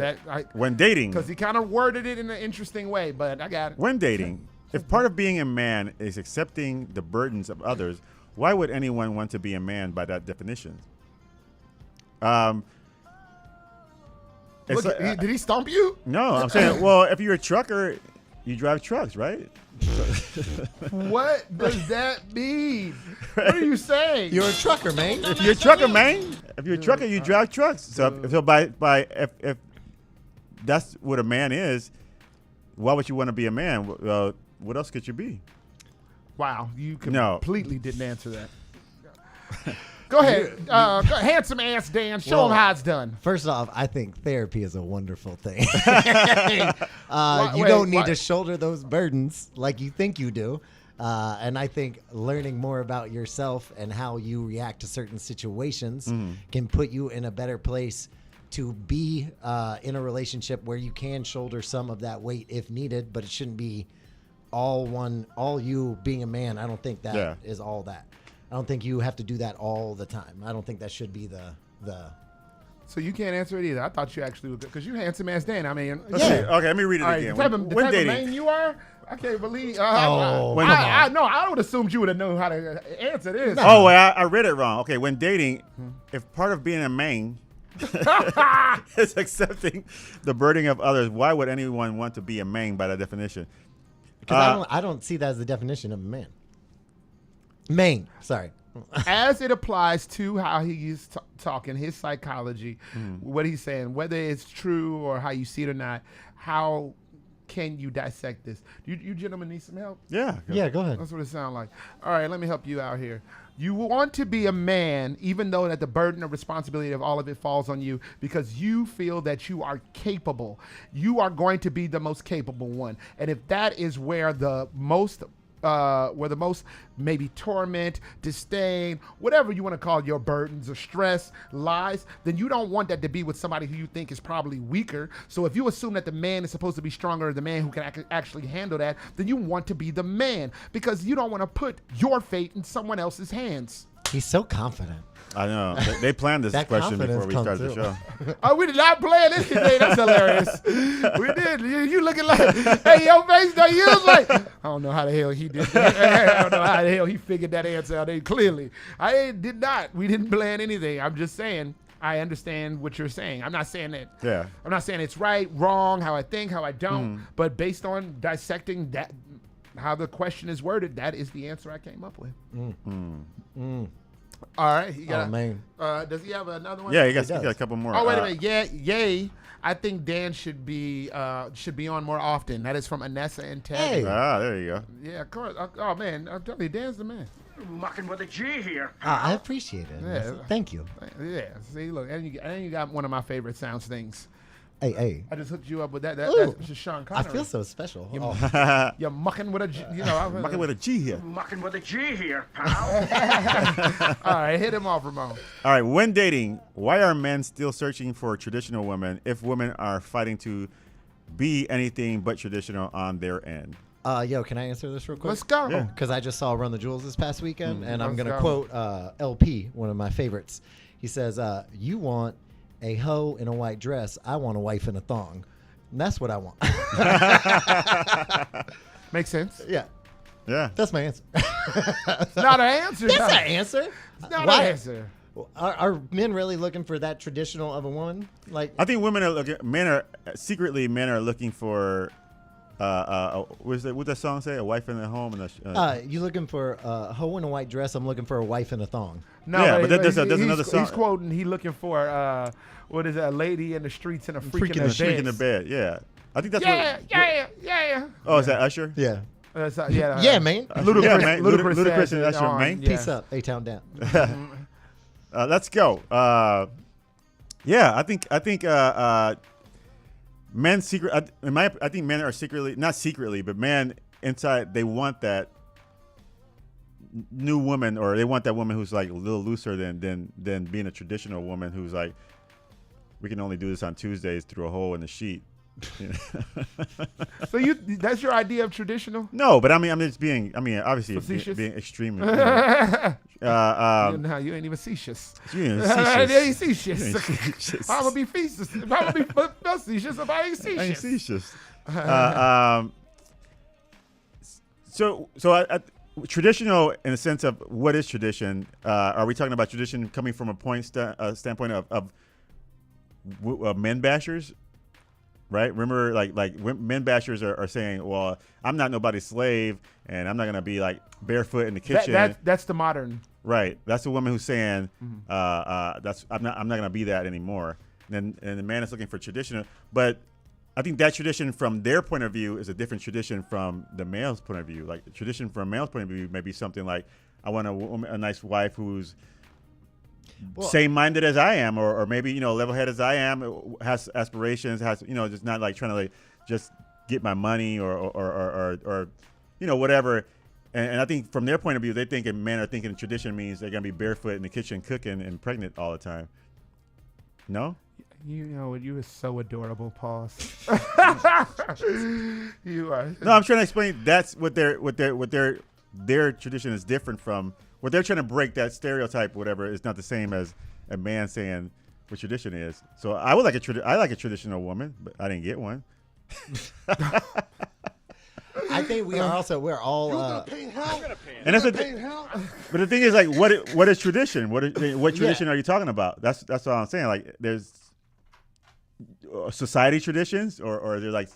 when dating, because he kind of worded it in an interesting way, but I got it. When dating, if part of being a man is accepting the burdens of others, why would anyone want to be a man by that definition? Look, did he stump you? No, I'm saying, well, if you're a trucker, you drive trucks, right? What does that mean? What are you saying? You're a trucker, man. If you're a trucker, man. If you're a trucker, you drive trucks. So if that's what a man is, why would you want to be a man? Well, what else could you be? Wow, you completely didn't answer that. Go ahead. Handsome ass Dan. Show him how it's done. First off, I think therapy is a wonderful thing. You don't need to shoulder those burdens like you think you do. And I think learning more about yourself and how you react to certain situations can put you in a better place to be in a relationship where you can shoulder some of that weight if needed, but it shouldn't be all you being a man. I don't think that is all that. I don't think you have to do that all the time. I don't think that should be the. So you can't answer it either. I thought you actually would, because you're handsome ass Dan. I mean, okay, let me read it again. The type of man you are, I can't believe. I would assume you would have known how to answer this. Oh, well, I read it wrong. Okay, when dating, if part of being a man is accepting the burden of others, why would anyone want to be a man by that definition? Because I don't see that as the definition of a man. Main, sorry. As it applies to how he's talking, his psychology, what he's saying, whether it's true or how you see it or not, how can you dissect this? You gentlemen need some help? Yeah. Go ahead. That's what it sounds like. All right, let me help you out here. You want to be a man, even though that the burden of responsibility of all of it falls on you, because you feel that you are capable. You are going to be the most capable one. And if that is where the most maybe torment, disdain, whatever you want to call your burdens or stress lies, then you don't want that to be with somebody who you think is probably weaker. So if you assume that the man is supposed to be stronger, the man who can actually handle that, then you want to be the man, because you don't want to put your fate in someone else's hands. He's so confident. I know. They planned this question before we started the show. Oh, we did not plan anything. That's hilarious. We did. You looking like, hey, your face, though, you was like, I don't know how the hell he did that. I don't know how the hell he figured that answer out. Clearly, I did not. We didn't plan anything. I'm just saying, I understand what you're saying. I'm not saying that. Yeah. I'm not saying it's right, wrong, how I think, how I don't. But based on dissecting that, how the question is worded, that is the answer I came up with. All right. Man. Does he have another one? Yeah, he got a couple more. Oh, wait a minute. Yay. I think Dan should be on more often. That is from Anessa and Ted. Hey. There you go. Yeah, of course. Oh, man. I'm telling you, Dan's the man. Mucking with a G here. I appreciate it. Yeah. Thank you. Yeah. See, look, and you got one of my favorite sounds things. Hey. I just hooked you up with that. Ooh, that's just Sean Connery. I feel so special. You're mucking with a G. Mucking with a G here. Mucking with a G here, pal. All right, hit him off, Ramon. All right, when dating, why are men still searching for traditional women if women are fighting to be anything but traditional on their end? Can I answer this real quick? Let's go. Because I just saw Run the Jewels this past weekend, and I'm going to Let's quote LP, one of my favorites. He says, you want a hoe in a white dress. I want a wife in a thong. And that's what I want. Makes sense. Yeah. Yeah. That's my answer. It's not an answer. That's an answer. It's not an answer. Are men really looking for that traditional of a woman? Like, I think men are looking for what's that song say? A wife in the home and you looking for a hoe in a white dress? I'm looking for a wife in a thong. No, yeah, but there's another song. He's quoting. He looking for what is that? A lady in the streets and a freak in the bed. Yeah, I think that's yeah. Oh, is that Usher? Yeah. Yeah, man. Ludacris and Usher, man. Peace up, A-Town down. Let's go. I think men I think men are secretly, not secretly, but men inside, they want that new woman, or they want that woman who's like a little looser than being a traditional woman who's like, we can only do this on Tuesdays through a hole in the sheet. So that's your idea of traditional? No, but I'm just being. Obviously, Facetious? being extremely. You ain't even facetious. You ain't facetious. facetious. I'm gonna be facetious. I'm gonna be facetious if I ain't facetious. I ain't facetious. So traditional in the sense of what is tradition? Are we talking about tradition coming from a standpoint of men bashers? Right? Remember, like men bashers are saying, well, I'm not nobody's slave, and I'm not gonna be like barefoot in the kitchen. That's the modern. Right. That's the woman who's saying, that's I'm not gonna be that anymore. And the man is looking for traditional, but I think that tradition from their point of view is a different tradition from the male's point of view. Like the tradition from a male's point of view may be something like, I want a nice wife who's same-minded as I am, or maybe, level-headed as I am, has aspirations, has, just not like trying to like just get my money or whatever. And I think from their point of view, they think men are thinking tradition means they're going to be barefoot in the kitchen cooking and pregnant all the time. No? You are so adorable, Paul. You are. No, I'm trying to explain. That's what their tradition is different from. What they're trying to break, that stereotype, whatever, is not the same as a man saying what tradition is. So I would like I like a traditional woman, but I didn't get one. I think we're all. You're gonna pay hell. And that's but the thing is, like, what is tradition? What tradition are you talking about? That's all I'm saying. Like, there's society traditions, or they're like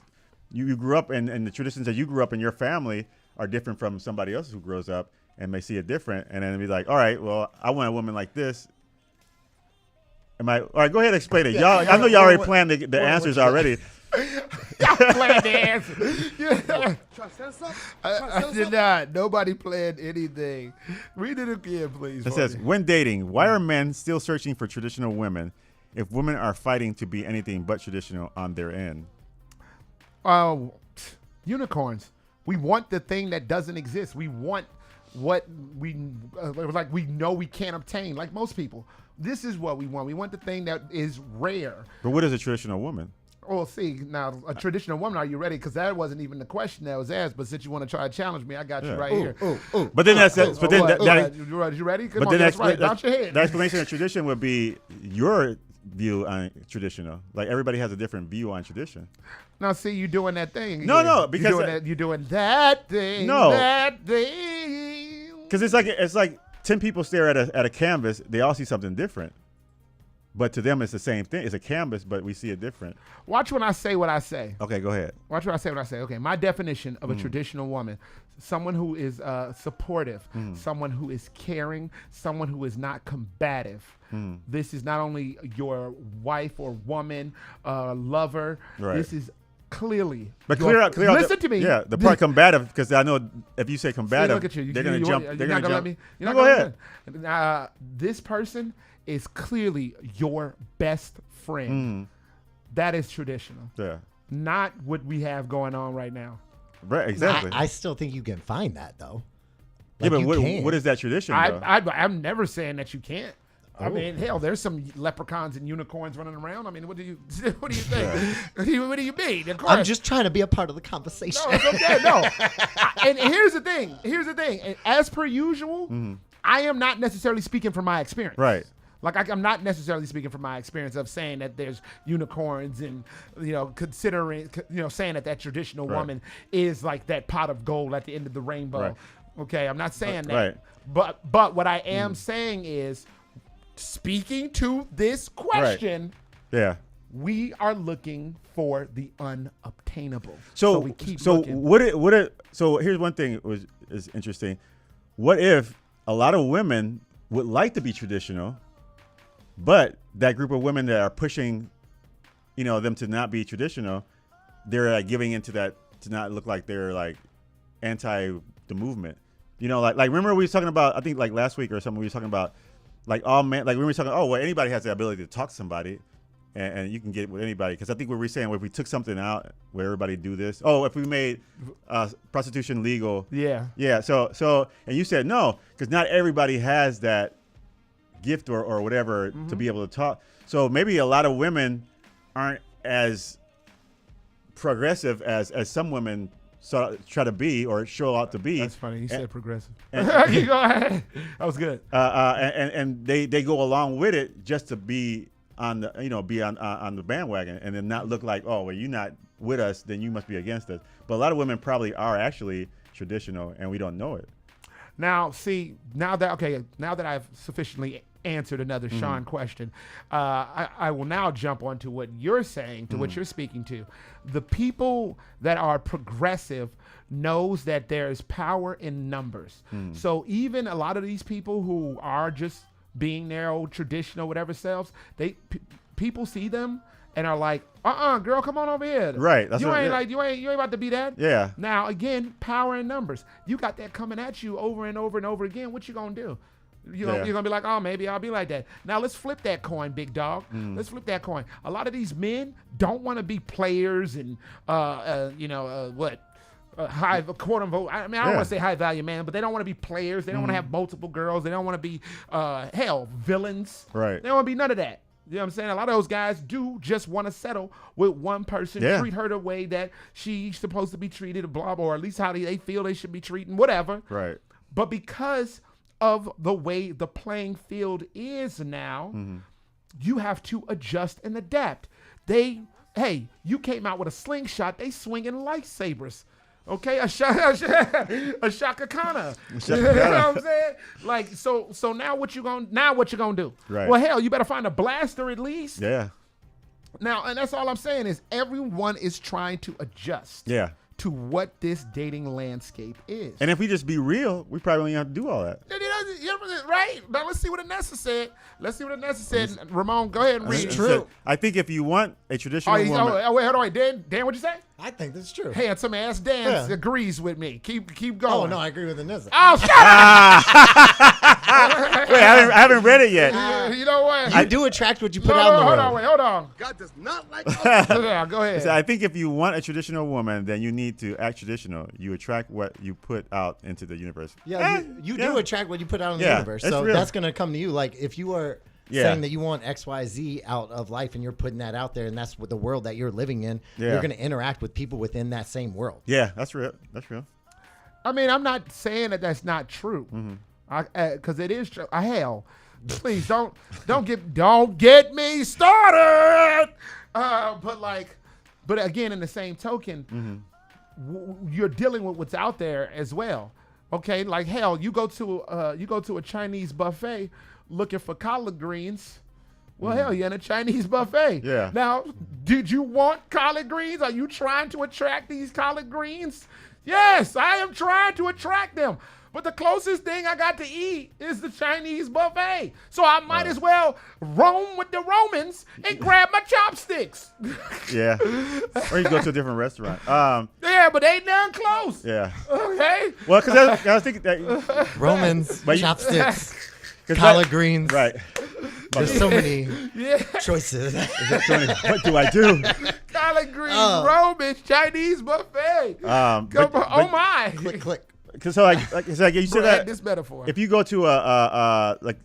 you grew up and the traditions that you grew up in your family are different from somebody else who grows up and may see it different, and then be like, all right, well, I want a woman like this. All right, go ahead and explain it. Y'all, I know y'all already planned the answers already. Y'all planned the answer. I did not. Nobody planned anything. Read it again, please. It says, when dating, why are men still searching for traditional women if women are fighting to be anything but traditional on their end? Unicorns. We want the thing that doesn't exist. We want what we know we can't obtain, like most people. This is what we want. We want the thing that is rare. But what is a traditional woman? Well, see, now, a traditional woman, are you ready? Because that wasn't even the question that was asked. But since you want to try to challenge me, I got you right here. But then you ready? Come on, that's right. Bounce your head. The explanation of tradition would be your view on traditional. Like, everybody has a different view on tradition. Now, see, you doing that thing again. No, because you're doing that thing. No, that thing. Because it's like 10 people stare at a canvas. They all see something different. But to them, it's the same thing. It's a canvas, but we see it different. Watch when I say what I say. Okay, go ahead. Watch when I say what I say. Okay, my definition of a traditional woman: someone who is supportive, someone who is caring, someone who is not combative. This is not only your wife or woman, lover. Right. This is clearly. But clear out. Listen to me. Yeah, the part combative, because I know if you say combative, look at you. They're going to jump. You're not going to let me. No, go ahead. This person is clearly your best friend. That is traditional. Yeah. Not what we have going on right now. Right, exactly. I still think you can find that, though. Like, yeah, but what is that tradition, though? I'm never saying that you can't. I mean, hell, there's some leprechauns and unicorns running around. I mean, what do you think? What do you mean? Of course. I'm just trying to be a part of the conversation. No, it's okay. No. And here's the thing. And as per usual, I am not necessarily speaking from my experience. Right. Like, I'm not necessarily speaking from my experience of saying that there's unicorns and, considering, saying that traditional woman is like that pot of gold at the end of the rainbow. Right. Okay, I'm not saying that. Right. But what I am saying is, speaking to this question, we are looking for the unobtainable. So we keep looking. So here's one thing is interesting. What if a lot of women would like to be traditional, but that group of women that are pushing, them to not be traditional, they're like giving into that to not look like they're like anti the movement. Like remember we were talking about, I think like last week or something, we were talking about like all men, like we were talking, anybody has the ability to talk to somebody and you can get it with anybody. Because I think what we're saying, if we took something out where everybody do this, if we made prostitution legal. Yeah. Yeah. So, and you said no, because not everybody has that gift or whatever to be able to talk. So maybe a lot of women aren't as progressive as some women try to be or show out to be. That's funny. You said progressive. Go ahead. That was good. And they go along with it just to be on the bandwagon and then not look like, oh, well, you're not with us, then you must be against us. But a lot of women probably are actually traditional and we don't know it. Now, see, now that I've sufficiently answered another Sean question, I will now jump onto what you're saying, to what you're speaking to. The people that are progressive knows that there's power in numbers. So even a lot of these people who are just being their old traditional whatever selves, people see them and are like, girl, come on over here. Right. That's you ain't about to be that. Yeah. Now again, power in numbers. You got that coming at you over and over and over again. What you gonna do? You're gonna be like, oh, maybe I'll be like that. Now let's flip that coin, big dog. Let's flip that coin. A lot of these men don't want to be players and high quote unquote. I mean, I don't want to say high value man, but they don't want to be players. They don't want to have multiple girls. They don't want to be villains. Right. They don't want to be none of that. You know what I'm saying? A lot of those guys do just want to settle with one person, treat her the way that she's supposed to be treated, blah, blah, or at least how they feel they should be treating, whatever. Right. But because of the way the playing field is now, you have to adjust and adapt. You came out with a slingshot, they swinging lightsabers. Okay, a Shaka Khan. You know what I'm saying? Like, so now what you gonna do? Right. Well, hell, you better find a blaster at least. Yeah. Now, and that's all I'm saying is everyone is trying to adjust. Yeah. To what this dating landscape is. And if we just be real, we probably don't have to do all that. Right? Now let's see what Anessa said. Ramon, go ahead and read it. True. I think if you want a traditional woman. Wait, hold on. Dan, what'd you say? I think that's true. Handsome ass Dan agrees with me. Keep going. Oh, no, I agree with Anessa. Oh, shut up! Wait, I haven't read it yet. You know what? You do attract what you put out in the world. Hold on. God does not like Yeah, go ahead. So I think if you want a traditional woman, then you need to act traditional. You attract what you put out into the universe. Yeah, you do attract what you put out in the universe. So that's going to come to you. Like, if you are saying that you want XYZ out of life and you're putting that out there and that's what the world that you're living in, you're going to interact with people within that same world. Yeah, that's real. I mean, I'm not saying that that's not true. Because it is true. Hell, please don't get me started. But again, in the same token, you're dealing with what's out there as well. Okay, like hell, you go to a Chinese buffet looking for collard greens. Well, hell, you're in a Chinese buffet. Yeah. Now, did you want collard greens? Are you trying to attract these collard greens? Yes, I am trying to attract them. But the closest thing I got to eat is the Chinese buffet. So I might as well roam with the Romans and grab my chopsticks. Yeah. Or you go to a different restaurant. Yeah, but they done close. Yeah. Okay. Well, because I was thinking that Romans, chopsticks, collard greens. Right. There's so many choices. What do I do? Collard greens, Romans, Chinese buffet. Oh my. Click. Because like you said that this metaphor. If you go to like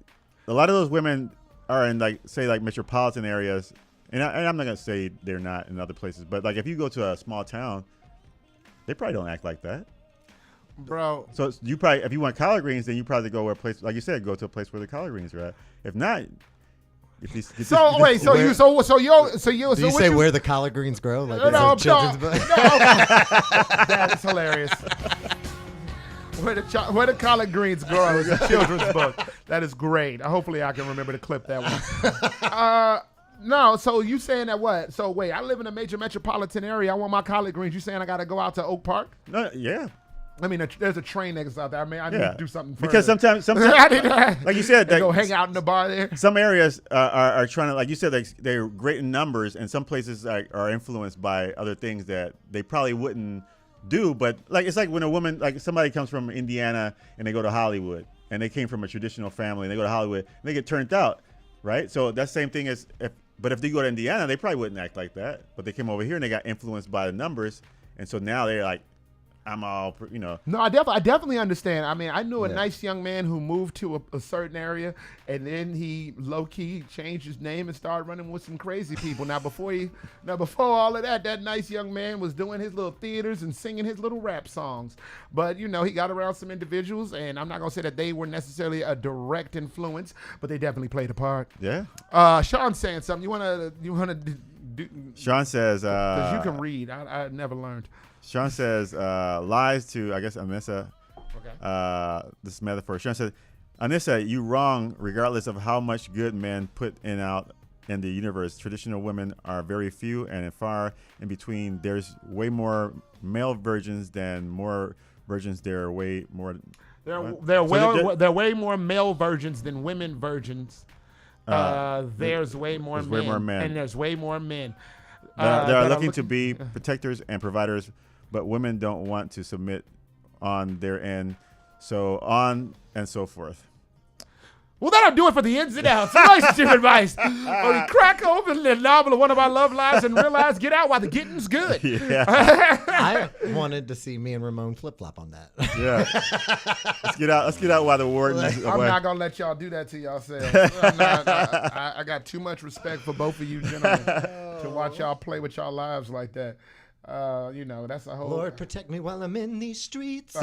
a lot of those women are in like say like metropolitan areas, and I'm not gonna say they're not in other places, but like if you go to a small town, they probably don't act like that, bro. So you probably if you want collard greens, then you probably go where a place like you said, go to a place where the collard greens are at. If not. Do you say where the collard greens grow? Like children's book? That is hilarious. Where the collard greens grow is a children's book. That is great. Hopefully I can remember to clip that one. No, so you saying that what? So wait, I live in a major metropolitan area. I want my collard greens. You saying I got to go out to Oak Park? No, yeah. I mean, there's a train exits out there. I mean, I need to do something further. Because sometimes like you said, go hang out in the bar there. Some areas are trying to, like you said, they're great in numbers, and some places are influenced by other things that they probably wouldn't do. But like it's like when a woman, like somebody comes from Indiana and they go to Hollywood, and they came from a traditional family, and they go to Hollywood, and they get turned out, right? So that's the same thing as but if they go to Indiana, they probably wouldn't act like that. But they came over here and they got influenced by the numbers, and so now they're like, I'm all, No, I definitely understand. I mean, I knew a Yeah. nice young man who moved to a certain area, and then he low key changed his name and started running with some crazy people. Now, before all of that nice young man was doing his little theaters and singing his little rap songs. But he got around some individuals, and I'm not gonna say that they were necessarily a direct influence, but they definitely played a part. Yeah. Sean's saying something. You wanna do? Sean says, Because you can read. I never learned. Sean says, lies to, I guess, Anissa. Okay. This metaphor. Sean says, Anissa, you wrong regardless of how much good men put out in the universe. Traditional women are very few and far in between. There's way more male virgins than more virgins. There are way more. There are way more male virgins than women virgins. There's way more men. And there's way more men. They are looking to be protectors and providers, but women don't want to submit on their end. So on and so forth. Well, that'll do it for the ins and outs. Relationship advice. Or you crack open the novel of one of our love lives and realize get out while the getting's good. Yeah. I wanted to see me and Ramon flip flop on that. Yeah. Let's get out while the warden is away. I'm not gonna let y'all do that to yourselves. I got too much respect for both of you gentlemen to watch y'all play with y'all lives like that. That's a whole. Lord, protect me while I'm in these streets.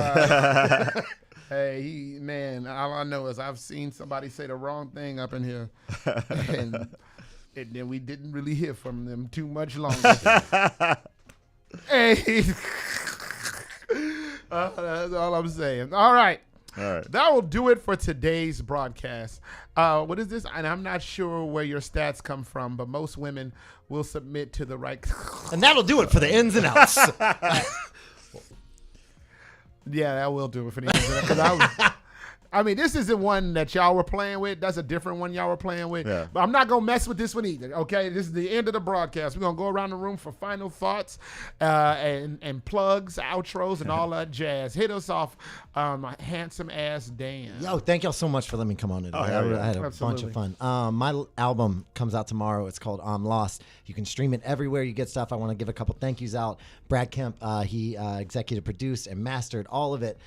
Hey, all I know is I've seen somebody say the wrong thing up in here, and then we didn't really hear from them too much longer. Hey, that's all I'm saying. All right. That will do it for today's broadcast. What is this? And I'm not sure where your stats come from, but most women will submit to the right. And that'll do it for the ins and outs. Yeah, that will do it for the ins and outs. I mean, this isn't one that y'all were playing with. That's a different one y'all were playing with. Yeah. But I'm not going to mess with this one either, okay? This is the end of the broadcast. We're going to go around the room for final thoughts and plugs, outros, and all that jazz. Hit us off, handsome-ass Dan. Yo, thank y'all so much for letting me come on today. Oh, I had a bunch of fun. My album comes out tomorrow. It's called I'm Lost. You can stream it everywhere you get stuff. I want to give a couple thank yous out. Brad Kemp, he executive produced and mastered all of it.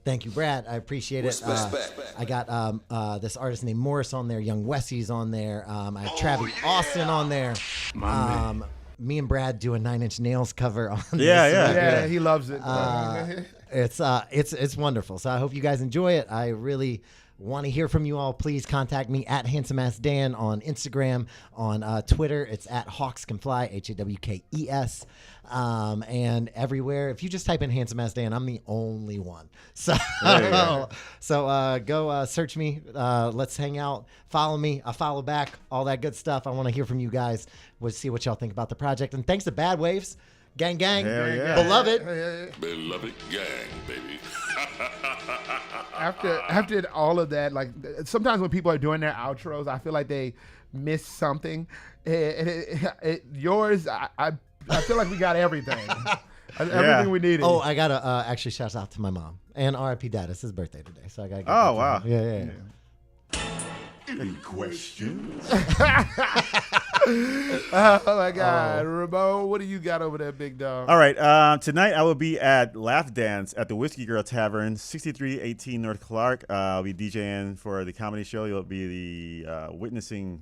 Thank you, Brad. I appreciate it. I got this artist named Morris on there. Young Wessie's on there. I have Travis Austin on there. Me and Brad do a 9 Inch Nails cover on this. Yeah, he loves it. It's wonderful. So I hope you guys enjoy it. I really want to hear from you all. Please contact me at HandsomeAssDan on Instagram, on Twitter. It's at Hawks Can Fly, HAWKES, and everywhere. If you just type in Handsome Ass Dan, I'm the only one. So, go search me. Let's hang out. Follow me. I follow back. All that good stuff. I want to hear from you guys. We'll see what y'all think about the project. And thanks to Bad Waves. Gang, gang. Beloved. Beloved gang, baby. After all of that, like sometimes when people are doing their outros, I feel like they miss something. Yours, I feel like we got everything. Everything we needed. Oh, I got to actually shout out to my mom. And R.I.P. Dad. It's his birthday today. So I got to Oh, wow. Yeah. Any questions? Oh my God, Ramon, what do you got over there, big dog? All right, tonight I will be at Laugh Dance at the Whiskey Girl Tavern, 6318 North Clark. I'll be DJing for the comedy show. You'll be the witnessing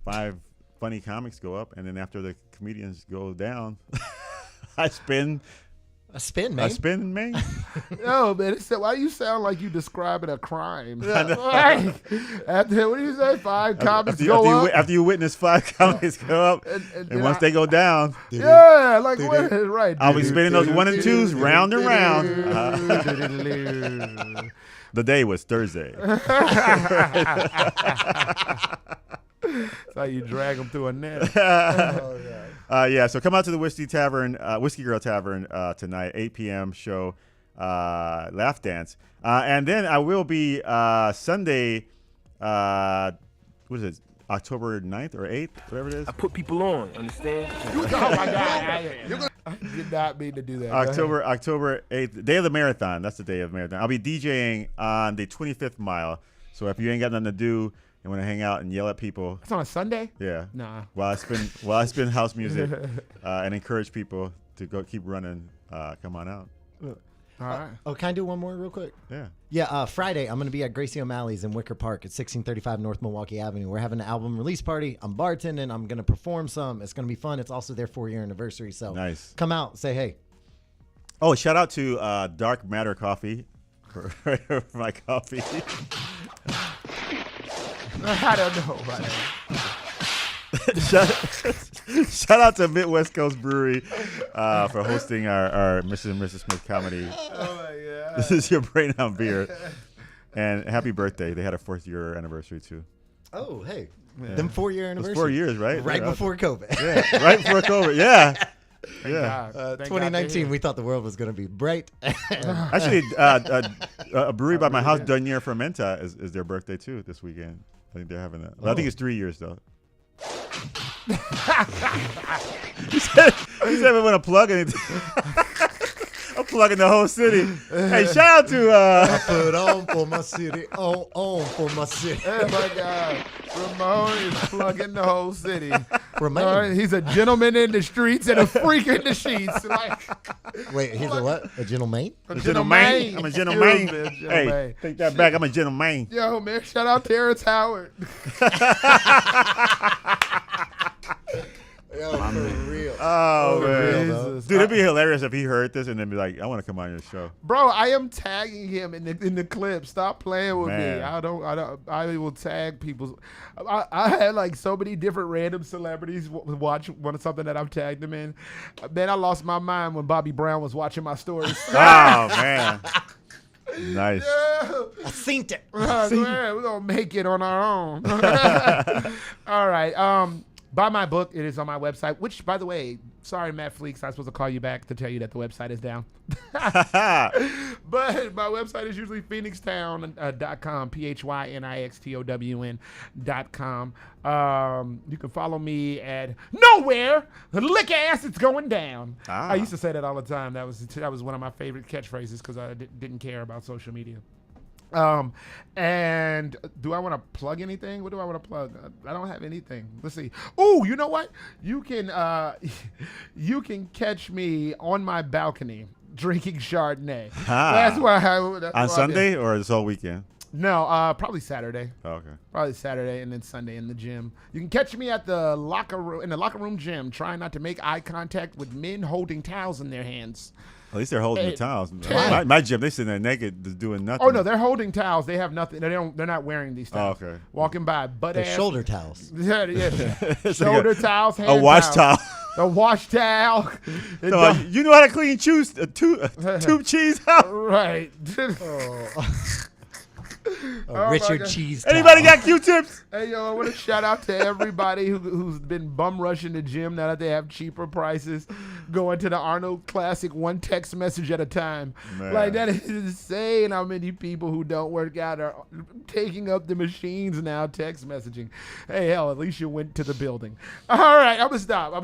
5 funny comics go up, and then after the comedians go down, I spin. A spin, man. A spin, man. No, man. Why you sound like you describing a crime? Like, after, what do you say? 5 comics go up? After you witness 5 comics go up, and once they go down. Yeah, like, what is right? I'll be spinning those 1 and 2s round and round. The day was Thursday. That's how you drag them through a net. So come out to the Whiskey Girl Tavern tonight, 8 p.m. show, Laugh Dance. And then I will be Sunday, what is it, October 9th or 8th, whatever it is. I put people on, understand? Oh, my God. I did not mean to do that. October 8th, day of the marathon. That's the day of the marathon. I'll be DJing on the 25th mile. So if you ain't got nothing to do, and want to hang out and yell at people. It's on a Sunday? Yeah. Nah. While I spin house music and encourage people to go keep running come on out. All right. Oh, can I do one more real quick? Yeah. Yeah, Friday, I'm going to be at Gracie O'Malley's in Wicker Park at 1635 North Milwaukee Avenue. We're having an album release party. I'm bartending. I'm going to perform some. It's going to be fun. It's also their 4-year anniversary. So nice. Come out. Say hey. Oh, shout out to Dark Matter Coffee for my coffee. I don't know. Right? Shout out to Midwest Coast Brewery for hosting our Mrs. and Mrs. Smith comedy. Oh my God! This is your brain on beer, and happy birthday! They had a 4th-year anniversary too. Oh, hey, yeah. them 4-year anniversary. 4 years, right? Right before COVID. Yeah, right before COVID. Yeah. Yeah. 2019, we thought the world was going to be bright. Actually, a brewery by my house, Donier Fermenta, is their birthday too this weekend. I think they're having that. Well, I think it's 3 years though. He said we want to plug anything. I'm plugging the whole city. Hey, shout out to I put on for my city, on for my city. Oh my God, Ramon is plugging the whole city. Ramon, he's a gentleman in the streets and a freak in the sheets. Like, wait, he's a what? A gentleman? A gentleman. I'm a gentleman. Gentleman. Hey, take that back. I'm a gentleman. Yo, man, shout out Terrence Howard. Yo, for real. Oh, man. Real, dude, it'd be hilarious if he heard this and then be like, I want to come on your show. Bro, I am tagging him in the clip. Stop playing with Man. me. I will tag people. I had like so many different random celebrities watch something that I've tagged them in. Man, I lost my mind when Bobby Brown was watching my stories. Oh, man. Nice. Yeah. I seen it. Man, we're going to make it on our own. All right. Buy my book. It is on my website, which, by the way, sorry, Matt Fleeks, I'm supposed to call you back to tell you that the website is down. But my website is usually phoenixtown.com, PHYNIXTOWN.com. You can follow me at nowhere. Lick ass, it's going down. I used to say that all the time. That was one of my favorite catchphrases because I didn't care about social media. And do I want to plug anything? What do I want to plug? I don't have anything. Let's see. Oh, you know what? You can catch me on my balcony drinking Chardonnay. That's why on Sunday or this whole weekend? No, probably Saturday. Oh, okay. Probably Saturday and then Sunday in the gym. You can catch me at the locker room gym, trying not to make eye contact with men holding towels in their hands. At least they're holding the towels. My gym, they sitting there naked, just doing nothing. Oh no, they're holding towels. They have nothing. They're not wearing these towels. Oh, okay. Walking by, They're shoulder towels. Yeah. It's Shoulder like towels, hand a wash towels. towel. A wash towel. So, you know how to clean tube cheese out? Right. Richard Cheese. Anybody got Q-tips? Hey, yo, I want to shout out to everybody who's been bum rushing the gym now that they have cheaper prices, going to the Arnold Classic one text message at a time. Man. Like, that is insane how many people who don't work out are taking up the machines now, text messaging. Hey, hell, at least you went to the building. All right, I'm going to stop. I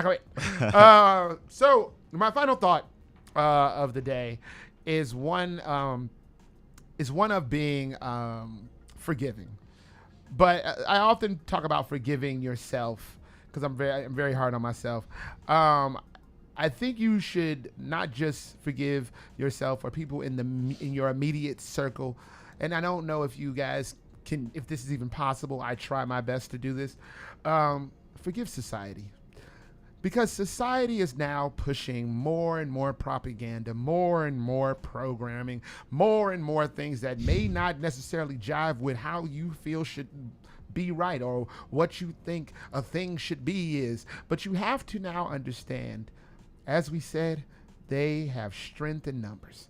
quit. So, my final thought of the day is one of being forgiving. But I often talk about forgiving yourself because I'm very hard on myself. I think you should not just forgive yourself or people in your immediate circle. And I don't know if you guys can, if this is even possible. I try my best to do this. Forgive society. Because society is now pushing more and more propaganda, more and more programming, more and more things that may not necessarily jive with how you feel should be right or what you think a thing should be is. But you have to now understand, as we said, they have strength in numbers.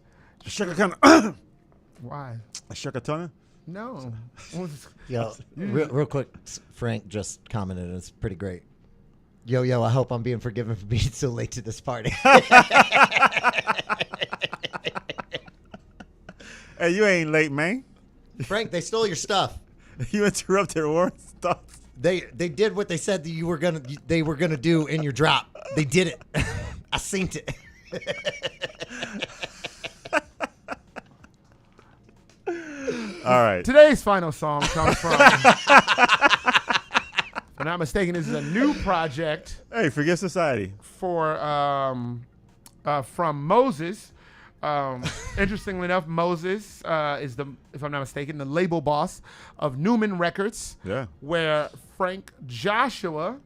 Why? A shakatana? No. Yo, real quick, Frank just commented, and it's pretty great. Yo, I hope I'm being forgiven for being so late to this party. Hey, you ain't late, man. Frank, they stole your stuff. You interrupted Warren's thoughts. They did what they said that they were gonna do in your drop. They did it. I seen it. All right. Today's final song comes from, if I'm not mistaken, this is a new project. Hey, forget society. For from Moses. Interestingly enough, Moses is if I'm not mistaken, the label boss of Newman Records. Yeah. Where Frank Joshua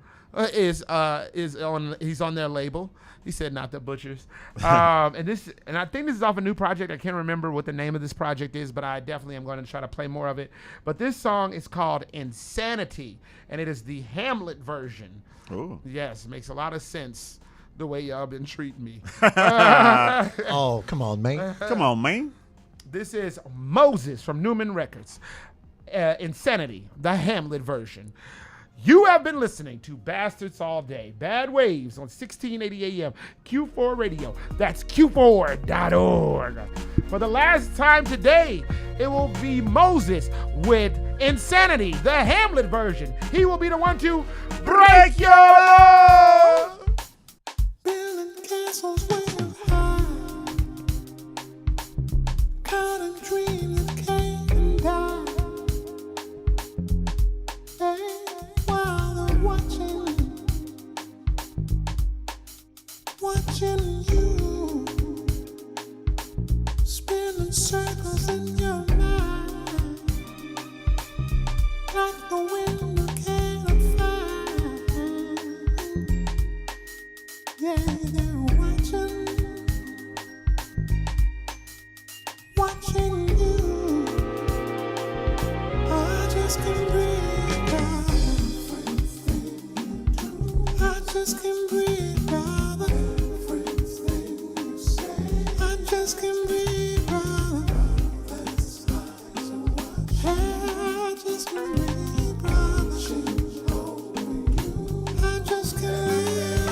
he's on their label. He said not the Butchers. And I think this is off a new project. I can't remember what the name of this project is, but I definitely am going to try to play more of it. But this song is called Insanity, and it is the Hamlet version. Ooh. Yes, it makes a lot of sense the way y'all been treating me. Oh, come on, man. Come on, man. This is Moses from Newman Records. Insanity, the Hamlet version. You have been listening to Bastards All Day, Bad Waves on 1680 AM, Q4 Radio. That's Q4.org. For the last time today, it will be Moses with Insanity, the Hamlet version. He will be the one to break your law. Building castles way up high, counting dreams that can't die. Hey, while they're watching you, spinning circles in your mind, like the wind you can't find. Yeah, they're watching you. I just can't breathe, brother. I just can't breathe, brother. I just can't breathe, brother. I just can't breathe, brother. I just can't live.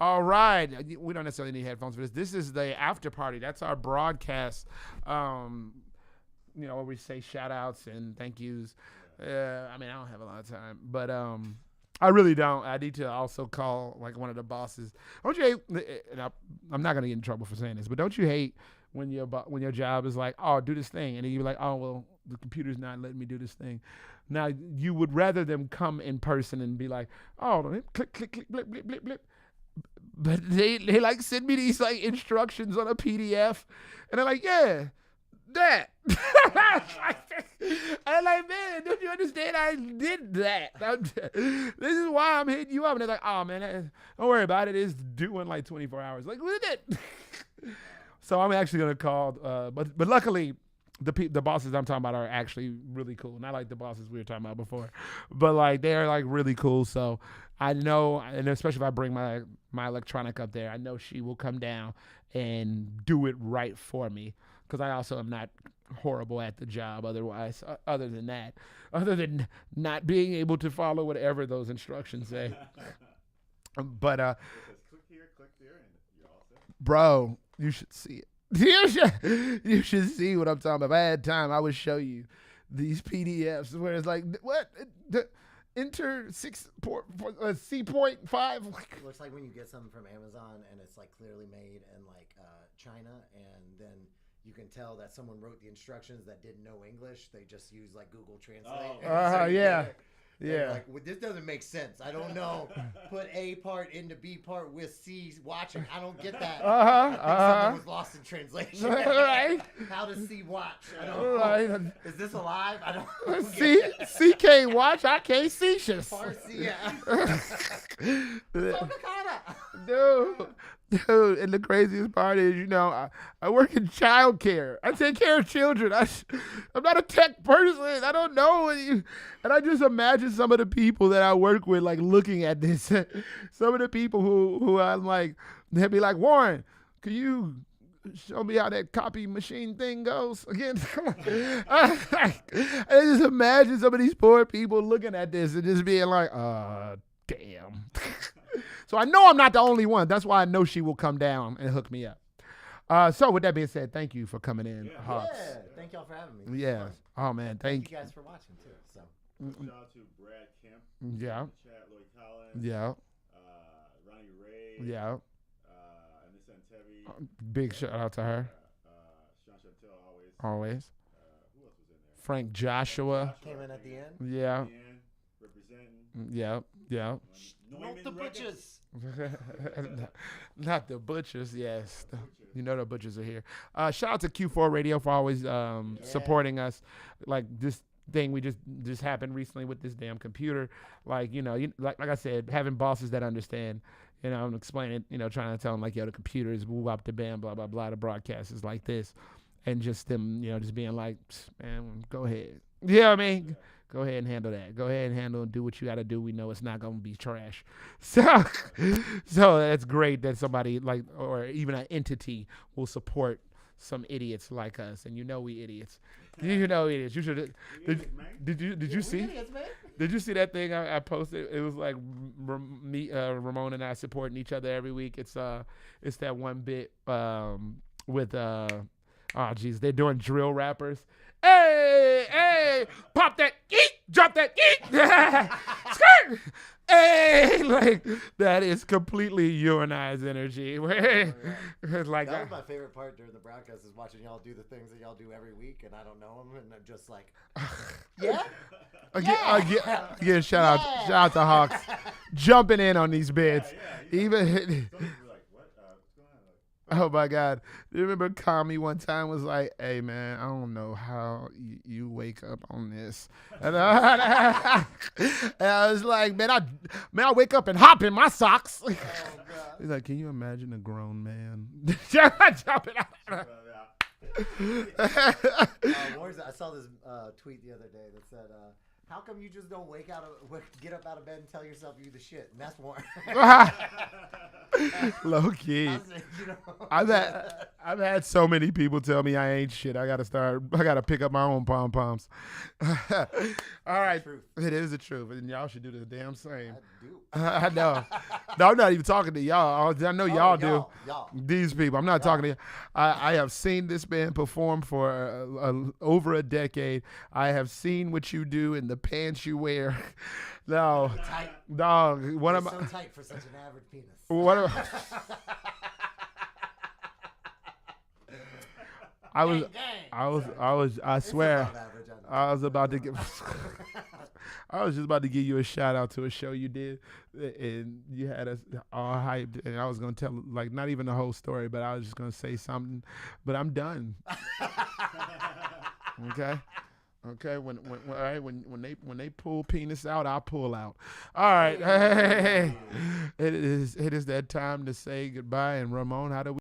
All right. We don't necessarily need headphones for this. This is the after party. That's our broadcast. Where we say shout outs and thank yous. I mean, I don't have a lot of time, but I really don't. I need to also call like one of the bosses. Don't you hate? And I'm not gonna get in trouble for saying this, but don't you hate when your job is like, oh, do this thing, and then you're like, oh, well, the computer's not letting me do this thing. Now you would rather them come in person and be like, oh, click, click, click, blip, blip, blip, blip. But they like send me these like instructions on a PDF, and they're like, yeah, that. I'm like, man, don't you understand? I did that. This is why I'm hitting you up. And they're like, oh man, don't worry about it. It's due in like 24 hours. Like, look at it. So I'm actually gonna call, but luckily. The bosses I'm talking about are actually really cool. Not like the bosses we were talking about before, but like they're like really cool. So I know, and especially if I bring my electronic up there, I know she will come down and do it right for me. Because I also am not horrible at the job otherwise, other than not being able to follow whatever those instructions say. But click here, and you're all set. Bro, you should see it. You should see what I'm talking about. If I had time, I would show you these PDFs where it's like, what? Enter C.5. Looks like when you get something from Amazon and it's like clearly made in like China, and then you can tell that someone wrote the instructions that didn't know English. They just use like Google Translate. Yeah. Yeah. Like, well, this doesn't make sense. I don't know. Put A part into B part with C watching. I don't get that. I think something was lost in translation. Right. How does C watch? I don't know. Is this alive? I don't C can't watch. I can't see shit. Farsi, Dude, and the craziest part is, I work in childcare. I take care of children. I'm not a tech person. I don't know. And I just imagine some of the people that I work with, like, looking at this. Some of the people who I'm like, they'll be like, Warren, can you show me how that copy machine thing goes again? I just imagine some of these poor people looking at this and just being like, damn. So I know I'm not the only one. That's why I know she will come down and hook me up. So with that being said, thank you for coming in, Hawks. Yeah, thank y'all for having me. Yeah. Oh man, thank you guys for watching too. So shout out to Brad Kemp. Yeah. Chad Lloyd Collins. Yeah. Ronnie Ray. Yeah. Anissa Tevi. Big shout out to her. Sean Chantel always. Who else was in there? Frank Joshua. Came in at the end. Yeah. Representing. Yeah. Yeah. Not the butchers. Not the butchers, yes. You know the butchers are here. Shout out to Q4 Radio for always supporting us. Like this thing we just happened recently with this damn computer. Like, like I said, having bosses that understand, I'm explaining, trying to tell them like, yo, the computer is move up the band, blah, blah, blah. The broadcast is like this. And just them, just being like, man, go ahead. You know what I mean? Yeah. Go ahead and handle that. Go ahead and handle and do what you got to do. We know it's not going to be trash. So that's great that somebody like, or even an entity will support some idiots like us. And we idiots. Idiots. You should. Did you see? Idiots, man. Did you see that thing I posted? It was like me, Ramon and I supporting each other every week. It's that one bit with they're doing drill rappers. Hey, pop that, eat, drop that, eat, skirt. Hey, like that is completely you and I's energy. Like that was my favorite part during the broadcast, is watching y'all do the things that y'all do every week, and I don't know them, and I'm just like, Again, shout out to Hawks jumping in on these bits. Even. Oh my God! You remember Kami one time was like, "Hey man, I don't know how you wake up on this," and I was like, "Man, I wake up and hop in my socks." Oh, he's like, "Can you imagine a grown man jumping out?" I saw this tweet the other day that said, How come you just don't get up out of bed and tell yourself you the shit? And that's more. Low key. I've had so many people tell me I ain't shit. I gotta pick up my own pom poms. All right, it is the truth, and y'all should do the damn same. I know. No, I'm not even talking to y'all. I know y'all do. Y'all. These people. I'm not talking to you. I have seen this band perform for over a decade. I have seen what you do in the pants you wear. No, tight. Dog. What am so tight for such an average penis. What am I swear, I was about to give. I was just about to give you a shout out to a show you did, and you had us all hyped, and I was gonna tell like not even the whole story, but I was just gonna say something, but I'm done. Okay. When they pull penis out, I'll pull out. All right. Hey. It is that time to say goodbye. And Ramon, how do we?